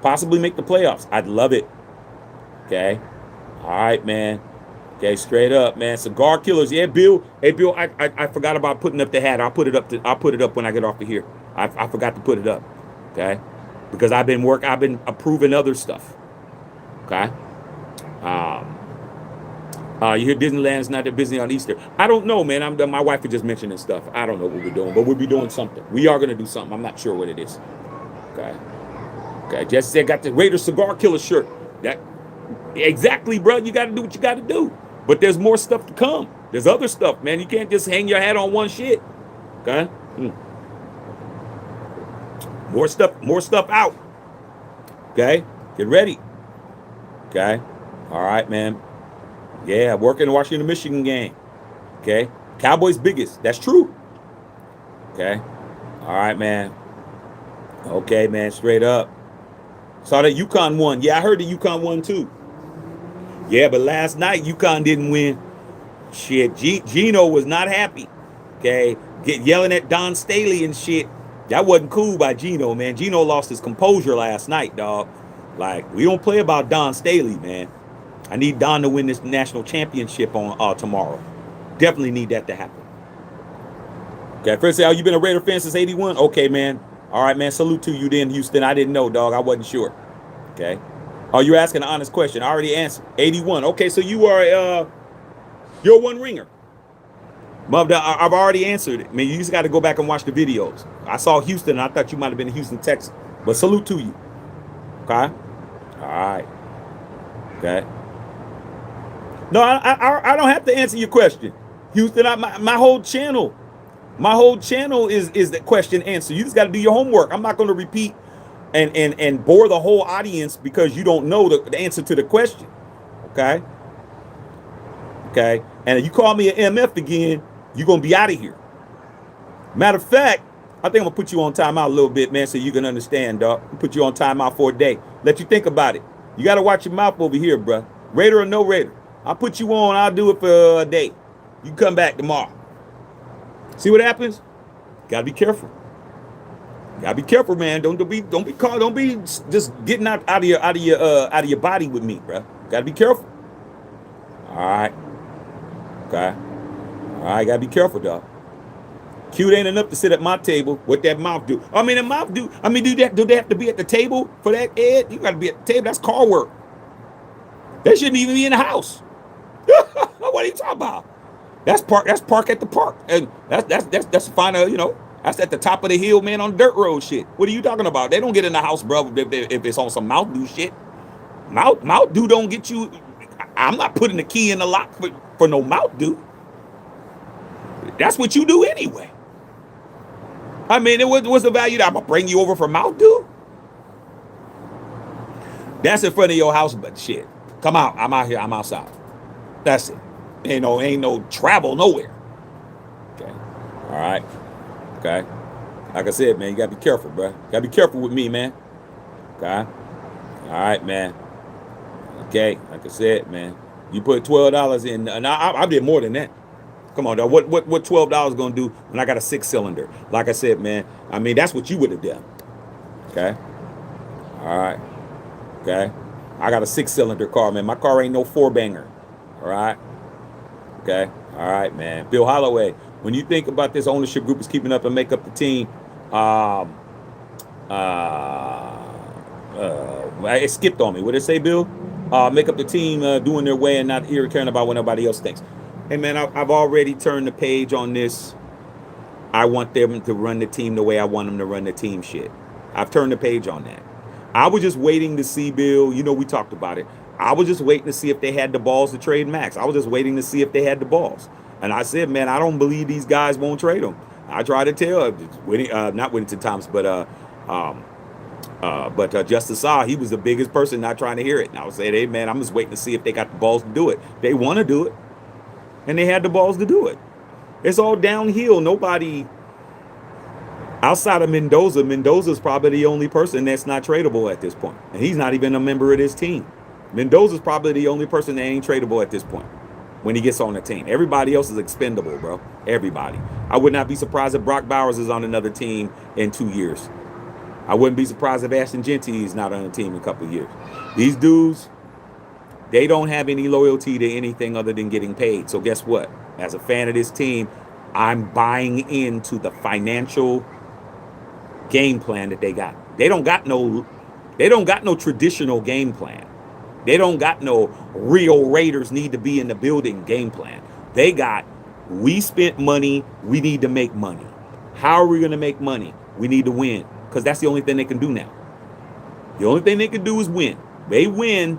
Possibly make the playoffs. I'd love it. Okay. All right, man. Okay, straight up, man. Cigar killers. Yeah, Bill. Hey, Bill, I forgot about putting up the hat. I'll put it up when I get off of here. I forgot to put it up. Okay? Because I've been approving other stuff. Okay? You hear Disneyland's not that busy on Easter. I don't know, man. My wife was just mentioning stuff. I don't know what we're doing, but we'll be doing something. We are going to do something. I'm not sure what it is. Okay? Okay, Jesse said got the Raiders cigar killer shirt. That exactly, bro. You got to do what you got to do. But there's more stuff to come. There's other stuff, man. You can't just hang your hat on one shit. Okay? More stuff out. Okay? Get ready. Okay? All right, man. Yeah, working and watching the Michigan game. Okay? Cowboys biggest. That's true. Okay? All right, man. Okay, man. Straight up. Saw that UConn won. Yeah, I heard that UConn won too. Yeah, but last night UConn didn't win. Shit, Gino was not happy. Okay, yelling at Don Staley and shit. That wasn't cool by Gino, man. Gino lost his composure last night, dog. Like, we don't play about Don Staley, man. I need Don to win this national championship on tomorrow. Definitely need that to happen. Okay, first say, oh, you been a Raider fan since '81? Okay, man. All right, man. Salute to you then, Houston. I didn't know, dog. I wasn't sure. Okay. Oh, you're asking an honest question. I already answered. 81. Okay, so you are you're one ringer. I've already answered it. I mean, you just got to go back and watch the videos. I saw Houston, and I thought you might have been in Houston, Texas. But salute to you. Okay. All right. Okay. No, I don't have to answer your question, Houston. My whole channel. My whole channel is the question answer. You just got to do your homework. I'm not going to repeat and bore the whole audience because you don't know the answer to the question. Okay? Okay? And if you call me an MF again, you're going to be out of here. Matter of fact, I think I'm going to put you on timeout a little bit, man, so you can understand, dog. I'll put you on timeout for a day. Let you think about it. You got to watch your mouth over here, bro. Raider or no Raider. I'll put you on. I'll do it for a day. You come back tomorrow. See what happens? Gotta be careful. Gotta be careful, man. Don't be caught. Don't be just getting out of your body with me, bro. Gotta be careful. All right. Okay. All right. Gotta be careful, dog. Cute ain't enough to sit at my table. What that mouth do? I mean, the mouth do. I mean, do they have to be at the table for that, Ed? You gotta be at the table. That's car work. They shouldn't even be in the house. What are you talking about? That's park at the park. And that's fine, that's at the top of the hill, man, on dirt road shit. What are you talking about? They don't get in the house, bro, if it's on some Mount Dew shit. Mount Dew don't get you. I'm not putting the key in the lock for no Mount Dew. That's what you do anyway. I mean, what's the value that I'm gonna bring you over for Mount Dew? That's in front of your house, but shit. Come out. I'm out here. I'm outside. That's it. Ain't no travel nowhere. Okay. All right. Okay. Like I said, man, you gotta be careful, bro. You gotta be careful with me, man. Okay. All right, man. Okay. Like I said, man, you put $12 in, and I did more than that. Come on, dog. What $12 gonna do when I got a 6-cylinder? Like I said, man. I mean, that's what you would have done. Okay. All right. Okay. I got a 6-cylinder car, man. My car ain't no 4-banger. All right. Okay. All right, man. Bill Holloway, when you think about this ownership group is keeping up and make up the team, it skipped on me. What did it say, Bill? make up the team doing their way and not here caring about what nobody else thinks. Hey, man, I've already turned the page on this. I want them to run the team the way I want them to run the team shit. I've turned the page on that. I was just waiting to see, Bill, we talked about it. I was just waiting to see if they had the balls to trade Maxx. I was just waiting to see if they had the balls. And I said, man, I don't believe these guys won't trade him. I try to tell, not Whittington Thomas, but Justice Saw, he was the biggest person not trying to hear it. And I was saying, hey, man, I'm just waiting to see if they got the balls to do it. They want to do it, and they had the balls to do it. It's all downhill. Nobody outside of Mendoza's probably the only person that's not tradable at this point. And he's not even a member of this team. Mendoza's probably the only person that ain't tradable at this point when he gets on the team. Everybody else is expendable, bro. Everybody. I would not be surprised if Brock Bowers is on another team in 2 years. I wouldn't be surprised if Ashton Genty is not on the team in a couple of years. These dudes, they don't have any loyalty to anything other than getting paid. So guess what? As a fan of this team, I'm buying into the financial game plan that they got. They don't got no traditional game plan. They don't got no real Raiders need to be in the building game plan. They got, we spent money, we need to make money. How are we going to make money? We need to win, because that's the only thing they can do now. The only thing they can do is win. They win,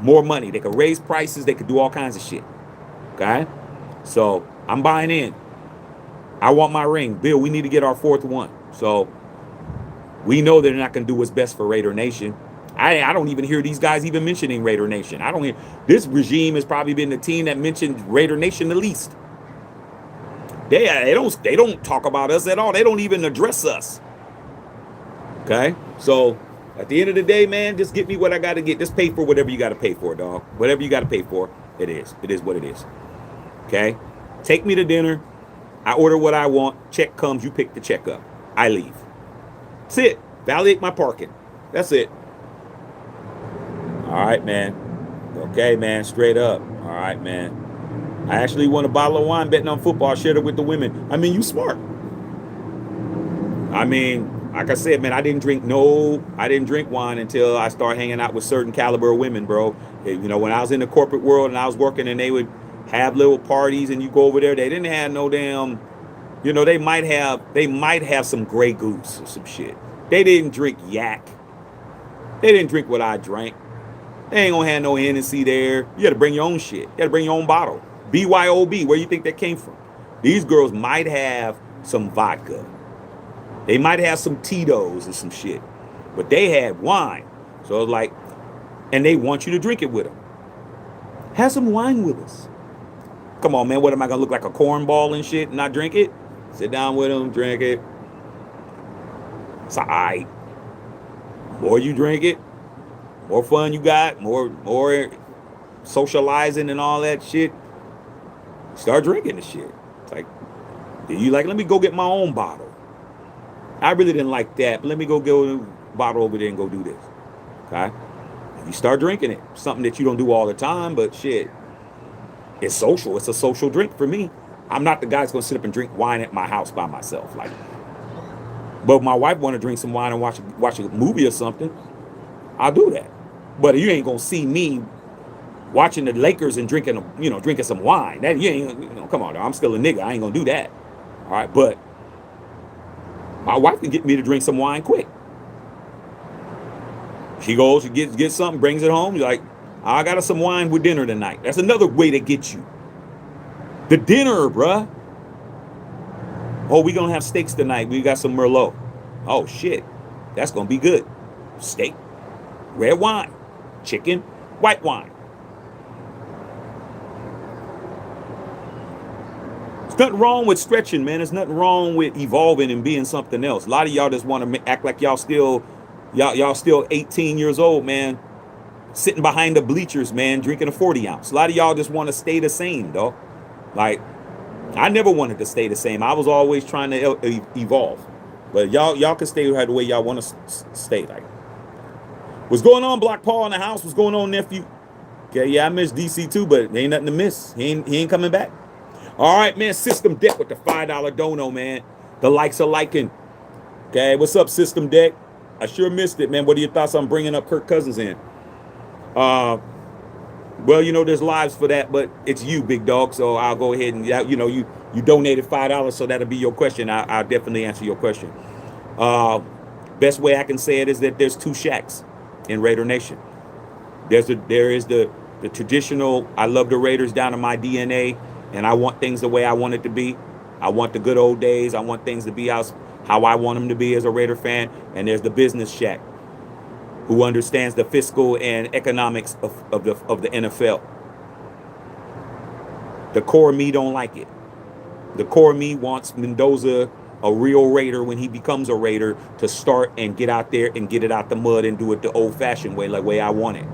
more money. They could raise prices. They could do all kinds of shit. Okay? So I'm buying in. I want my ring. Bill, we need to get our fourth one. So we know they're not going to do what's best for Raider Nation. I don't even hear these guys even mentioning Raider Nation. I don't hear. This regime has probably been the team that mentioned Raider Nation the least. They don't talk about us at all. They don't even address us. Okay? So at the end of the day, man, just get me what I got to get. Just pay for whatever you got to pay for, dog. Whatever you got to pay for, it is. It is what it is. Okay? Take me to dinner. I order what I want. Check comes. You pick the check up. I leave. That's it. Validate my parking. That's it. All right, man. Okay, man. Straight up. All right, man. I actually won a bottle of wine betting on football. I shared it with the women. I mean, you smart. I mean, like I said, man, I didn't drink wine until I started hanging out with certain caliber of women, bro. When I was in the corporate world and I was working and they would have little parties and you go over there, they didn't have no damn, they might have some Grey Goose or some shit. They didn't drink yak. They didn't drink what I drank. They ain't gonna have no Hennessy there. You gotta bring your own shit. You gotta bring your own bottle. BYOB, where you think that came from? These girls might have some vodka. They might have some Tito's or some shit. But they had wine. So it's like, and they want you to drink it with them. Have some wine with us. Come on, man. What am I gonna look like, a cornball and shit and not drink it? Sit down with them, drink it. It's all right. More you drink it, more fun you got, more socializing and all that shit. Start drinking the shit. It's like, let me go get my own bottle. I really didn't like that, but let me go get a bottle over there and go do this. Okay? You start drinking it. Something that you don't do all the time, but shit. It's social. It's a social drink for me. I'm not the guy that's gonna sit up and drink wine at my house by myself. But if my wife want to drink some wine and watch a movie or something, I'll do that. But you ain't gonna see me watching the Lakers and drinking some wine. That you ain't, come on, I'm still a nigga. I ain't gonna do that. All right, but my wife can get me to drink some wine quick. She goes, she gets something, brings it home. You're like, I got us some wine with dinner tonight. That's another way to get you. The dinner, bruh. Oh, we gonna have steaks tonight. We got some Merlot. Oh shit, that's gonna be good. Steak, red wine, chicken, white wine. There's nothing wrong with stretching, man. There's nothing wrong with evolving and being something else. A lot of y'all just want to act like y'all still 18 years old, man. Sitting behind the bleachers, man, drinking a 40 ounce. A lot of y'all just want to stay the same, though. Like, I never wanted to stay the same. I was always trying to evolve. But y'all can stay the way y'all want to stay. Like, what's going on, Block Paul in the house? What's going on, nephew? Okay, yeah, I miss DC too, but ain't nothing to miss. He ain't coming back. All right, man. System Deck with the $5 dono, man. The likes are liking. Okay, what's up, System Deck? I sure missed it, man. What are your thoughts on bringing up Kirk Cousins in? Well, there's lives for that, but it's you, big dog. So I'll go ahead and you donated $5, so that'll be your question. I'll definitely answer your question. Uh, Best way I can say it is that there's two Shaqs in Raider Nation. There is the traditional. I love the Raiders down in my DNA, and I want things the way I want it to be. I want the good old days. I want things to be how I want them to be as a Raider fan. And there's the business Shaq, who understands the fiscal and economics of the NFL. The core me don't like it. The core me wants Mendoza, a real Raider, when he becomes a Raider, to start and get out there and get it out the mud and do it the old-fashioned way, like way I want it.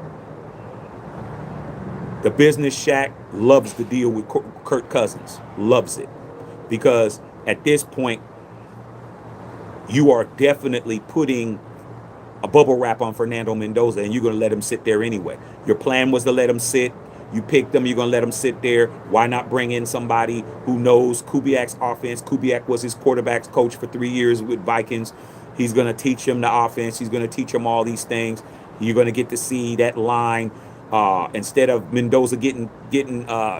The business Shaq loves to deal with Kirk Cousins. Loves it. Because at this point, you are definitely putting a bubble wrap on Fernando Mendoza, and you're going to let him sit there anyway. Your plan was to let him sit. You picked him. You're going to let him sit there. Why not bring in somebody who knows Kubiak's offense? Kubiak was his quarterback's coach for 3 years with Vikings. He's going to teach him the offense. He's going to teach him all these things. You're going to get to see that line instead of Mendoza getting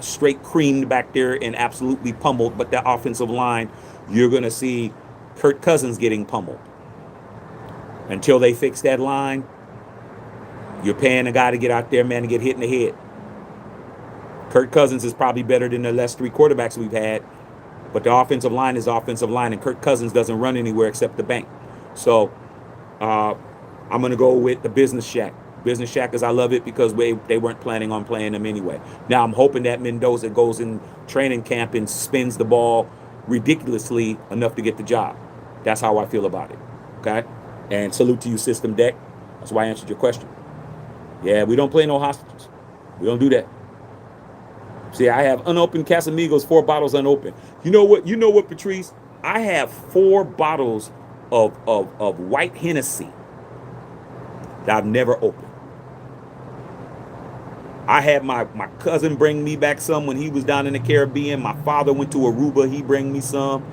straight creamed back there and absolutely pummeled, but that offensive line, you're going to see Kirk Cousins getting pummeled. Until they fix that line, you're paying a guy to get out there, man, to get hit in the head. Kirk Cousins is probably better than the last three quarterbacks we've had, but the offensive line is offensive line, and Kirk Cousins doesn't run anywhere except the bank. So I'm going to go with the business Shaq. Business Shaq, because I love it, because they weren't planning on playing him anyway. Now I'm hoping that Mendoza goes in training camp and spins the ball ridiculously enough to get the job. That's how I feel about it. Okay? And salute to you, System Deck. That's why I answered your question. Yeah, we don't play no hostages. We don't do that. See, I have unopened Casamigos, 4 bottles unopened. You know what, Patrice? I have 4 bottles of white Hennessy that I've never opened. I had my cousin bring me back some when he was down in the Caribbean. My father went to Aruba. He bring me some.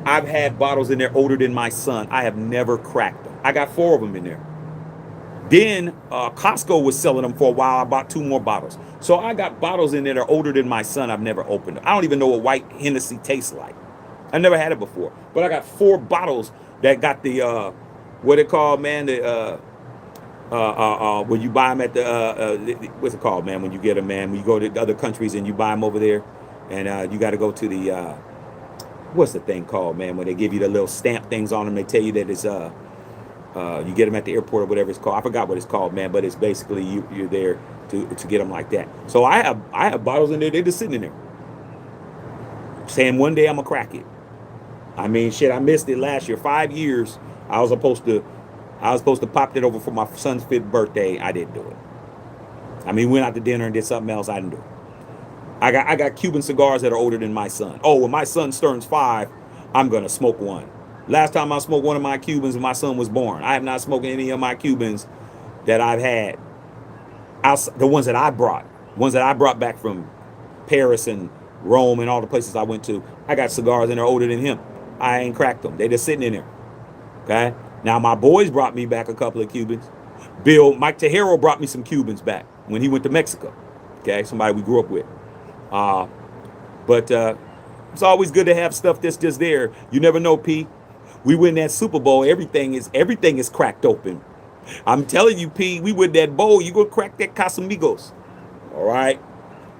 I've had bottles in there older than my son. I have never cracked them. I got 4 of them in there. Then Costco was selling them for a while. I bought 2 more bottles. So I got bottles in there that are older than my son. I've never opened them. I don't even know what white Hennessy tastes like. I never had it before. But I got 4 bottles that got the, what it called, man, the, when you buy them at the, what's it called, man, when you get them, man, when you go to other countries and you buy them over there, and you got to go to the, what's the thing called, man, when they give you the little stamp things on them, they tell you that it's, you get them at the airport or whatever it's called. I forgot what it's called, man, but it's basically you're there to get them like that. So I have bottles in there, they're just sitting in there, saying one day I'm gonna crack it. I mean, shit, I missed it last year. 5 years, I was supposed to pop that over for my son's 5th birthday. I didn't do it. I mean, went out to dinner and did something else. I didn't do it. I got Cuban cigars that are older than my son. Oh, when my son turns 5, I'm gonna smoke one. Last time I smoked one of my Cubans when my son was born. I have not smoked any of my Cubans that I've had. The ones that I brought back from Paris and Rome and all the places I went to. I got cigars and they're older than him. I ain't cracked them. They just sitting in there. Okay. Now my boys brought me back a couple of Cubans. Mike Tejero brought me some Cubans back when he went to Mexico. Okay, somebody we grew up with. But it's always good to have stuff that's just there. You never know, P. We win that Super Bowl. Everything is cracked open. I'm telling you, P. We win that bowl. You gonna crack that Casamigos. All right.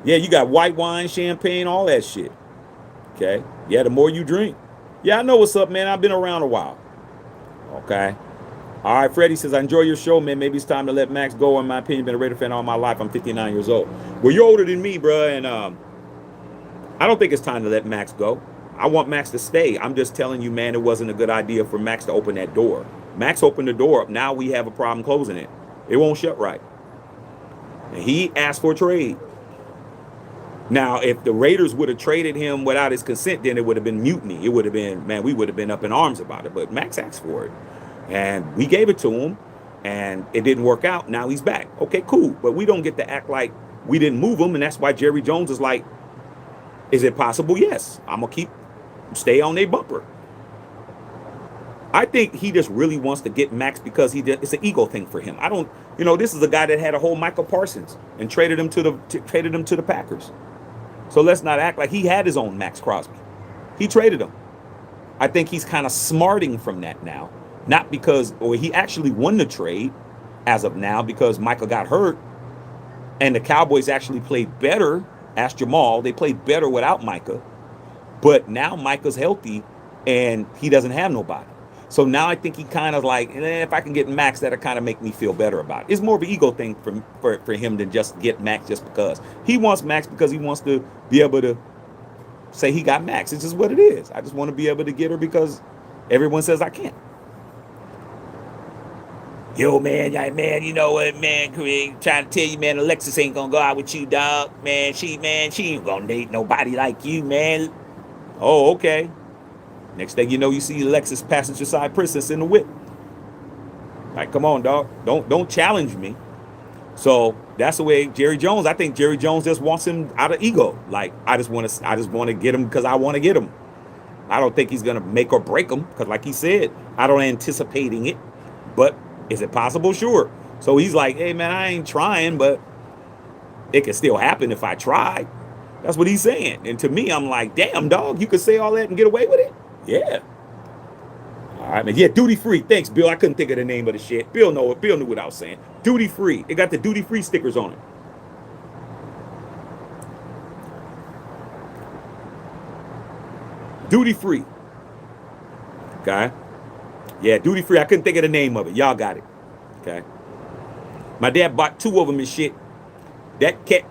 Yeah, you got white wine, champagne, all that shit. Okay. Yeah, the more you drink. Yeah, I know what's up, man. I've been around a while. Okay. All right, Freddie says, I enjoy your show, man. Maybe it's time to let Maxx go. In my opinion, been a Raider fan all my life. I'm 59 years old. Well, you're older than me, bro, and I don't think it's time to let Maxx go. I want Maxx to stay. I'm just telling you, man, it wasn't a good idea for Maxx to open that door. Maxx opened the door up. Now we have a problem closing it. It won't shut right. And he asked for a trade. Now, if the Raiders would have traded him without his consent, then it would have been mutiny. It would have been, man, we would have been up in arms about it. But Maxx asked for it. And we gave it to him. And it didn't work out. Now he's back. Okay, cool. But we don't get to act like we didn't move him. And that's why Jerry Jones is like, is it possible? Yes. I'm going to stay on their bumper. I think he just really wants to get Maxx because it's an ego thing for him. I don't, this is a guy that had a whole Michael Parsons and traded him to the Packers. So let's not act like he had his own Maxx Crosby. He traded him. I think he's kind of smarting from that now, not because, or he actually won the trade as of now because Michael got hurt, and the Cowboys actually played better. Ask Jamal, they played better without Micah, but now Micah's healthy and he doesn't have nobody. So now I think he kind of like, if I can get Maxx, that'll kind of make me feel better about it. It's more of an ego thing for him than just get Maxx just because. He wants Maxx because he wants to be able to say he got Maxx. It's just what it is. I just want to be able to get her because everyone says I can't. Yo, man, you know what, man, Craig, trying to tell you, man, Alexis ain't gonna go out with you, dog. Man, she ain't gonna date nobody like you, man. Oh, okay. Next thing you know, you see Alexis passenger side princess in the whip. Like, come on, dog. Don't challenge me. So that's the way Jerry Jones. I think Jerry Jones just wants him out of ego. Like, I just want to get him because I want to get him. I don't think he's gonna make or break him because, like he said, I don't anticipating it. But is it possible? Sure. So he's like, hey man, I ain't trying, but it can still happen if I try. That's what he's saying. And to me, I'm like, damn, dog, you could say all that and get away with it? Yeah. All right, man. Yeah, duty free. Thanks, Bill. I couldn't think of the name of the shit. Bill knew what I was saying. Duty free. It got the duty free stickers on it. Duty free. Okay. Yeah, duty free. I couldn't think of the name of it. Y'all got it. Okay. My dad bought 2 of them and shit. That cat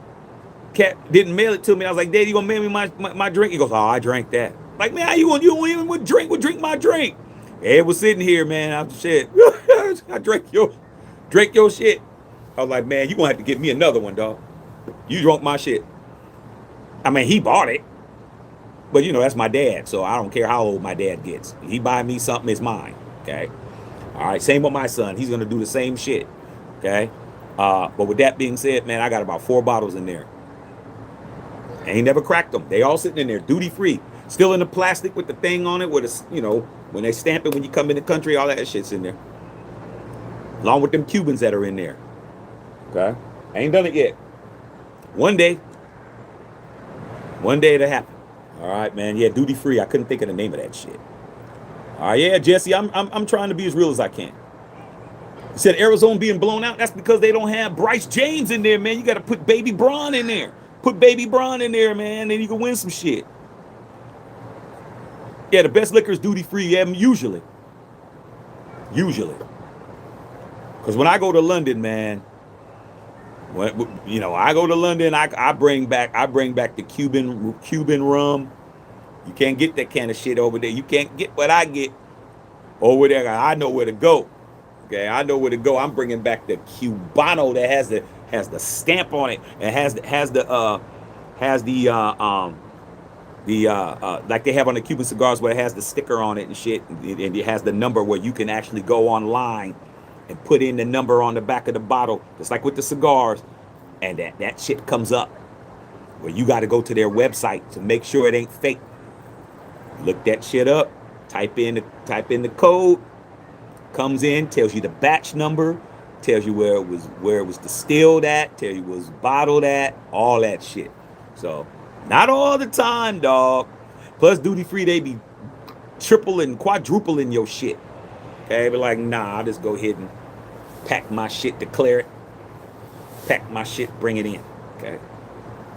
didn't mail it to me. I was like, Dad, you gonna mail me my drink? He goes, oh, I drank that. Like, man, how you won't even drink my drink? It was sitting here, man. I'm shit. I drank your shit. I was like, man, you gonna have to get me another one, dog. You drunk my shit. I mean, he bought it. But that's my dad, so I don't care how old my dad gets. He buy me something, it's mine. Okay. All right. Same with my son. He's gonna do the same shit. Okay. But with that being said, man, I got about 4 bottles in there. And he never cracked them. They all sitting in there, duty free. Still in the plastic with the thing on it, with when they stamp it when you come in the country, all that shit's in there. Along with them Cubans that are in there. Okay. I ain't done it yet. One day it'll happen. All right, man. Yeah, duty free. I couldn't think of the name of that shit. All right, yeah, Jesse, I'm trying to be as real as I can. He said Arizona being blown out. That's because they don't have Bryce James in there, man. You got to put Baby Braun in there. Put Baby Braun in there, man. Then you can win some shit. Yeah, the best liquor is duty free. Yeah, usually. Because when I go to London, man, I go to London, I bring back the Cuban rum. You can't get that kind of shit over there. You can't get what I get over there. I know where to go. Okay, I know where to go. I'm bringing back the Cubano that has the stamp on it and has the like they have on the Cuban cigars where it has the sticker on it and shit, and it has the number where you can actually go online and put in the number on the back of the bottle, just like with the cigars, and that shit comes up where you got to go to their website to make sure it ain't fake. Look that shit up, type in the code, comes in, tells you the batch number, tells you where it was distilled at, tells you where it was bottled at, all that shit. So not all the time, dog. Plus duty free, they be tripling, quadrupling your shit. Okay, but like, nah, I'll just go ahead and pack my shit, declare it, pack my shit, bring it in. Okay.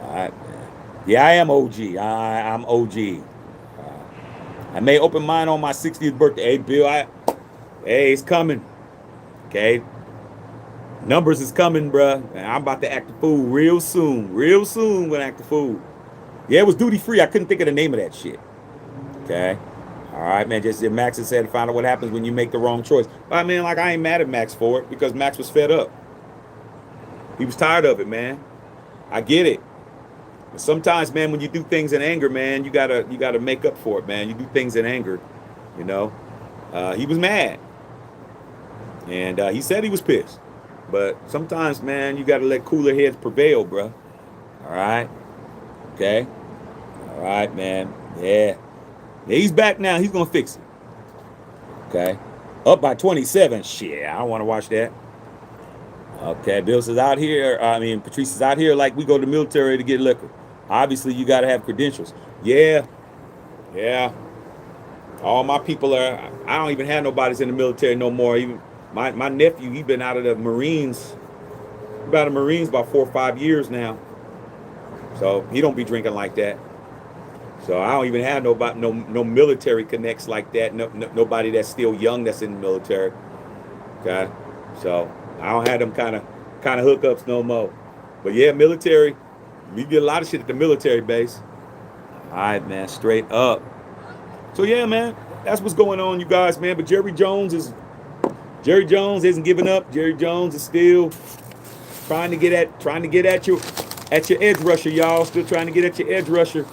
All right, man. Yeah, I am OG. I'm OG. I may open mine on my 60th birthday. Hey, Bill, hey, it's coming. Okay. Numbers is coming, bruh. I'm about to act the fool real soon. Real soon when I act the fool. Yeah, it was duty free. I couldn't think of the name of that shit. Okay. All right, man. Just Maxx said to find out what happens when you make the wrong choice. But I mean, like, I ain't mad at Maxx for it because Maxx was fed up. He was tired of it, man. I get it. But sometimes, man, when you do things in anger, man, you gotta make up for it, man. You do things in anger, He was mad, and he said he was pissed. But sometimes, man, you gotta let cooler heads prevail, bro. All right, okay, all right, man. Yeah, he's back now. He's gonna fix it. Okay. Up by 27. Shit, I don't want to watch that. Okay, Bills is out here. Patrice is out here like we go to the military to get liquor. Obviously, you got to have credentials. Yeah, yeah. All my people are. I don't even have nobody's in the military no more. Even my nephew, he been out of the Marines. About the Marines about 4 or 5 years now. So he don't be drinking like that. So I don't even have nobody, no military connects like that. Nobody that's still young that's in the military. Okay, so I don't have them kind of hookups no more. But yeah, military, we get a lot of shit at the military base. All right, man, straight up. So yeah, man, that's what's going on, you guys, man. But Jerry Jones isn't giving up. Jerry Jones is still trying to get at your edge rusher, y'all. Still trying to get at your edge rusher.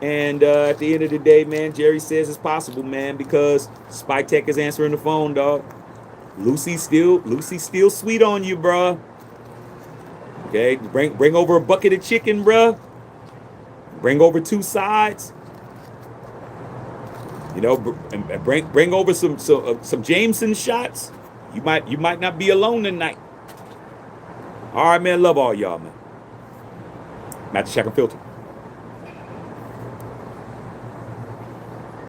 And at the end of the day, man, Jerry says it's possible, man, because Spy Tech is answering the phone, dog. Lucy's still sweet on you, bruh. Okay, bring over a bucket of chicken, bruh. Bring over 2 sides. You know, and bring over some Jameson shots. You might not be alone tonight. All right, man. Love all y'all, man. Maxx Check and Filter.